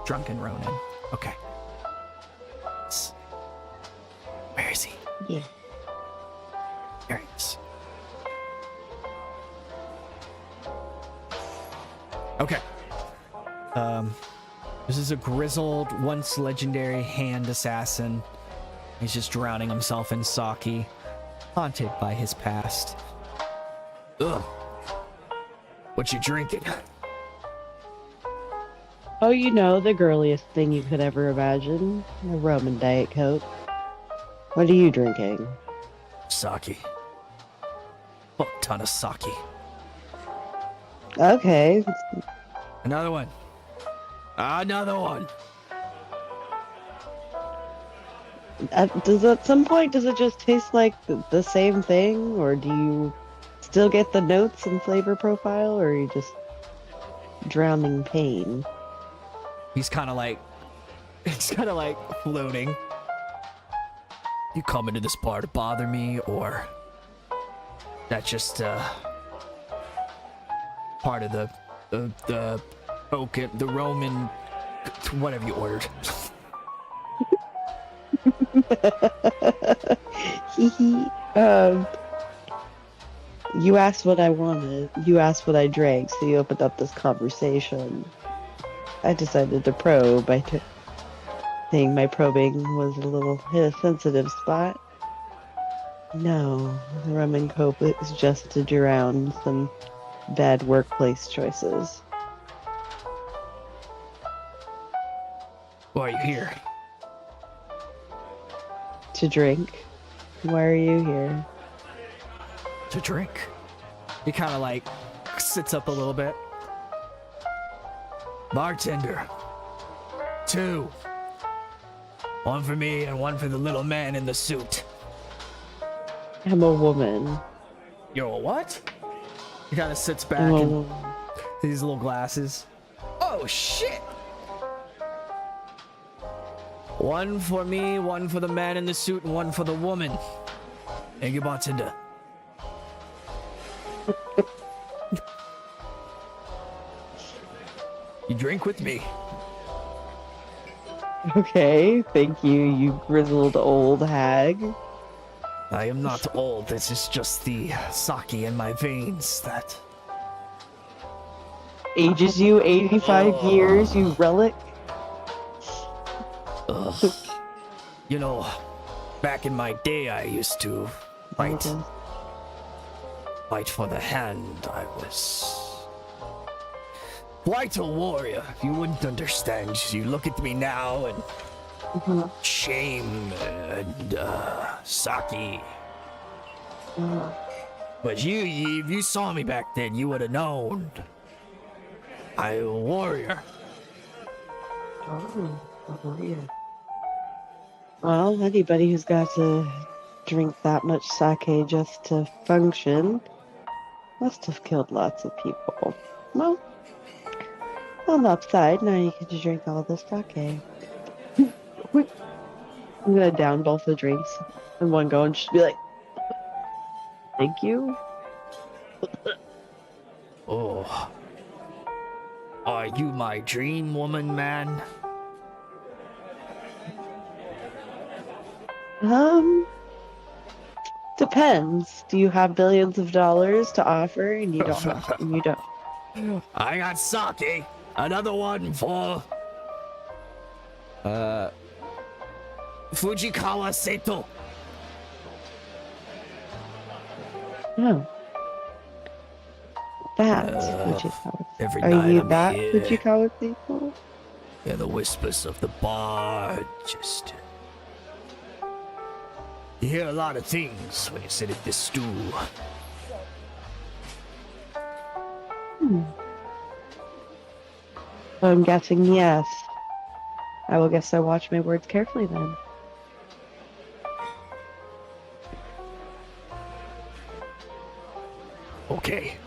Drunken Ronin. Okay. Where is he?
Yeah.
There he is. Okay. This is a grizzled, once legendary hand assassin. He's just drowning himself in sake, haunted by his past. Ugh. What you drinking?
Oh, you know, the girliest thing you could ever imagine. A Roman Diet Coke. What are you drinking?
Sake. Fuck ton of sake.
Okay.
Another one. Another one.
At some point, does it just taste like the same thing? Or do you still get the notes and flavor profile? Or are you just drowning pain?
He's kind of like floating. You come into this bar to bother me, or that just part of the oak, the Roman, whatever you ordered.
You asked what I wanted. You asked what I drank, so you opened up this conversation. I decided to probe by saying my probing was a little hit a sensitive spot. No, the rum and coke is just to drown some bad workplace choices.
Why are you here?
To drink. Why are you here?
To drink. He kind of like sits up a little bit. Bartender. 2. One for me and one for the little man in the suit.
I'm a woman.
You're a what? He kind of sits back
I'm a
and
woman.
these little glasses. Oh shit! One for me, one for the man in the suit, and one for the woman. Thank you, bartender. You drink with me.
Okay, thank you, you grizzled old hag.
I am not old. This is just the sake in my veins that
Ages you 85 years, you relic.
Ugh. You know, back in my day, I used to fight for the hand. I was quite a warrior. You wouldn't understand. You look at me now and shame and sake. But if you saw me back then, you would have known. I'm a warrior.
Oh, yeah. Well, anybody who's got a drink that much sake just to function. Must have killed lots of people. Well, on the upside, now you get to drink all this sake. I'm gonna down both the drinks in one go and just be like, thank you.
Oh. Are you my dream woman, man?
Depends. Do you have billions of dollars to offer and you don't have and you don't
I got sake. Another one for Fujikawa Seto.
No. That Fujikawa.
Every
Are
night
you
I'm
that
here.
Fujikawa people?
Yeah, the whispers of the bar just. You hear a lot of things when you sit at this stool.
So I'm guessing yes. I will guess I watch my words carefully then.
Okay.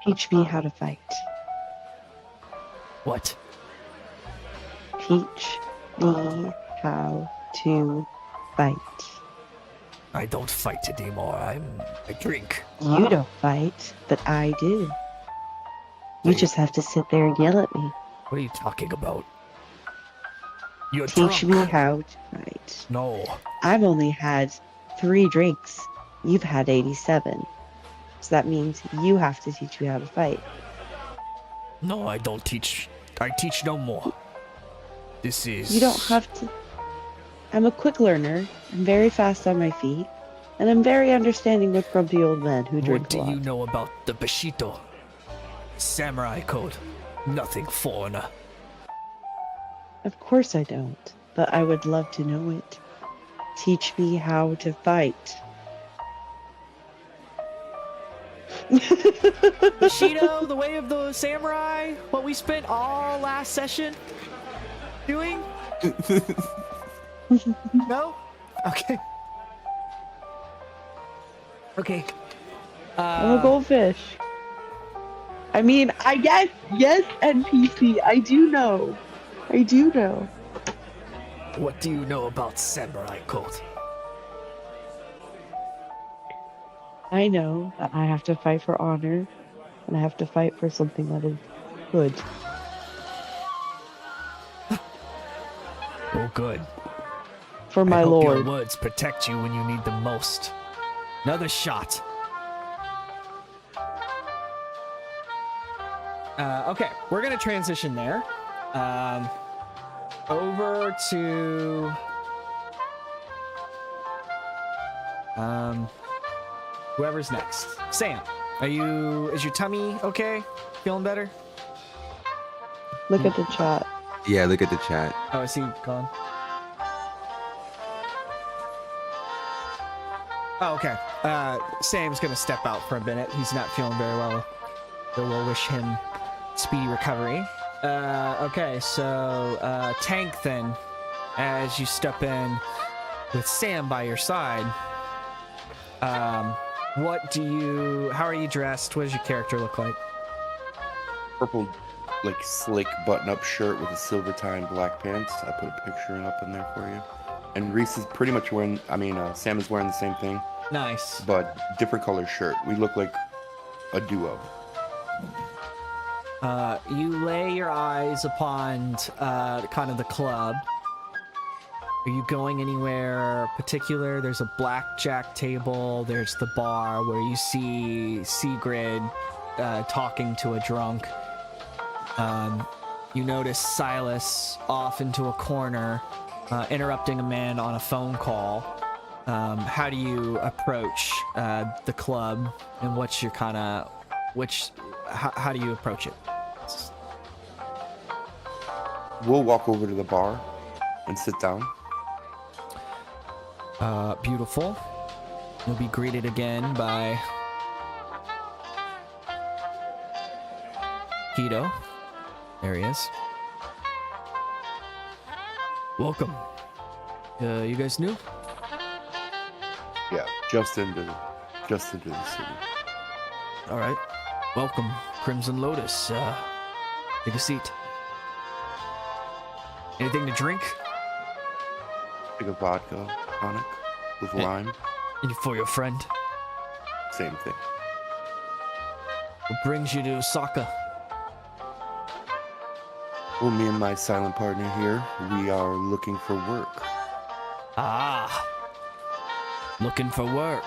Teach me how to fight.
What?
Teach me how to fight.
I don't fight anymore. I drink.
You don't fight, but I do. You just have to sit there and yell at me.
What are you talking about? You're
Teach
drunk.
me how to fight.
No.
I've only had 3 drinks. You've had 87. So that means you have to teach me how to fight.
No, I don't teach. I teach no more. This is.
You don't have to. I'm a quick learner. I'm very fast on my feet. And I'm very understanding with grumpy old men who drink
What do
a lot.
you know about the Bushido? Samurai code. Nothing foreigner.
Of course I don't, but I would love to know it. Teach me how to fight.
Bushido, the way of the samurai, what we spent all last session doing? No? Okay. Okay.
I'm a goldfish. I mean, I guess, yes, NPC, I do know. I do know.
What do you know about samurai code?
I know that I have to fight for honor, and I have to fight for something that is good.
Oh, good.
For my
I hope
lord.
your words protect you when you need them most. Another shot. Okay, we're gonna transition there. Over to whoever's next. Sam, is your tummy okay? Feeling better?
Look at the chat.
Yeah, look at the chat.
Oh, is he gone? Oh, okay. Sam's gonna step out for a minute. He's not feeling very well. So we'll wish him speedy recovery. Okay, so Tank then, as you step in with Sam by your side, how are you dressed? What does your character look like?
Purple, like slick button-up shirt with a silver tie and black pants. I put a picture up in there for you. And Reese is pretty much wearing, Sam is wearing the same thing,
Nice.
but different color shirt. We look like a duo.
You lay your eyes upon kind of the club. Are you going anywhere particular? There's a blackjack table. There's the bar where you see Sigrid talking to a drunk. You notice Silas off into a corner, interrupting a man on a phone call. How do you approach the club, and what's your how do you approach it?
We'll walk over to the bar and sit down.
Beautiful. You'll be greeted again by Keto. There he is. Welcome. You guys new?
Yeah, just into the city.
All right. Welcome, Crimson Lotus. Take a seat. Anything to drink?
Like a vodka tonic with lime.
And for your friend.
Same thing.
What brings you to Osaka?
Well, me and my silent partner here, we are looking for work.
Ah. Looking for work.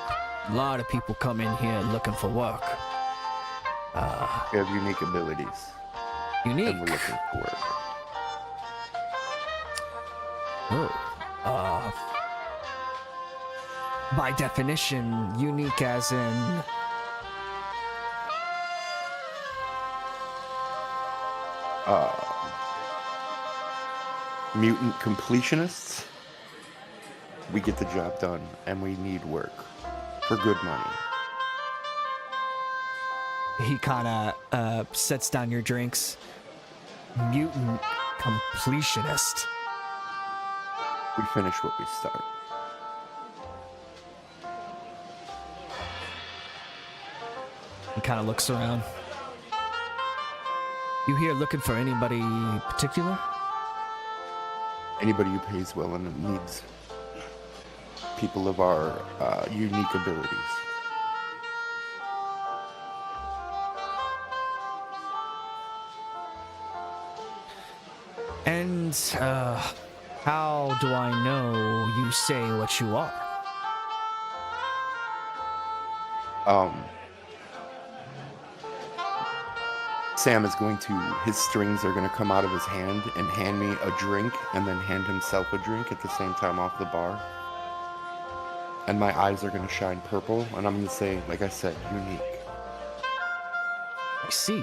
A lot of people come in here looking for work.
We have unique abilities,
Unique.
and we're looking for work.
Oh. By definition, unique as in...
Mutant completionists. We get the job done, and we need work for good money.
He kind of sets down your drinks. Mutant completionist.
We finish what we start.
He kind of looks around. You here looking for anybody particular?
Anybody who pays well and needs people of our unique abilities.
And how do I know you say what you are?
Sam is going to, his strings are going to come out of his hand and hand me a drink and then hand himself a drink at the same time off the bar. And my eyes are going to shine purple and I'm going to say, like I said, unique.
I see.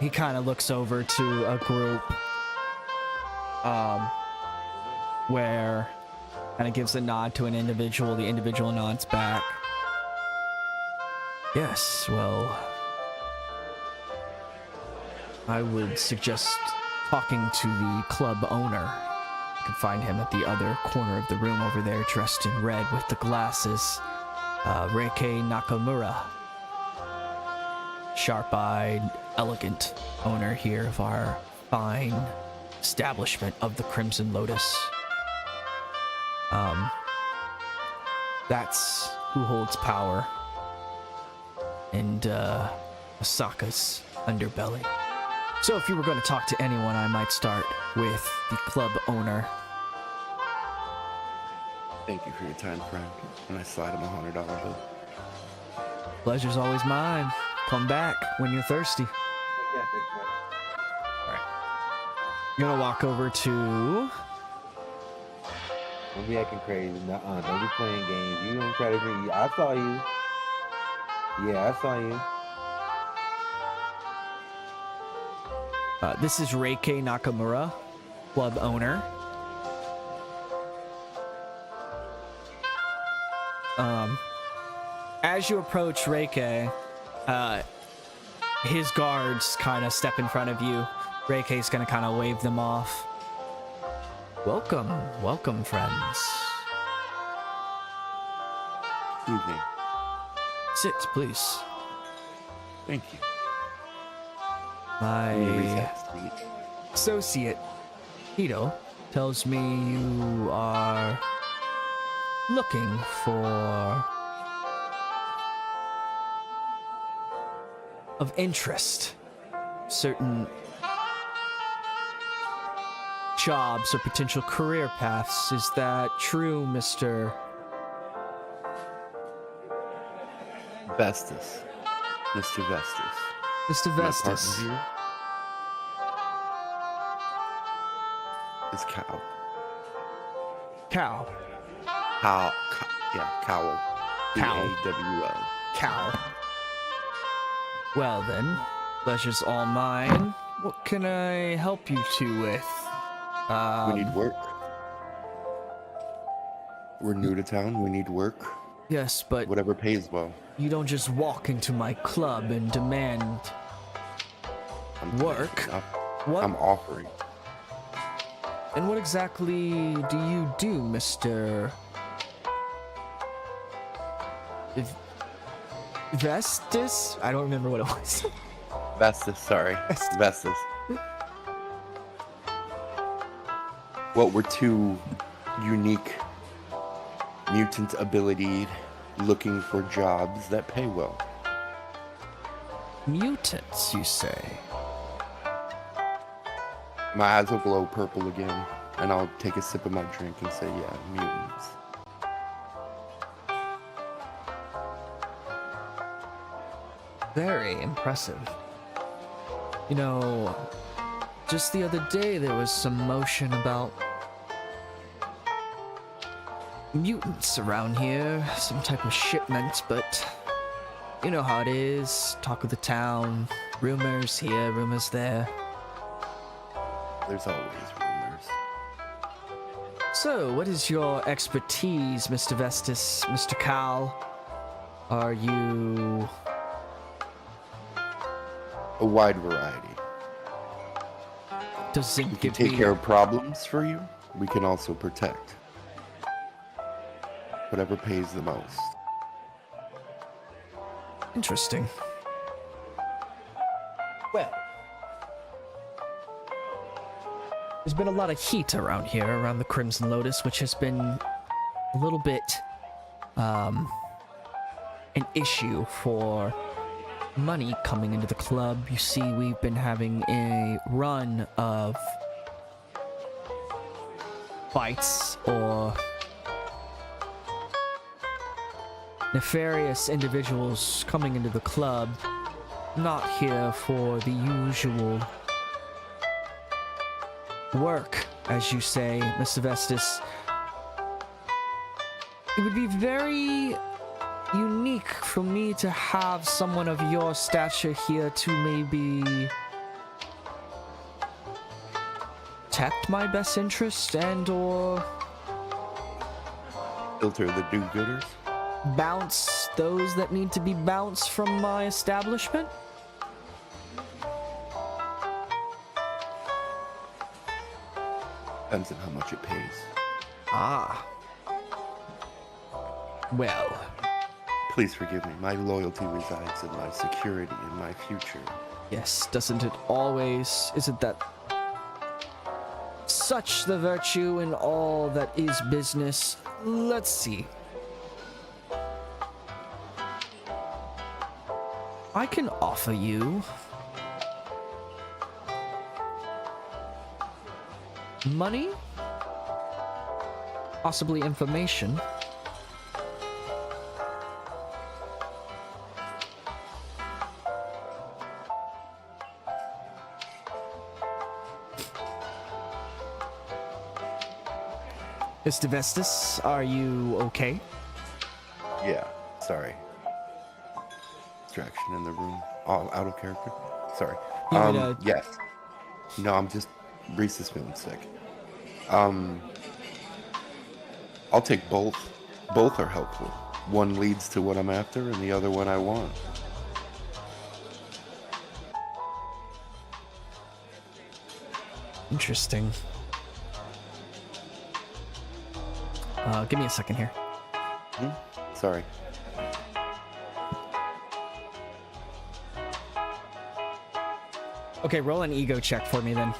He kind of looks over to a group, where kind of gives a nod to an individual. The individual nods back. Yes, well, I would suggest talking to the club owner. You can find him at the other corner of the room over there, dressed in red with the glasses. Reike Nakamura. Sharp-eyed, elegant owner here of our fine establishment of the Crimson Lotus. That's who holds power in Osaka's underbelly. So if you were going to talk to anyone, I might start with the club owner.
Thank you for your time, friend. And I slide him $100 bill.
Pleasure's always mine. Come back when you're thirsty. Alright. You're gonna walk over to...
Don't be acting crazy. Nuh-uh. Don't be playing games. You don't try to be. I saw you. Yeah, I saw you.
This is Reike Nakamura, club owner. As you approach Reike, his guards kind of step in front of you. Reike's gonna kind of wave them off. Welcome, welcome, friends.
Evening.
Sit, please.
Thank you.
My
Sweet.
associate, Hito, tells me you are looking for... of interest. Certain jobs or potential career paths. Is that true, Mr.
Vestus. Mr. Vestus.
Mr.
My
Vestus?
partner here is Cow.
Cow.
Cowl.
Cowl.
C-A-W-L.
Cow. Well then, pleasure's all mine. What can I help you two with?
We need work. We're new to town. We need work.
Yes, but
Whatever pays well.
you don't just walk into my club and demand
I'm
work. What?
I'm offering.
And what exactly do you do, Mr. Vestis? I don't remember what it was.
Vestus, sorry. Vestus. What were two unique mutant ability looking for jobs that pay well?
Mutants, you say?
My eyes will glow purple again, and I'll take a sip of my drink and say, yeah, mutants.
Very impressive. You know, just the other day there was some motion about mutants around here, some type of shipment, but you know how it is. Talk of the town, rumors here, rumors there.
There's always rumors.
So, what is your expertise, Mr. Vestis, Mr. Cal? Are you...
A wide variety.
Does
We
it
can
give
take
me...
care of problems for you. We can also protect. Whatever pays the most.
Interesting. Well, there's been a lot of heat around here, around the Crimson Lotus, which has been a little bit, an issue for money coming into the club. You see, we've been having a run of fights or nefarious individuals coming into the club, not here for the usual work, as you say, Mr. Vestis. It would be very unique for me to have someone of your stature here to maybe protect my best interest and or
Filter the do-gooders.
bounce those that need to be bounced from my establishment.
Depends on how much it pays.
Ah. Well,
Please forgive me. My loyalty resides in my security and my future.
yes, doesn't it always? Isn't that such the virtue in all that is business? Let's see. I can offer you money, possibly information. Mr. Vestis, are you okay?
Yeah, sorry. Distraction in the room. All out of character. Sorry.
You mean,
Yes. No, I'm just Reese is feeling sick. I'll take both. Both are helpful. One leads to what I'm after, and the other one I want.
Interesting. Give me a second here.
Sorry.
Okay, roll an ego check for me then.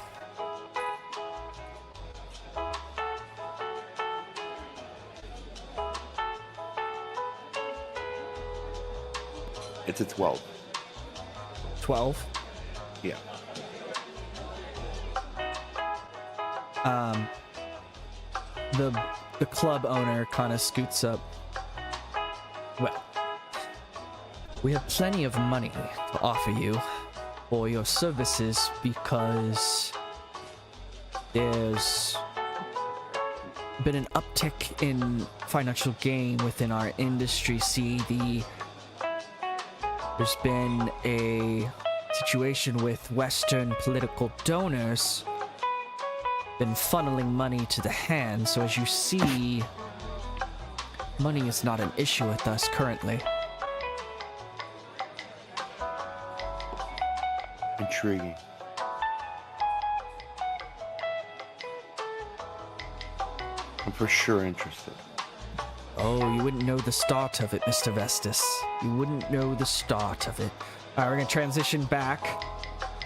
It's a 12.
12.
Yeah.
The club owner kind of scoots up. Well, we have plenty of money to offer you for your services because there's been an uptick in financial gain within our industry. See, there's been a situation with Western political donors been funneling money to the hand, so as you see, money is not an issue with us currently.
Intriguing. I'm for sure interested.
Oh, you wouldn't know the start of it, Mr. Vestus. You wouldn't know the start of it. All right, we're gonna transition back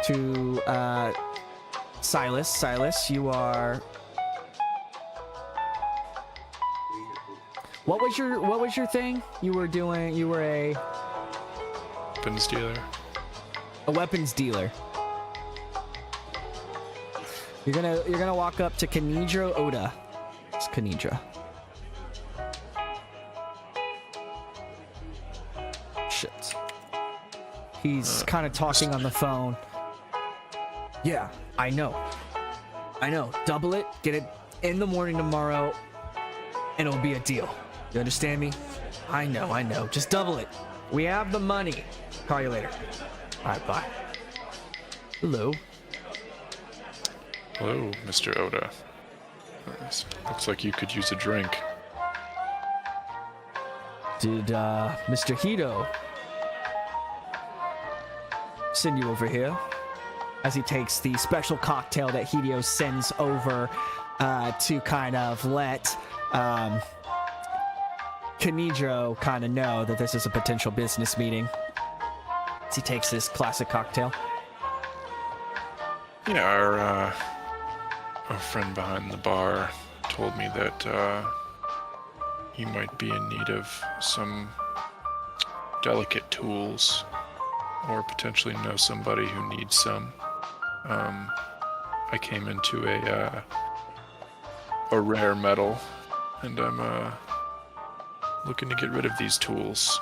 to Silas. Silas, you are. What was your thing? You were a
Weapons dealer.
weapons dealer. You're gonna walk up to Kanidra Oda. It's Kanidra. Shit. He's kind of talking on the phone. Yeah, I know. Double it. Get it in the morning tomorrow, and it'll be a deal. You understand me? I know. Just double it. We have the money. Call you later. All right, bye. Hello.
Hello, Mr. Oda. Looks like you could use a drink.
Did Mr. Hito send you over here? As he takes the special cocktail that Hideo sends over to kind of let Kanidro kind of know that this is a potential business meeting. As he takes this classic cocktail.
Yeah, our friend behind the bar told me that you might be in need of some delicate tools, or potentially know somebody who needs some. I came into a rare metal, and I'm looking to get rid of these tools.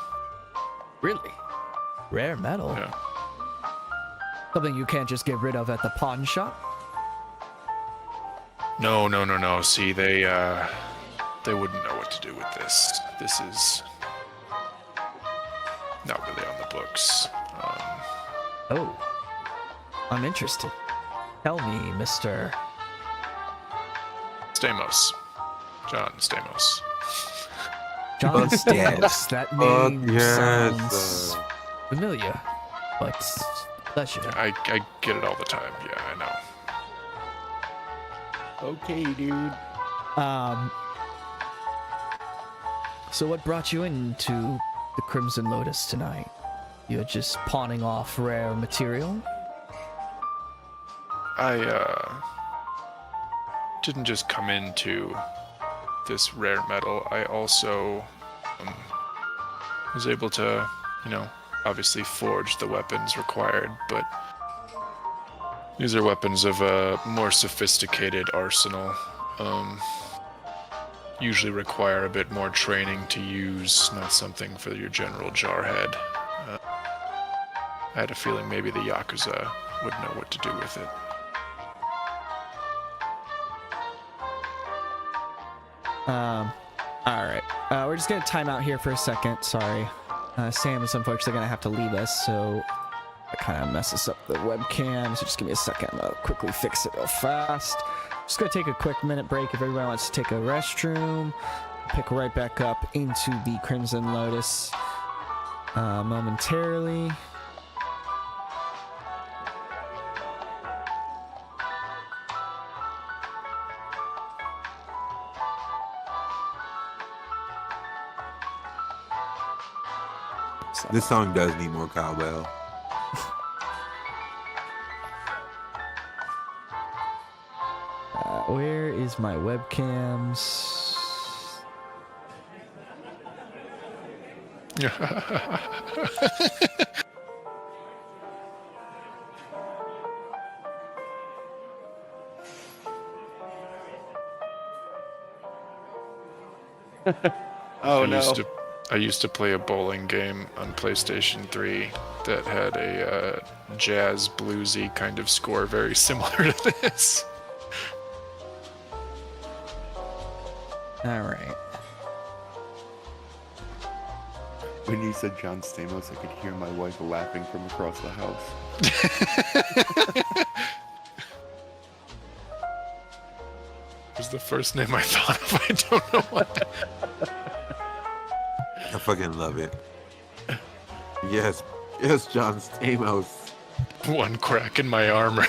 Really? Rare metal?
Yeah.
Something you can't just get rid of at the pawn shop?
No. See, they wouldn't know what to do with this. This is not really on the books.
Oh. I'm interested. Tell me, Mr.
Stamos. John Stamos.
John Stamos. That name
yes,
sounds familiar, but pleasure.
I get it all the time. Yeah, I know.
Okay, dude.
So what brought you into the Crimson Lotus tonight? You're just pawning off rare material?
I didn't just come into this rare metal. I also was able to, obviously forge the weapons required, but these are weapons of a more sophisticated arsenal. Usually require a bit more training to use, not something for your general jarhead. I had a feeling maybe the Yakuza would know what to do with it.
Alright. We're just gonna time out here for a second. Sorry. Sam is unfortunately gonna have to leave us, so that kind of messes up the webcam. So just give me a second. I'll quickly fix it real fast. Just gonna take a quick minute break if everybody wants to take a restroom. Pick right back up into the Crimson Lotus momentarily.
This song does need more cowbell.
Where is my webcams?
Oh
I used to play a bowling game on PlayStation 3 that had a jazz bluesy kind of score very similar to this.
All right.
When you said John Stamos, I could hear my wife laughing from across the house.
It was the first name I thought of. I don't know why.
I fucking love it. Yes, John Stamos.
One crack in my armor.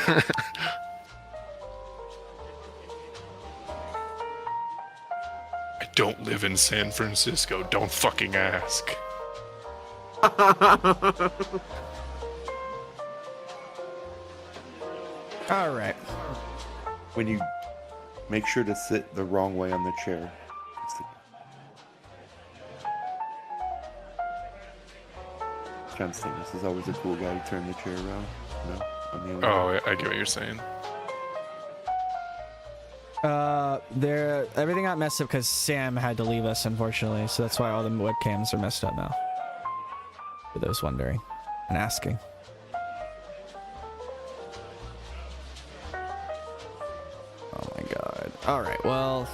don't live in San Francisco. Don't fucking ask.
All right.
When you make sure to sit the wrong way on the chair. Fencing. This is always a cool guy to turn the chair around. No, on the other way.
Oh, I get what you're saying.
Everything got messed up because Sam had to leave us, unfortunately. So that's why all the webcams are messed up now. For those wondering and asking. Oh my god. All right. Well,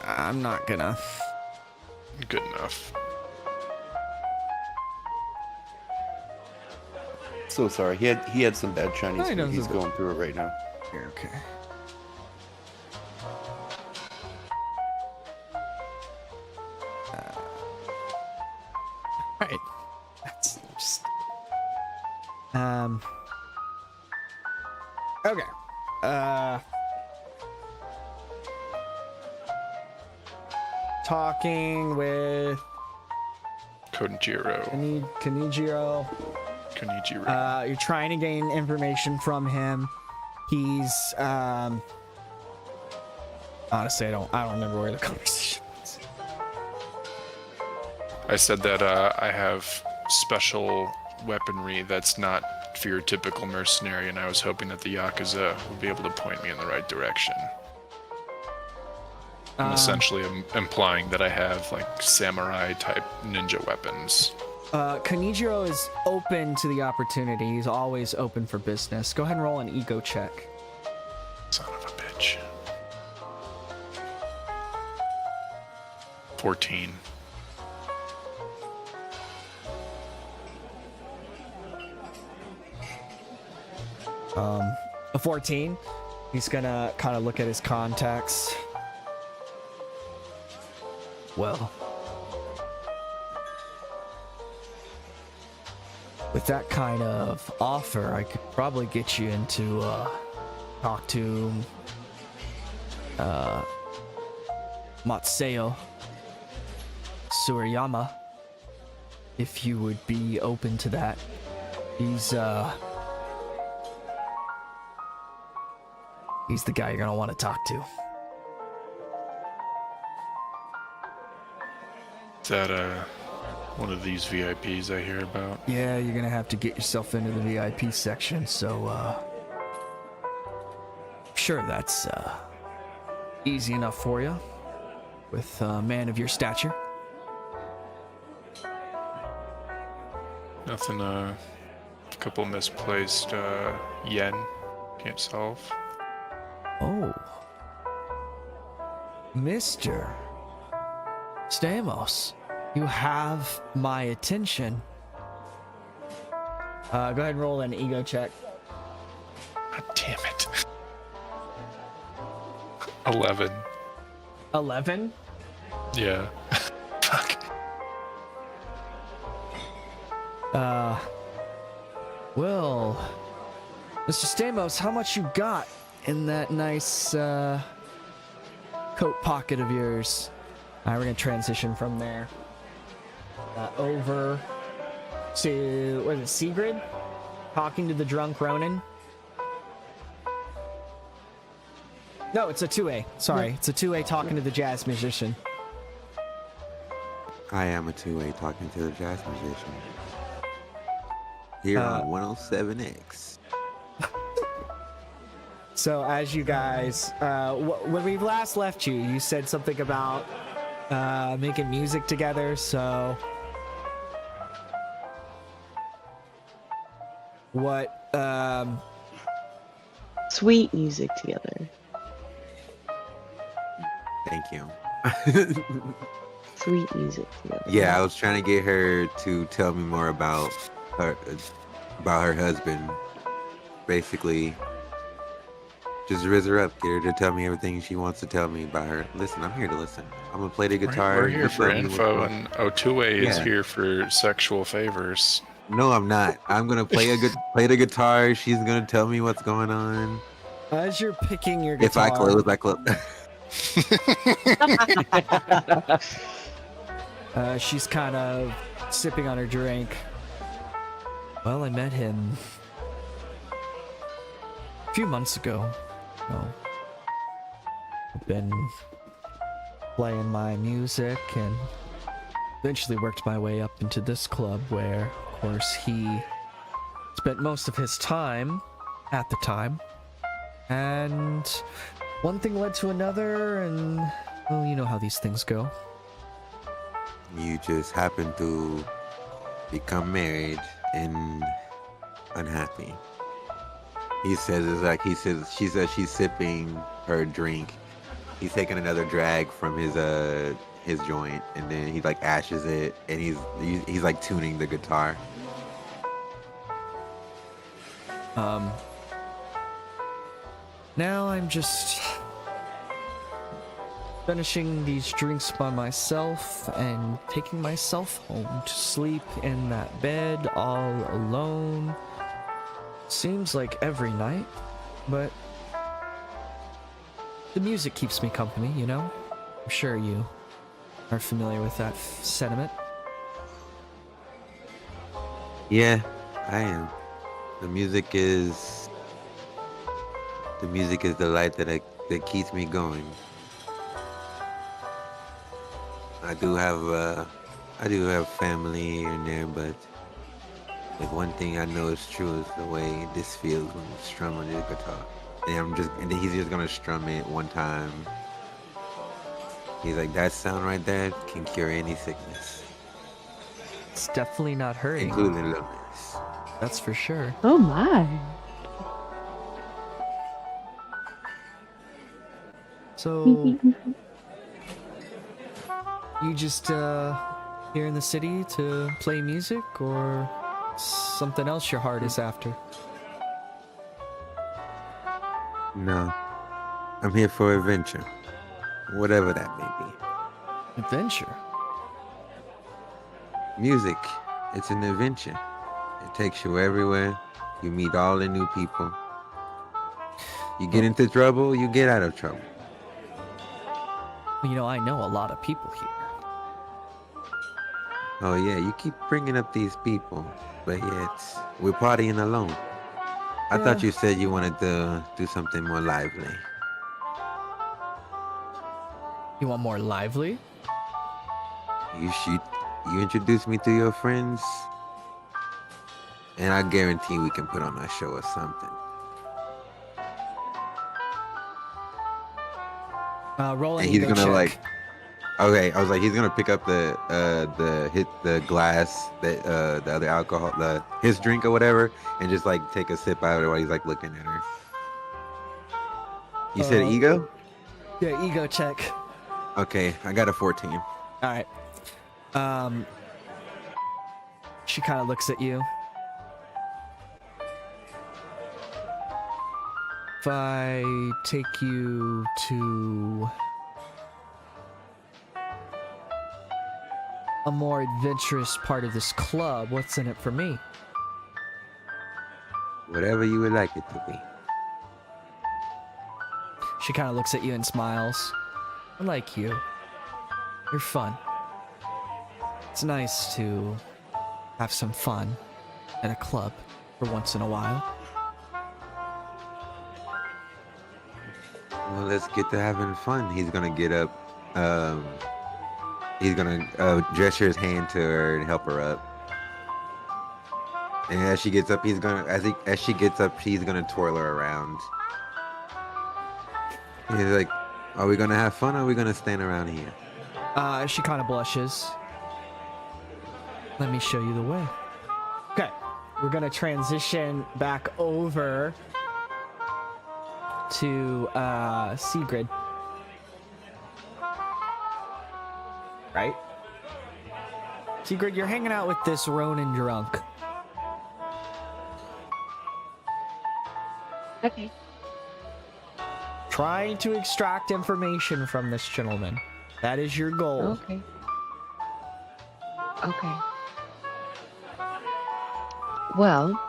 I'm not gonna.
Good enough.
So sorry. He had some bad Chinese
No, he
food.
doesn't.
He's going through it right now.
Here, okay. Right. That's just. Okay. Talking with
Konjiro.
Kanijiro.
Konnichiwa.
You're trying to gain information from him. He's honestly, I don't remember where the conversation was.
I said that I have special weaponry that's not for your typical mercenary, and I was hoping that the Yakuza would be able to point me in the right direction. I'm essentially implying that I have like samurai type ninja weapons.
Kanijiro is open to the opportunity. He's always open for business. Go ahead and roll an ego check.
Son of a bitch. 14.
A 14. He's gonna kind of look at his contacts. Well, with that kind of offer, I could probably get you into talk to Matsuyo Suriyama, if you would be open to that. He's the guy you're gonna want to talk to.
Is that one of these VIPs I hear about?
Yeah, you're gonna have to get yourself into the VIP section, so sure that's easy enough for you with a man of your stature.
Nothing, a couple misplaced yen can't solve.
Oh, Mr. Stamos, you have my attention. Go ahead and roll an ego check.
God damn it. 11.
11?
Yeah. Fuck.
Well, Mr. Stamos, how much you got in that nice coat pocket of yours? All right, we're gonna transition from there over to, what is it, Sigrid? Talking to the drunk Ronin? No, it's a 2A. Sorry, it's a 2A talking to the jazz musician.
I am a two-way talking to the jazz musician. Here on 107X.
So as you guys, when we last left you, you said something about making music together, so what,
Sweet music together.
Thank you.
Sweet music together.
Yeah, I was trying to get her to tell me more about her husband. Basically, just raise her up, get her to tell me everything she wants to tell me about her. Listen, I'm here to listen. I'm gonna play the guitar.
We're here
you
for
tell me what's
info,
going-
and Otue is
Yeah.
here for sexual favors.
No, I'm not. I'm gonna play the guitar. She's gonna tell me what's going on.
as you're picking your guitar,
If I close, I close.
She's kind of sipping on her drink. Well, I met him a few months ago. I've been playing my music and eventually worked my way up into this club where, of course, he spent most of his time at the time. And one thing led to another, and, well, you know how these things go.
You just happen to become married and unhappy. He says it's like she says she's sipping her drink. He's taking another drag from his joint, and then he like ashes it, and he's like tuning the guitar.
Now I'm just finishing these drinks by myself and taking myself home to sleep in that bed all alone. Seems like every night, but the music keeps me company, you know? I'm sure you are familiar with that sentiment.
Yeah, I am. The music is the light that keeps me going. I do have family in there, but like one thing I know is true is the way this feels when you strum on the guitar. And then he's just gonna strum it one time. He's like, that sound right there can cure any sickness,
It's definitely not hurting.
including loneliness.
That's for sure.
Oh my.
So, you just here in the city to play music, or something else your heart is after?
No, I'm here for adventure, whatever that may be.
Adventure?
Music, it's an adventure. It takes you everywhere. You meet all the new people. You get into trouble, you get out of trouble.
Well, you know, I know a lot of people here.
Oh yeah, you keep bringing up these people, but yet we're partying alone. I thought you said you wanted to do something more lively.
You want more lively?
You introduce me to your friends, and I guarantee we can put on a show or something.
Roll an
And he's
ego
gonna
check.
like, okay, I was like, he's gonna pick up the glass that the other alcohol, his drink or whatever, and just like take a sip out of it while he's like looking at her. You said ego?
Yeah, ego check.
Okay, I got a 14.
All right. She kind of looks at you. If I take you to a more adventurous part of this club, what's in it for me?
Whatever you would like it to be.
She kind of looks at you and smiles. I like you. You're fun. It's nice to have some fun at a club for once in a while.
Well, let's get to having fun. He's gonna get up. He's gonna gesture his hand to her and help her up. And as she gets up, he's gonna as she gets up, he's gonna twirl her around. And he's like, "Are we gonna have fun? Or are we gonna stand around here?"
She kind of blushes. Let me show you the way. Okay, we're gonna transition back over to Sigrid. Right? Sigrid, you're hanging out with this Ronin drunk.
Okay.
Trying to extract information from this gentleman. That is your goal.
Okay. Okay. Well,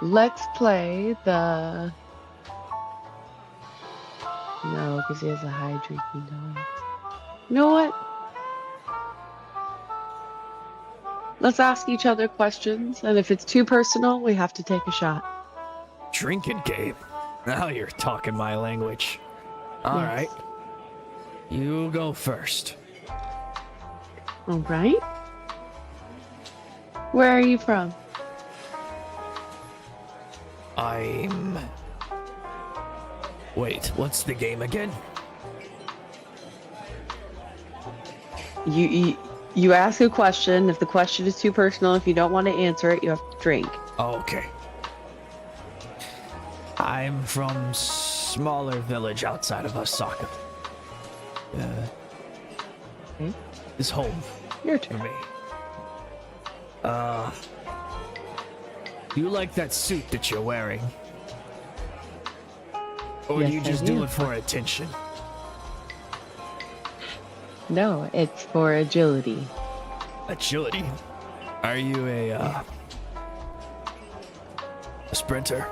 let's play the No, because he has a high drinking tolerance. You know what? Let's ask each other questions, and if it's too personal, we have to take a shot.
Drinking game. Now you're talking my language. All
Yes.
right. You go first.
All right. Where are you from?
Wait, what's the game again?
You ask a question. If the question is too personal, if you don't want to answer it, you have to drink.
Oh, okay. I'm from smaller village outside of Osaka. Is home
Your
for
turn.
me. Do you like that suit that you're wearing? Or
Yes,
do you
I
just
do.
do it for attention?
No, it's for agility.
Agility? Are you a sprinter?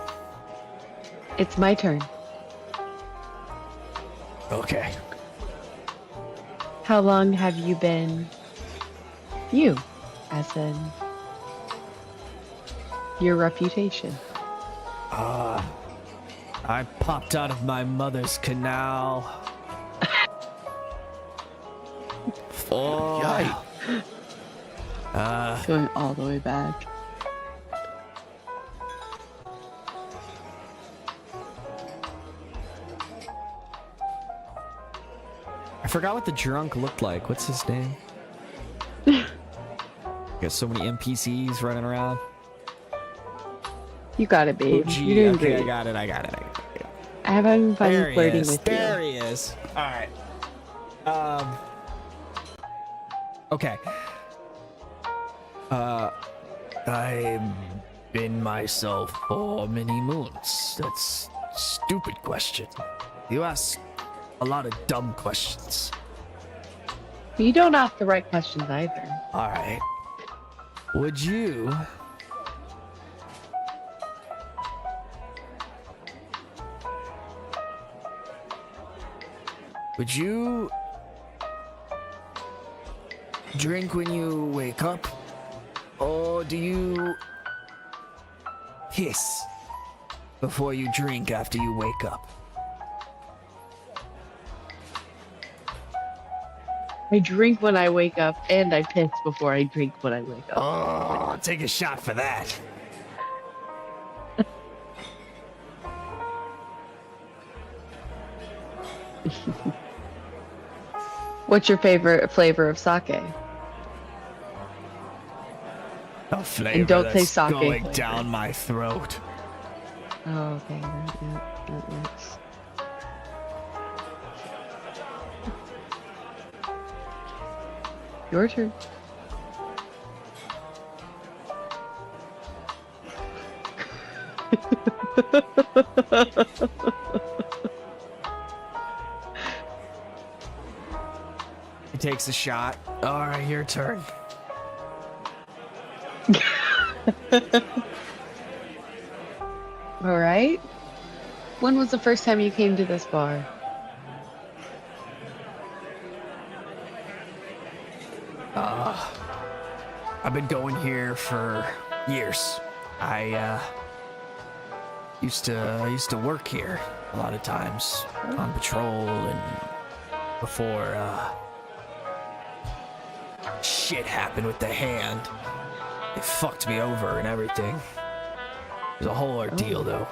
It's my turn.
Okay.
How long have you been you? As in your reputation.
I popped out of my mother's canal.
Yikes.
Going all the way back.
I forgot what the drunk looked like. What's his name? Got so many NPCs running around.
You got it, babe.
Oh, gee,
You're doing
okay,
great.
I got it.
I'm having fun
There he
flirting
is.
with
There
you.
he is. All right. Okay. I've been myself for many moons. That's a stupid question. You ask a lot of dumb questions.
You don't ask the right questions either.
All right. Would you drink when you wake up? Or do you piss before you drink after you wake up?
I drink when I wake up, and I piss before I drink when I wake up.
Oh, take a shot for that.
What's your favorite flavor of sake?
A flavor
don't say
that's
sake
going
flavor.
down my throat.
Oh, okay. That works. Your turn.
He takes a shot. All right, your turn.
All right. When was the first time you came to this bar?
I've been going here for years. I used to work here a lot of times on patrol and before shit happened with the hand. They fucked me over and everything. It was a whole ordeal though.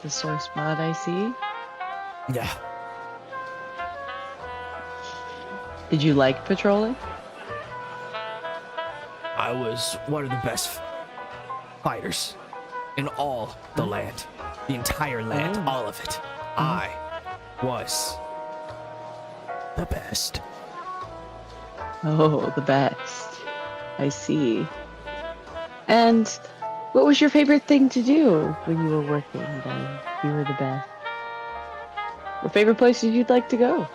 The sore spot I see.
Yeah.
Did you like patrolling?
I was one of the best fighters in all the land. The entire land,
Oh.
all of it. I was the best.
Oh, the best. I see. And what was your favorite thing to do when you were working then? You were the best. What favorite places you'd like to go?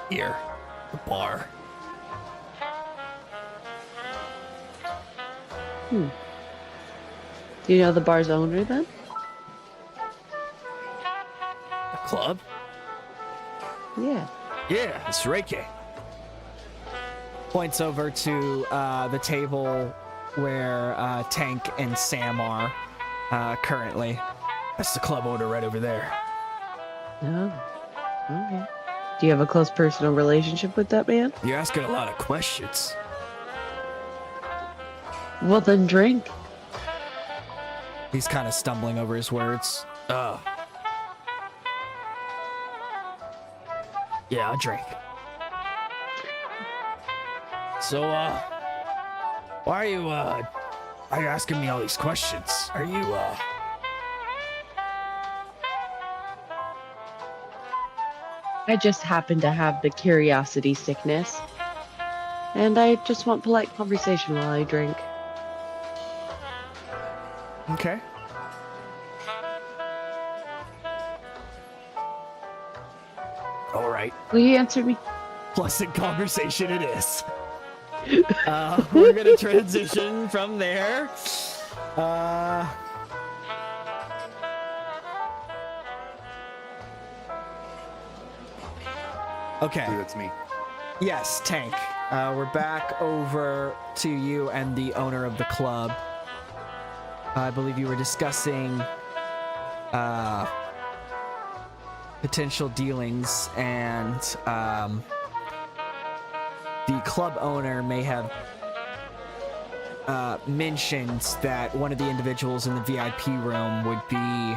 Here, the bar.
Do you know the bar's owner then?
Club?
Yeah.
Yeah, it's Reiki. Points over to the table where Tank and Sam are currently. That's the club owner right over there.
Oh. Okay. Do you have a close personal relationship with that man?
You're asking a lot of questions.
Well, then drink.
He's kind of stumbling over his words. Yeah, I'll drink. So, why are you asking me all these questions? Are you,
I just happen to have the curiosity sickness. And I just want polite conversation while I drink.
okay? All right.
Will you answer me?
Pleasant conversation it is. We're gonna transition from there. Okay.
That's me.
Yes, Tank. We're back over to you and the owner of the club. I believe you were discussing potential dealings, and the club owner may have mentioned that one of the individuals in the VIP room would be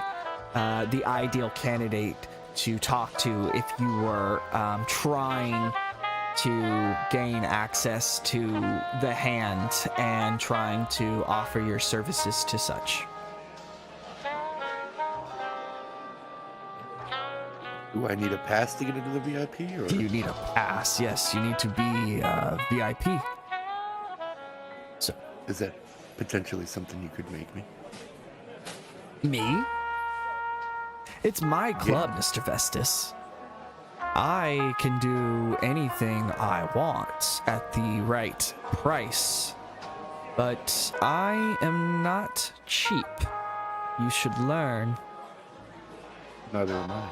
the ideal candidate to talk to if you were trying to gain access to the hand and trying to offer your services to such.
Do I need a pass to get into the VIP? Or?
You need a pass. Yes, you need to be VIP. So,
Is that potentially something you could make me?
me? It's my club, Mr. Vestus. I can do anything I want at the right price, but I am not cheap. You should learn.
Neither am I.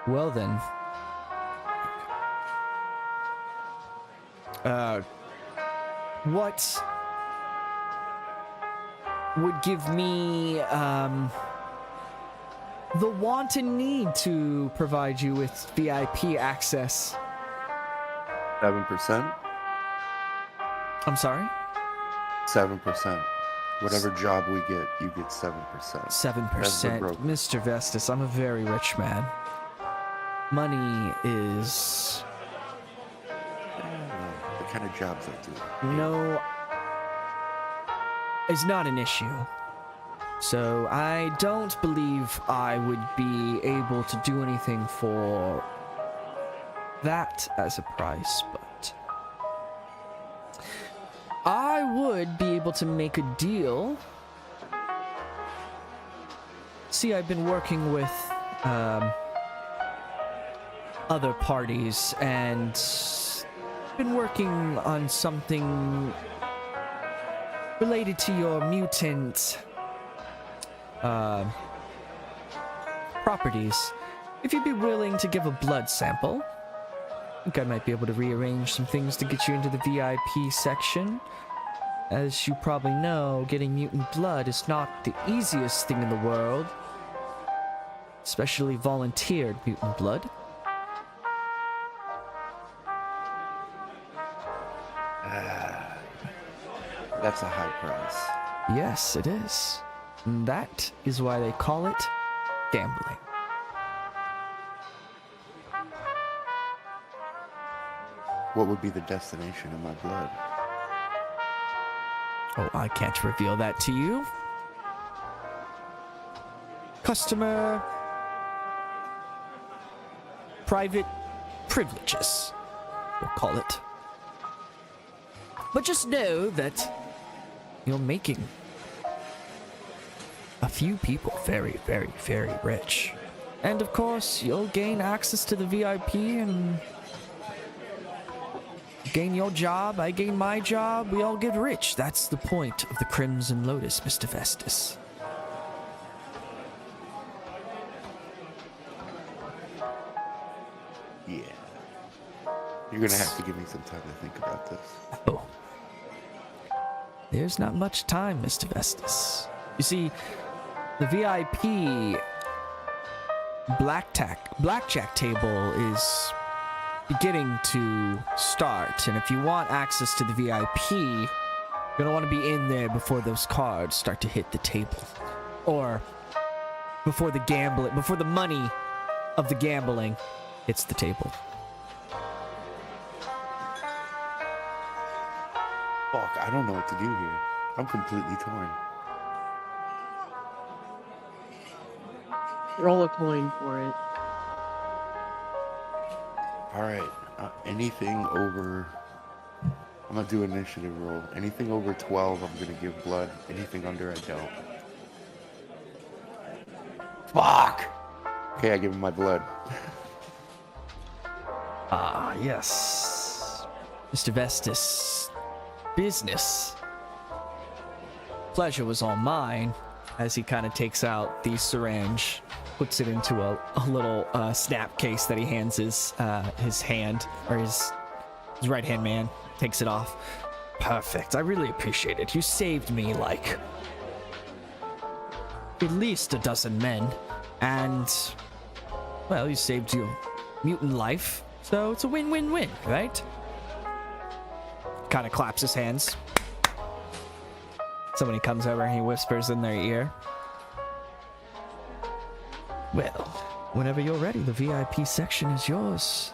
Well then. What would give me, the want and need to provide you with VIP access?
7%?
I'm sorry?
7%. Whatever job we get, you get 7%.
7%.
broke.
Mr. Vestus, I'm a very rich man. Money is
The kind of jobs I do.
is not an issue. So I don't believe I would be able to do anything for that as a price, but I would be able to make a deal. See, I've been working with other parties and been working on something related to your mutant properties. If you'd be willing to give a blood sample, I think I might be able to rearrange some things to get you into the VIP section. As you probably know, getting mutant blood is not the easiest thing in the world, especially volunteered mutant blood.
That's a high price.
Yes, it is. And that is why they call it gambling.
What would be the destination of my blood?
Oh, I can't reveal that to you. Customer private privileges, we'll call it. But just know that you're making a few people very, very, very rich. And of course, you'll gain access to the VIP and gain your job, I gain my job, we all get rich. That's the point of the Crimson Lotus, Mr. Vestus.
You're gonna have to give me some time to think about this.
Oh. There's not much time, Mr. Vestas. You see, the VIP blackjack table is beginning to start, and if you want access to the VIP, you're gonna want to be in there before those cards start to hit the table, or before the money of the gambling hits the table.
Fuck, I don't know what to do here. I'm completely torn.
Roll a coin for it.
All right, anything over. I'm gonna do initiative roll. Anything over 12, I'm gonna give blood. Anything under, I don't. Fuck! Okay, I give him my blood.
Ah, yes. Mr. Vestas, business. Pleasure was all mine, as he kind of takes out the syringe, puts it into a little snap case that he hands his hand, or his right-hand man, takes it off. Perfect. I really appreciate it. You saved me, like, at least a dozen men, and, well, you saved your mutant life, so it's a win-win-win, right? Kind of claps his hands. Somebody comes over and he whispers in their ear. Well, whenever you're ready, the VIP section is yours.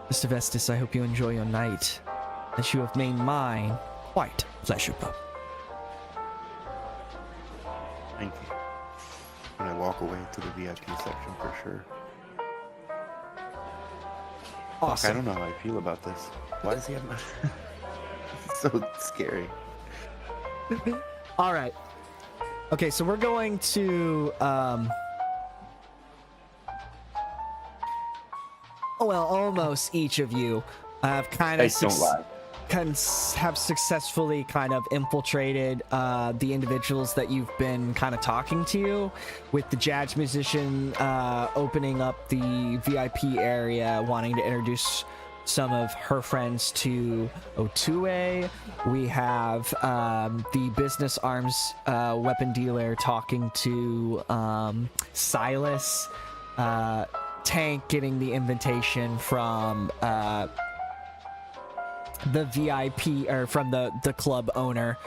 Mr. Vestas, I hope you enjoy your night, as you have made mine quite pleasurable.
Thank you. When I walk away to the VIP section for sure.
Awesome.
Fuck, I don't know how I feel about this. Why does he have my... It's so scary.
All right. Okay, so we're going to almost each of you have kind of have successfully kind of infiltrated the individuals that you've been kind of talking to, with the jazz musician opening up the VIP area, wanting to introduce some of her friends to Otue. We have the business arms weapon dealer talking to Silas. Tank getting the invitation from the VIP, or from the club owner.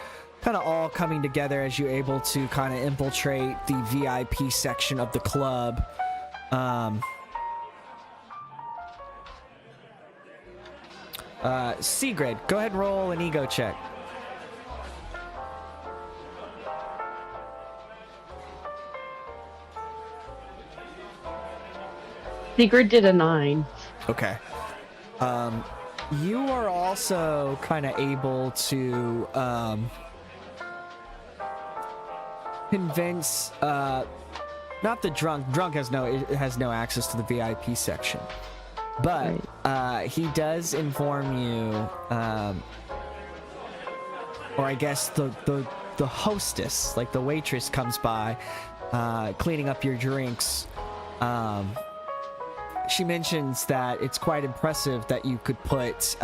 Kind of all coming together as you're able to kind of infiltrate the VIP section of the club. Sigrid, go ahead and roll an ego check.
Sigrid did a 9.
Okay. You are also kind of able to convince not the drunk has no access to the VIP section, but he does inform you, or I guess the hostess, like the waitress, comes by cleaning up your drinks. She mentions that it's quite impressive that you could put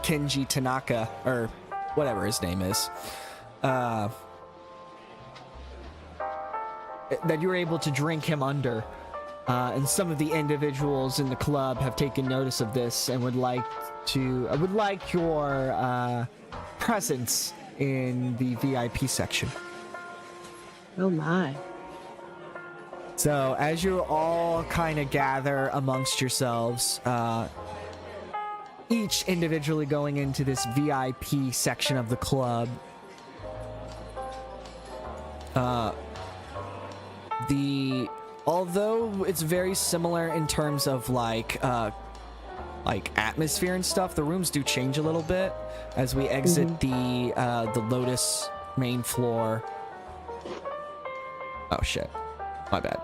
Kenji Tanaka, or whatever his name is, that you were able to drink him under. And some of the individuals in the club have taken notice of this and would like your presence in the VIP section.
Oh my.
So as you all kind of gather amongst yourselves, each individually going into this VIP section of the club, although it's very similar in terms of like atmosphere and stuff, the rooms do change a little bit as we exit the Lotus main floor. Oh shit. My bad.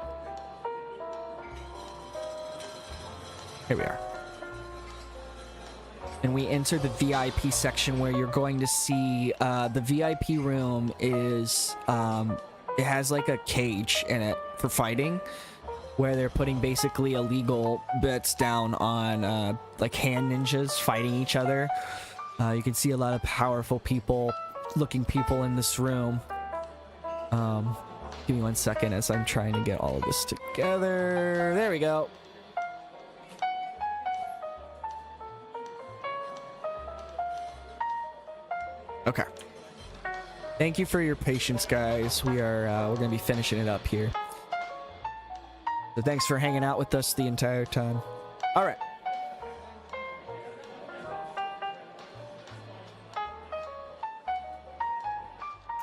Here we are. And we enter the VIP section, where you're going to see the VIP room is it has like a cage in it for fighting. where they're putting basically illegal bets down on like hand ninjas fighting each other. You can see a lot of powerful looking people in this room. Give me 1 second as I'm trying to get all of this together. There we go. Okay. Thank you for your patience, guys. We're gonna be finishing it up here. So thanks for hanging out with us the entire time. All right.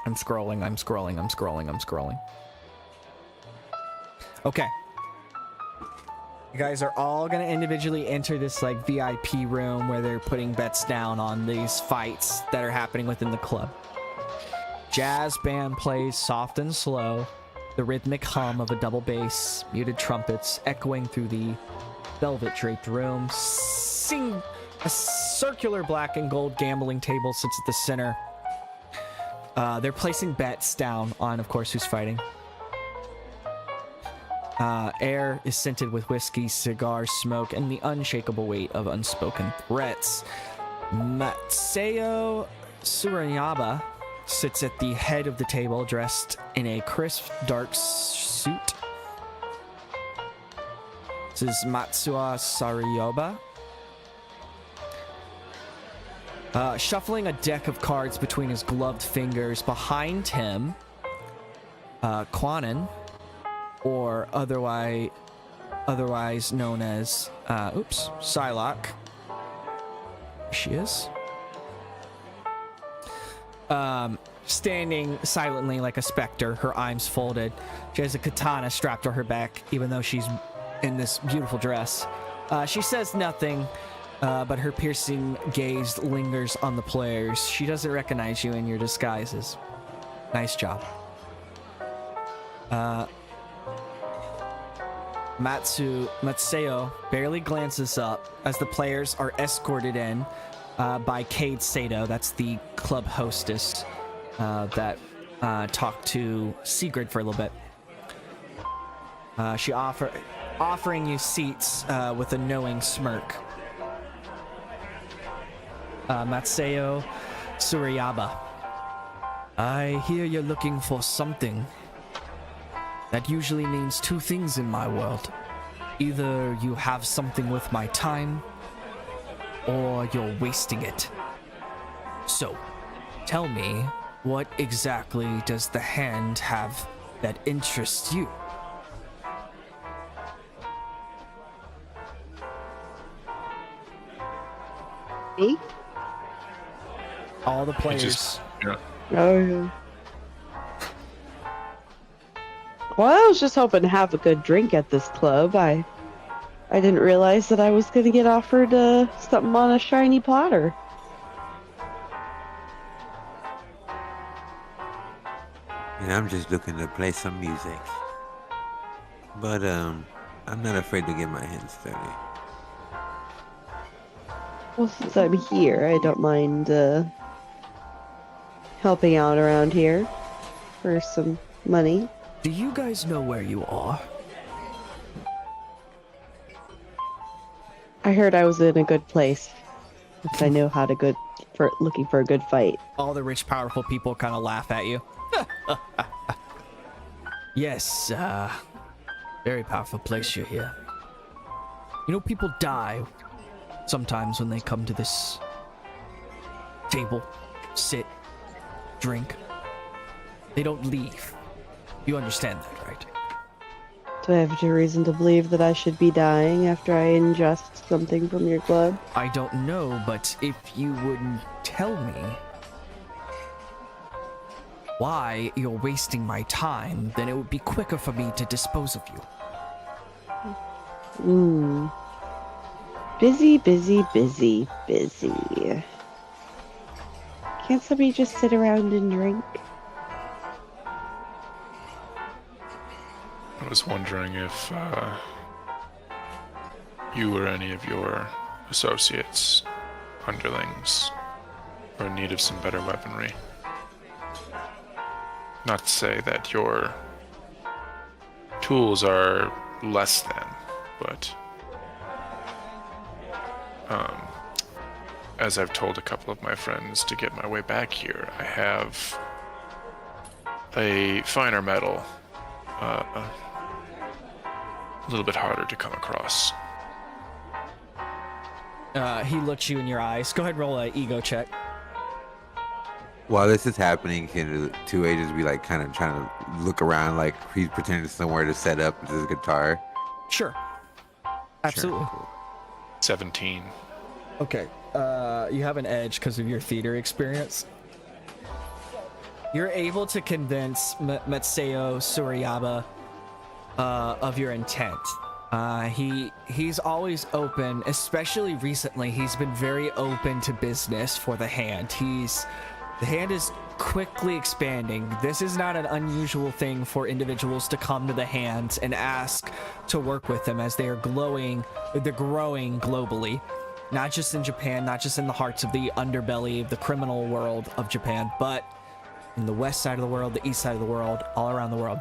I'm scrolling. Okay. You guys are all gonna individually enter this like VIP room where they're putting bets down on these fights that are happening within the club. Jazz band plays soft and slow, the rhythmic hum of a double bass, muted trumpets echoing through the velvet draped room. A circular black and gold gambling table sits at the center. They're placing bets down on, of course, who's fighting. Air is scented with whiskey, cigar smoke, and the unshakable weight of unspoken threats. Matseo Suranyaba sits at the head of the table, dressed in a crisp, dark suit. This is Matsuo Saryoba. Shuffling a deck of cards between his gloved fingers. Behind him, Kwanin, or otherwise known as, Psylocke. She is. Standing silently like a specter, her arms folded. She has a katana strapped to her back, even though she's in this beautiful dress. She says nothing, but her piercing gaze lingers on the players. She doesn't recognize you in your disguises. Nice job. Matseo barely glances up as the players are escorted in by Cade Sato. That's the club hostess that talked to Sigrid for a little bit. She offering you seats with a knowing smirk. Matseo Suriyaba. I hear you're looking for something. That usually means two things in my world. Either you have something with my time, or you're wasting it. So, tell me, what exactly does the hand have that interests you?
Me?
All the players.
Yeah.
Oh, yeah. Well, I was just hoping to have a good drink at this club. I didn't realize that I was going to get offered something on a shiny platter.
And I'm just looking to play some music. But I'm not afraid to get my hands dirty.
Well, since I'm here, I don't mind helping out around here for some money.
Do you guys know where you are?
I heard I was in a good place. If I know how to looking for a good fight.
All the rich, powerful people kind of laugh at you. Yes, very powerful place you're here. You know, people die sometimes when they come to this table, sit, drink. They don't leave. You understand that, right?
Do I have any reason to believe that I should be dying after I ingest something from your club?
I don't know, but if you wouldn't tell me why you're wasting my time, then it would be quicker for me to dispose of you.
Busy. Can't somebody just sit around and drink?
I was wondering if you or any of your associates, underlings, are in need of some better weaponry. Not to say that your tools are less than, but as I've told a couple of my friends, to get my way back here, I have a finer metal, a little bit harder to come across.
He looks you in your eyes. Go ahead, roll a ego check.
While this is happening, can the two agents be like kind of trying to look around, like he's pretending somewhere to set up his guitar?
Sure. Absolutely.
Sure, cool.
17.
Okay. You have an edge because of your theater experience. You're able to convince Matseo Suriyaba of your intent. He's always open, especially recently. He's been very open to business for the hand. The hand is quickly expanding. This is not an unusual thing for individuals to come to the hand and ask to work with them, as they're growing globally. Not just in Japan, not just in the hearts of the underbelly of the criminal world of Japan, but in the west side of the world, the east side of the world, all around the world.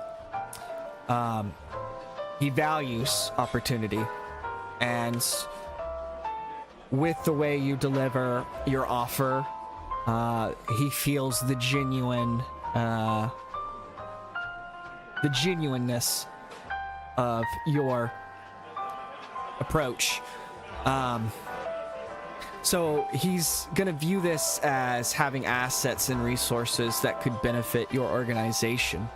He values opportunity, and with the way you deliver your offer, he feels the genuineness of your approach. So he's gonna view this as having assets and resources that could benefit your organization.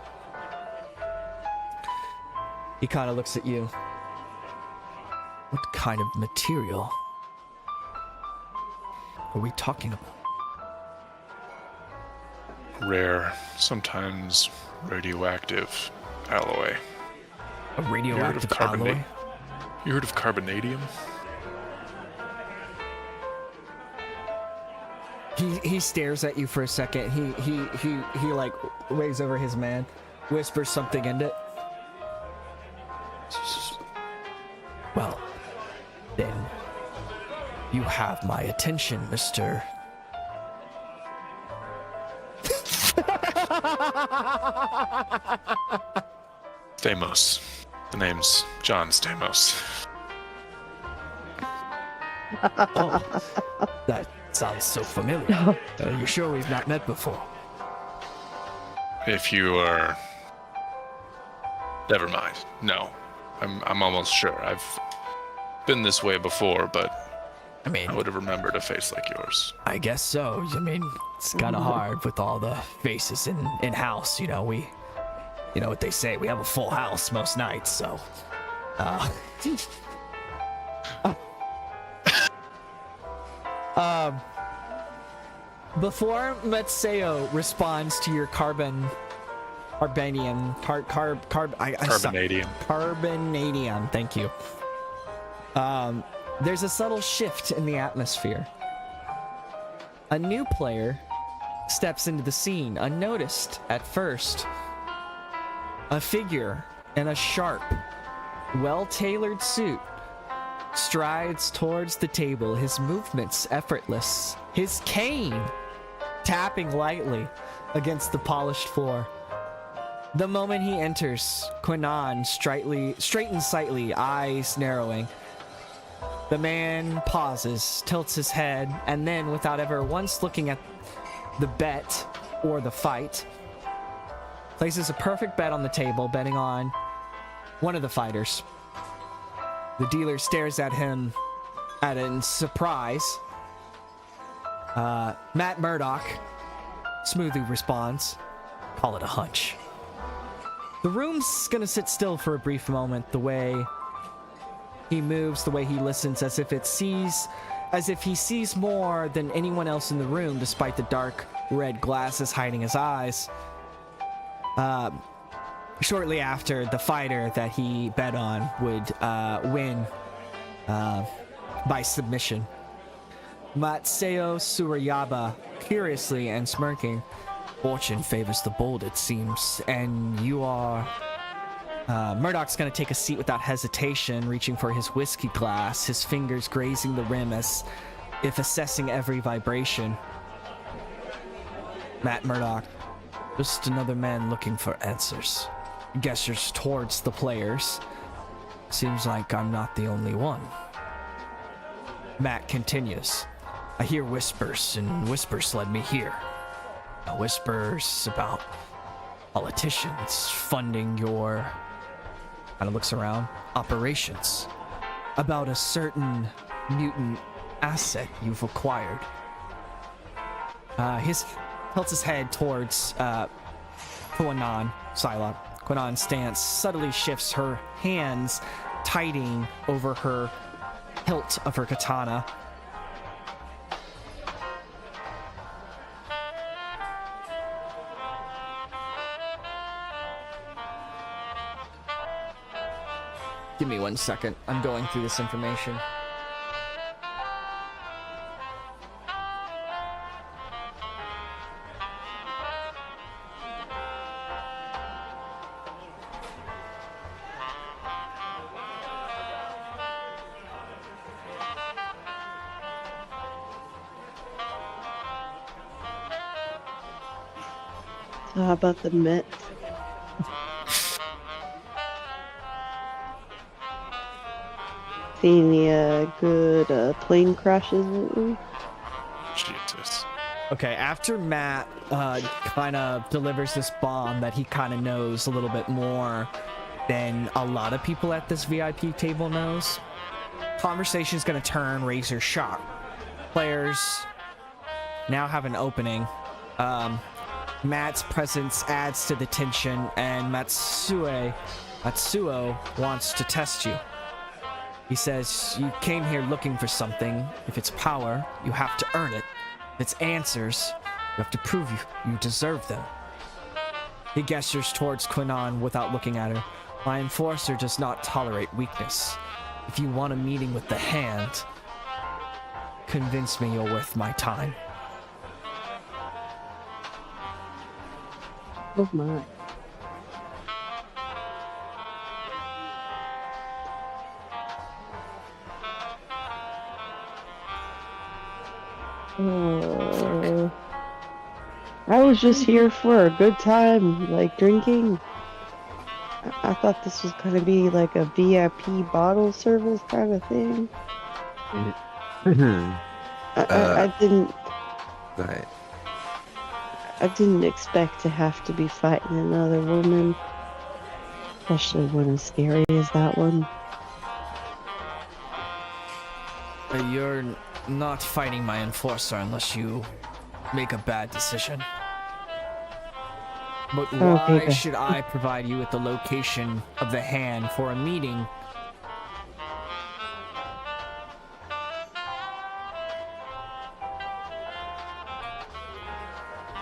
He kind of looks at you. What kind of material are we talking about?
Rare, sometimes radioactive alloy.
A radioactive alloy?
You heard of carbonadium?
He stares at you for a second. He like waves over his man, whispers something into it. Well, then you have my attention, Mr.
Stamos. The name's John Stamos.
Oh, that sounds so familiar. Are you sure we've not met before?
If you are... Never mind. No. I'm almost sure. I've been this way before, but
I mean,
I would have remembered a face like yours.
I guess so. I mean, it's kind of hard with all the faces in house. You know, you know what they say. We have a full house most nights, so. Before Matseo responds to your carbonadium. Carbonadium, thank you. There's a subtle shift in the atmosphere. A new player steps into the scene, unnoticed at first. A figure in a sharp, well-tailored suit strides towards the table, his movements effortless, his cane tapping lightly against the polished floor. The moment he enters, Quinan straightens slightly, eyes narrowing. The man pauses, tilts his head, and then, without ever once looking at the bet or the fight, places a perfect bet on the table, betting on one of the fighters. The dealer stares at him in surprise. Matt Murdock smoothly responds, "Call it a hunch." The room's gonna sit still for a brief moment, the way he moves, the way he listens, as if he sees more than anyone else in the room, despite the dark red glasses hiding his eyes. Shortly after, the fighter that he bet on would win by submission. Matseo Suriyaba, curiously and smirking, "Fortune favors the bold, it seems, and you are..." Murdoch's gonna take a seat without hesitation, reaching for his whiskey glass, his fingers grazing the rim as if assessing every vibration. Matt Murdoch, "Just another man looking for answers." Gestures towards the players. Seems like I'm not the only one. Matt continues. I hear whispers, and whispers led me here. Whispers about politicians funding your, kind of looks around, operations. About a certain mutant asset you've acquired. His tilts his head towards Quanon, Psylocke. Quanon's stance subtly shifts, her hands tightening over her hilt of her katana. Give me 1 second. I'm going through this information.
So how about the Met? Seen any good plane crashes lately?
Jesus.
Okay, after Matt kind of delivers this bomb that he kind of knows a little bit more than a lot of people at this VIP table knows, conversation's gonna turn razor sharp. Players now have an opening. Matt's presence adds to the tension, and Matsuo wants to test you. He says, you came here looking for something. If it's power, you have to earn it. If it's answers, you have to prove you deserve them. He gestures towards Quanon without looking at her. My enforcer does not tolerate weakness. If you want a meeting with the hand, convince me you're worth my time.
Oh my. I was just here for a good time, like drinking. I thought this was gonna be like a VIP bottle service kind of thing. I didn't.
Go ahead.
I didn't expect to have to be fighting another woman, especially one as scary as that one.
You're not fighting my enforcer unless you make a bad decision. But why
Okay.
should I provide you with the location of the hand for a meeting?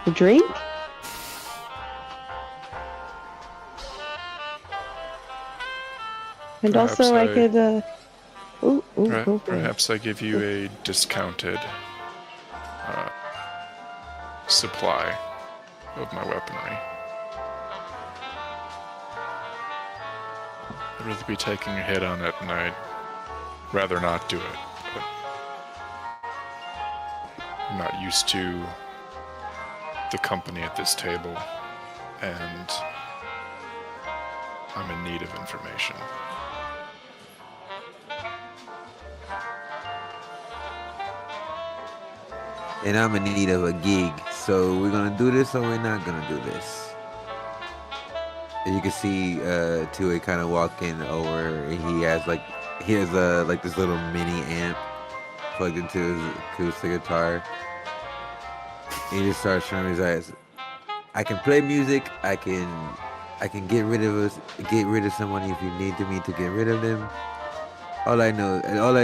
A drink? And
Perhaps
also, I
I-
could. Go for it.
Perhaps I give you a discounted supply of my weaponry. I'd rather be taking a hit on it, and I'd rather not do it. But I'm not used to the company at this table, and I'm in need of information.
And I'm in need of a gig. So we're gonna do this or we're not gonna do this. And you can see Tue kind of walking over, and he has like this little mini amp plugged into his acoustic guitar. And he just starts showing his eyes. I can play music. I can get rid of someone if you need me to get rid of them. All I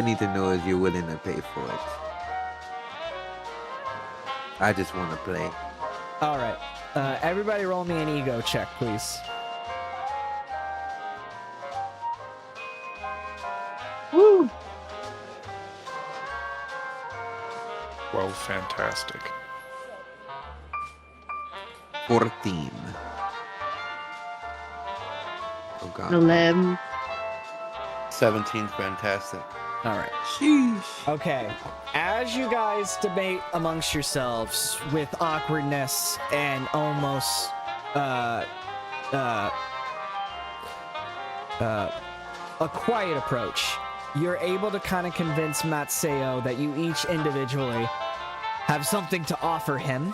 need to know is you're willing to pay for it. I just want to play.
All right. Everybody roll me an ego check, please.
Woo!
Well, fantastic.
14. Oh god.
11.
17, fantastic.
All right.
Sheesh.
Okay. As you guys debate amongst yourselves with awkwardness and almost a quiet approach. You're able to kind of convince Matseo that you each individually have something to offer him.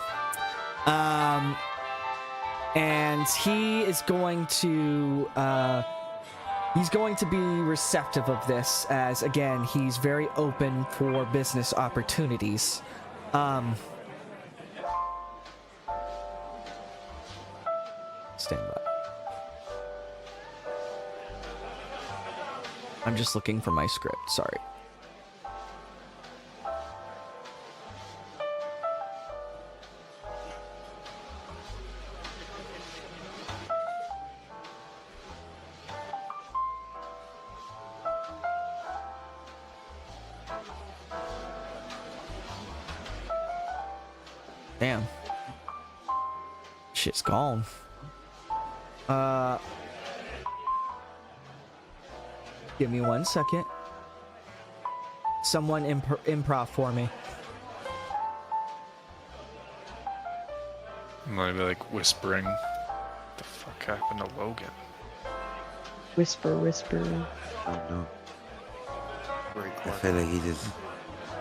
And he is going to be receptive of this, as again, he's very open for business opportunities. Stand by. I'm just looking for my script, sorry. Damn. Shit's gone. Give me 1 second. Someone improv for me.
Maybe like whispering. What the fuck happened to Logan?
Whisper, whisper.
I don't know.
Very
I
quiet.
feel like he just.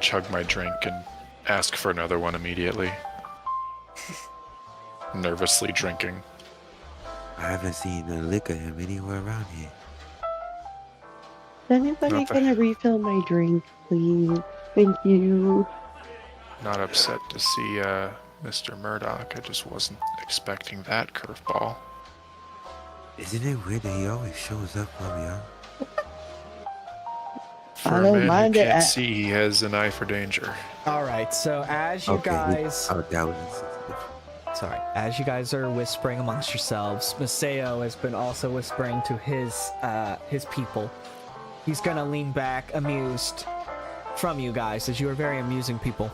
Chug my drink and ask for another one immediately. Nervously drinking.
I haven't seen a lick of him anywhere around here.
Is anybody
Not the-
gonna refill my drink, please? Thank you.
Not upset to see Mr. Murdoch. I just wasn't expecting that curveball.
Isn't it weird that he always shows up when we are?
For
I
a
don't
man
mind
who
it.
can't see, he has an eye for danger.
All right, so as you guys,
Oh, that was insensitive.
sorry, as you guys are whispering amongst yourselves, Maseo has been also whispering to his people. He's gonna lean back, amused from you guys, as you are very amusing people.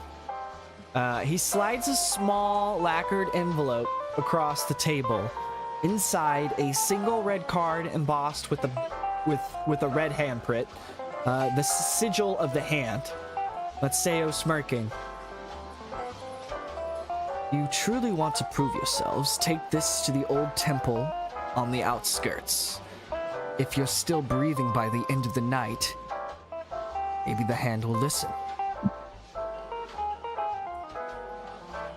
He slides a small lacquered envelope across the table. Inside, a single red card embossed with a red handprint. The sigil of the hand. Matseo smirking. You truly want to prove yourselves, take this to the old temple on the outskirts. If you're still breathing by the end of the night, maybe the hand will listen.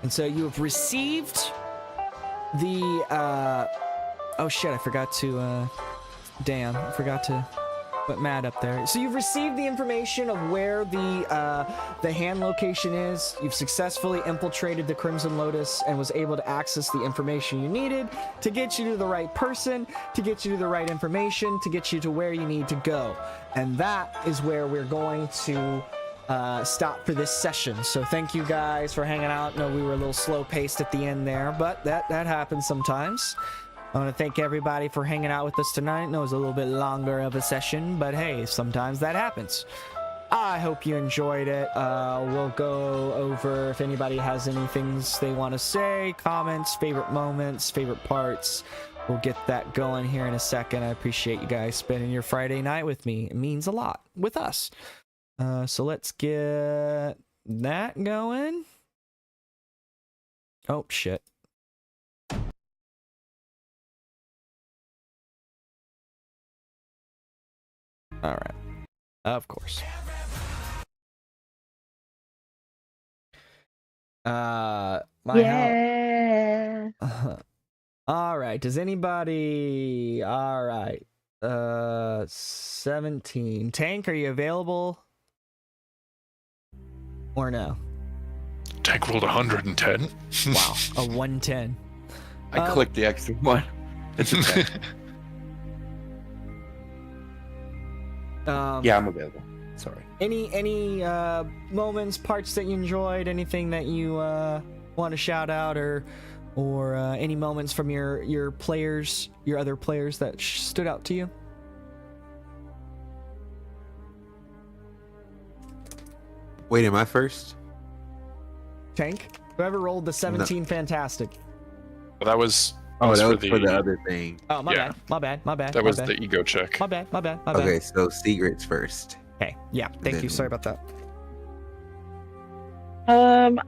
And so you have received the, oh shit, I forgot to, damn, I forgot to put Matt up there. So you've received the information of where the hand location is. You've successfully infiltrated the Crimson Lotus and was able to access the information you needed to get you to the right person, to get you to the right information, to get you to where you need to go. And that is where we're going to stop for this session. So thank you guys for hanging out. No, we were a little slow paced at the end there, but that happens sometimes. I want to thank everybody for hanging out with us tonight. No, it was a little bit longer of a session, but hey, sometimes that happens. I hope you enjoyed it. We'll go over if anybody has any things they want to say, comments, favorite moments, favorite parts. We'll get that going here in a second. I appreciate you guys spending your Friday night with me. It means a lot with us. So let's get that going. Oh, shit. All right. Of course.
Yeah.
All right. Does anybody? All right. 17. Tank, are you available? Or no?
Tank rolled 110.
Wow. A 110.
I clicked the extra one. It's a 10. Yeah, I'm available. Sorry.
Any moments, parts that you enjoyed, anything that you want to shout out, or any moments from your players, your other players that stood out to you?
Wait, am I first?
Tank, whoever rolled the 17, fantastic.
Well, that was.
Oh, that was
for
for the other thing.
Oh, my
Yeah.
bad, my bad, my bad.
That
my
was
bad.
the ego check.
My bad, my bad, my bad.
Okay, so secrets first.
Okay, yeah, thank you.
Then-
Sorry about that.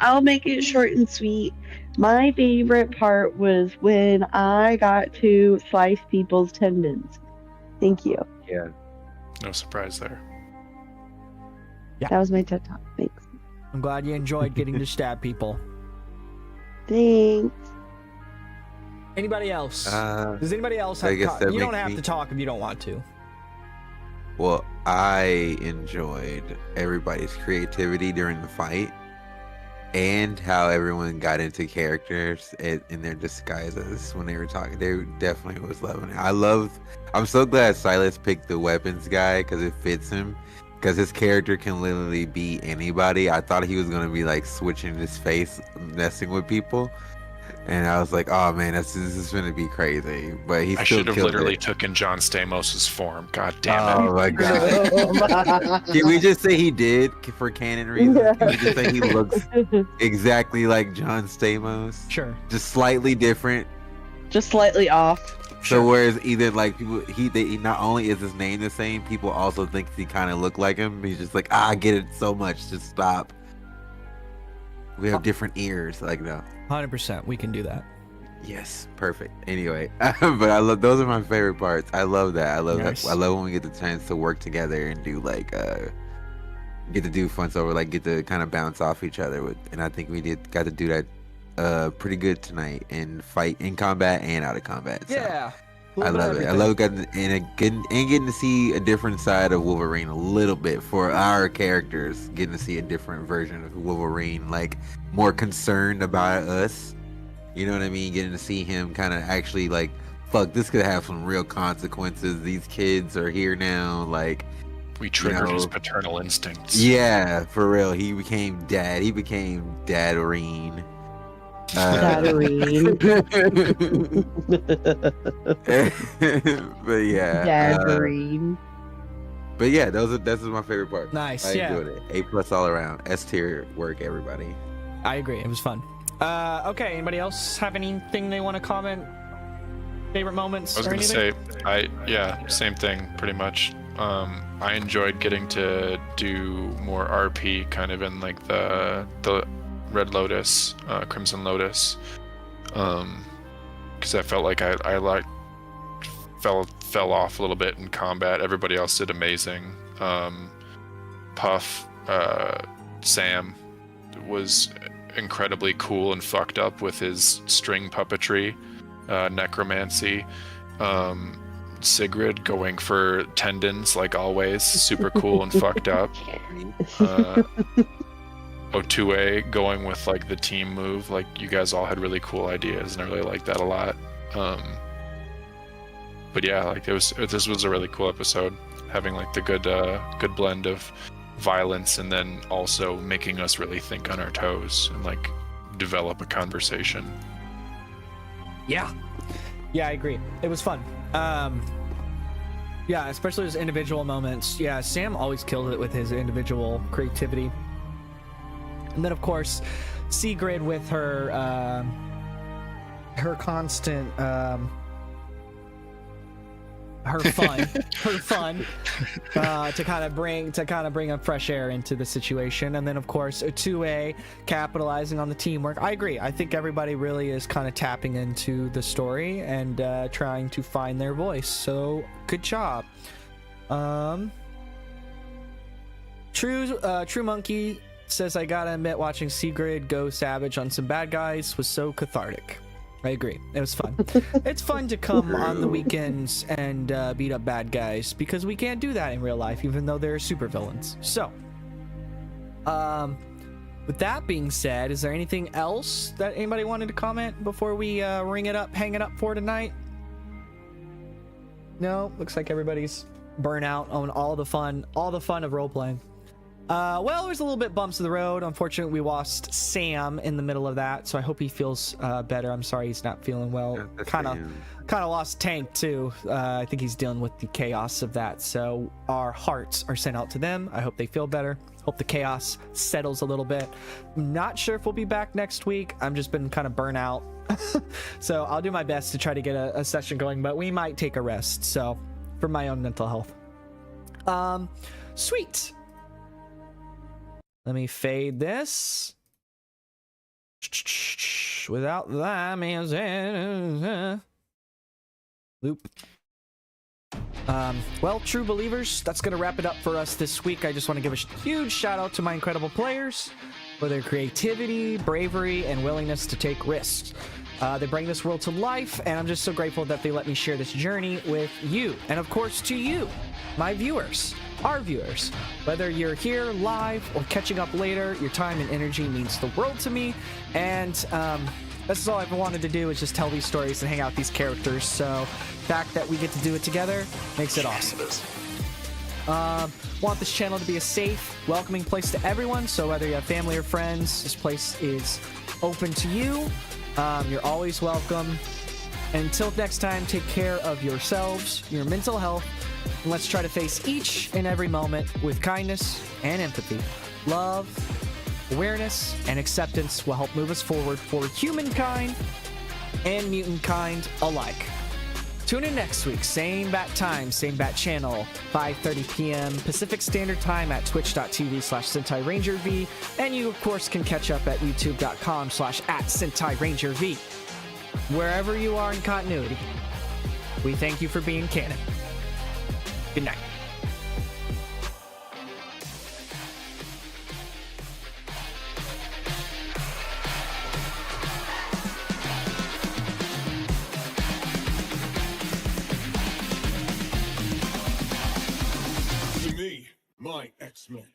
I'll make it short and sweet. My favorite part was when I got to slice people's tendons. Thank you.
Yeah.
No surprise there.
That was my TED Talk. Thanks.
I'm glad you enjoyed getting to stab people.
Thanks.
Anybody else? Does anybody else
I
have?
guess that
You don't
makes
have
me-
to talk if you don't want to.
Well, I enjoyed everybody's creativity during the fight and how everyone got into characters in their disguises when they were talking. They definitely was loving it. I'm so glad Silas picked the weapons guy because it fits him. Because his character can literally be anybody. I thought he was going to be like switching his face, messing with people. And I was like, oh man, this is going to be crazy. But he
I
still
should have
killed
literally
it.
taken John Stamos's form. God damn it.
Oh my god. Can we just say he did for canon reasons? Can we just say he looks exactly like John Stamos?
Sure.
Just slightly different.
Just slightly off.
So whereas either like people, he not only is his name the same, people also think he kind of look like him. He's just like, I get it so much. Just stop. We have different ears. Like no.
100%. We can do that.
Yes, perfect. Anyway, but I love those are my favorite parts. I love that. I love
Nice.
that. I love when we get the chance to work together and do like get to do fun stuff, or like get to kind of bounce off each other with. And I think we got to do that pretty good tonight and fight in combat and out of combat. So
Yeah.
I love it. I love getting to see a different side of Wolverine a little bit for our characters. Getting to see a different version of Wolverine, like more concerned about us. You know what I mean? Getting to see him kind of actually like, fuck, this could have some real consequences. These kids are here now. Like,
We triggered
you
his
know,
paternal instincts.
yeah, for real. He became dad. He became Dadorine.
Dadorine.
But yeah.
Dadorine.
But yeah, that's my favorite part.
Nice,
I
yeah.
enjoyed it. A+ all around. S tier work, everybody.
I agree. It was fun. Okay. Anybody else have anything they want to comment? Favorite moments
I was
or
gonna
anything?
say, same thing, pretty much. I enjoyed getting to do more RP, kind of in like the Red Lotus, Crimson Lotus, because I felt like I like fell off a little bit in combat. Everybody else did amazing. Puff, Sam was incredibly cool and fucked up with his string puppetry, necromancy. Sigrid going for tendons like always, super cool and fucked up. O2A going with like the team move, like you guys all had really cool ideas and I really liked that a lot. But yeah, like this was a really cool episode, having like the good blend of violence and then also making us really think on our toes and like develop a conversation.
Yeah, I agree. It was fun. Yeah, especially those individual moments. Yeah, Sam always killed it with his individual creativity. And then, of course, Sigrid with her constant her fun to kind of bring a fresh air into the situation. And then, of course, a 2A capitalizing on the teamwork. I agree. I think everybody really is kind of tapping into the story and trying to find their voice. So good job. True Monkey says, I gotta admit, watching Sigrid go savage on some bad guys was so cathartic. I agree. It was fun. It's fun to come on the weekends and beat up bad guys because we can't do that in real life, even though they're super villains. So, with that being said, is there anything else that anybody wanted to comment before we hang it up for tonight? No, looks like everybody's burnout on all the fun of role playing. Well, there's a little bit bumps of the road. Unfortunately, we lost Sam in the middle of that, so I hope he feels better. I'm sorry he's not feeling well. Kind of lost Tank too. I think he's dealing with the chaos of that. So our hearts are sent out to them. I hope they feel better. Hope the chaos settles a little bit. I'm not sure if we'll be back next week. I've just been kind of burnt out. So I'll do my best to try to get a session going, but we might take a rest. So for my own mental health. Sweet. Let me fade this. Without that music. Loop. Well, true believers, that's going to wrap it up for us this week. I just want to give a huge shout out to my incredible players for their creativity, bravery, and willingness to take risks. They bring this world to life, and I'm just so grateful that they let me share this journey with you. And of course, to you, my viewers, our viewers. Whether you're here live or catching up later, your time and energy means the world to me. And that's all I've wanted to do is just tell these stories and hang out with these characters. So the fact that we get to do it together makes it awesome. Want this channel to be a safe, welcoming place to everyone. So whether you have family or friends, this place is open to you. You're always welcome. And until next time, take care of yourselves, your mental health, and let's try to face each and every moment with kindness and empathy. Love, awareness, and acceptance will help move us forward for humankind and mutant kind alike. Tune in next week, same bat time, same bat channel, 5:30 p.m. Pacific Standard Time at twitch.tv/SentaiRangerV, and you, of course, can catch up at youtube.com/@SentaiRangerV. Wherever you are in continuity, we thank you for being canon. Good night.
To me, my X-Men.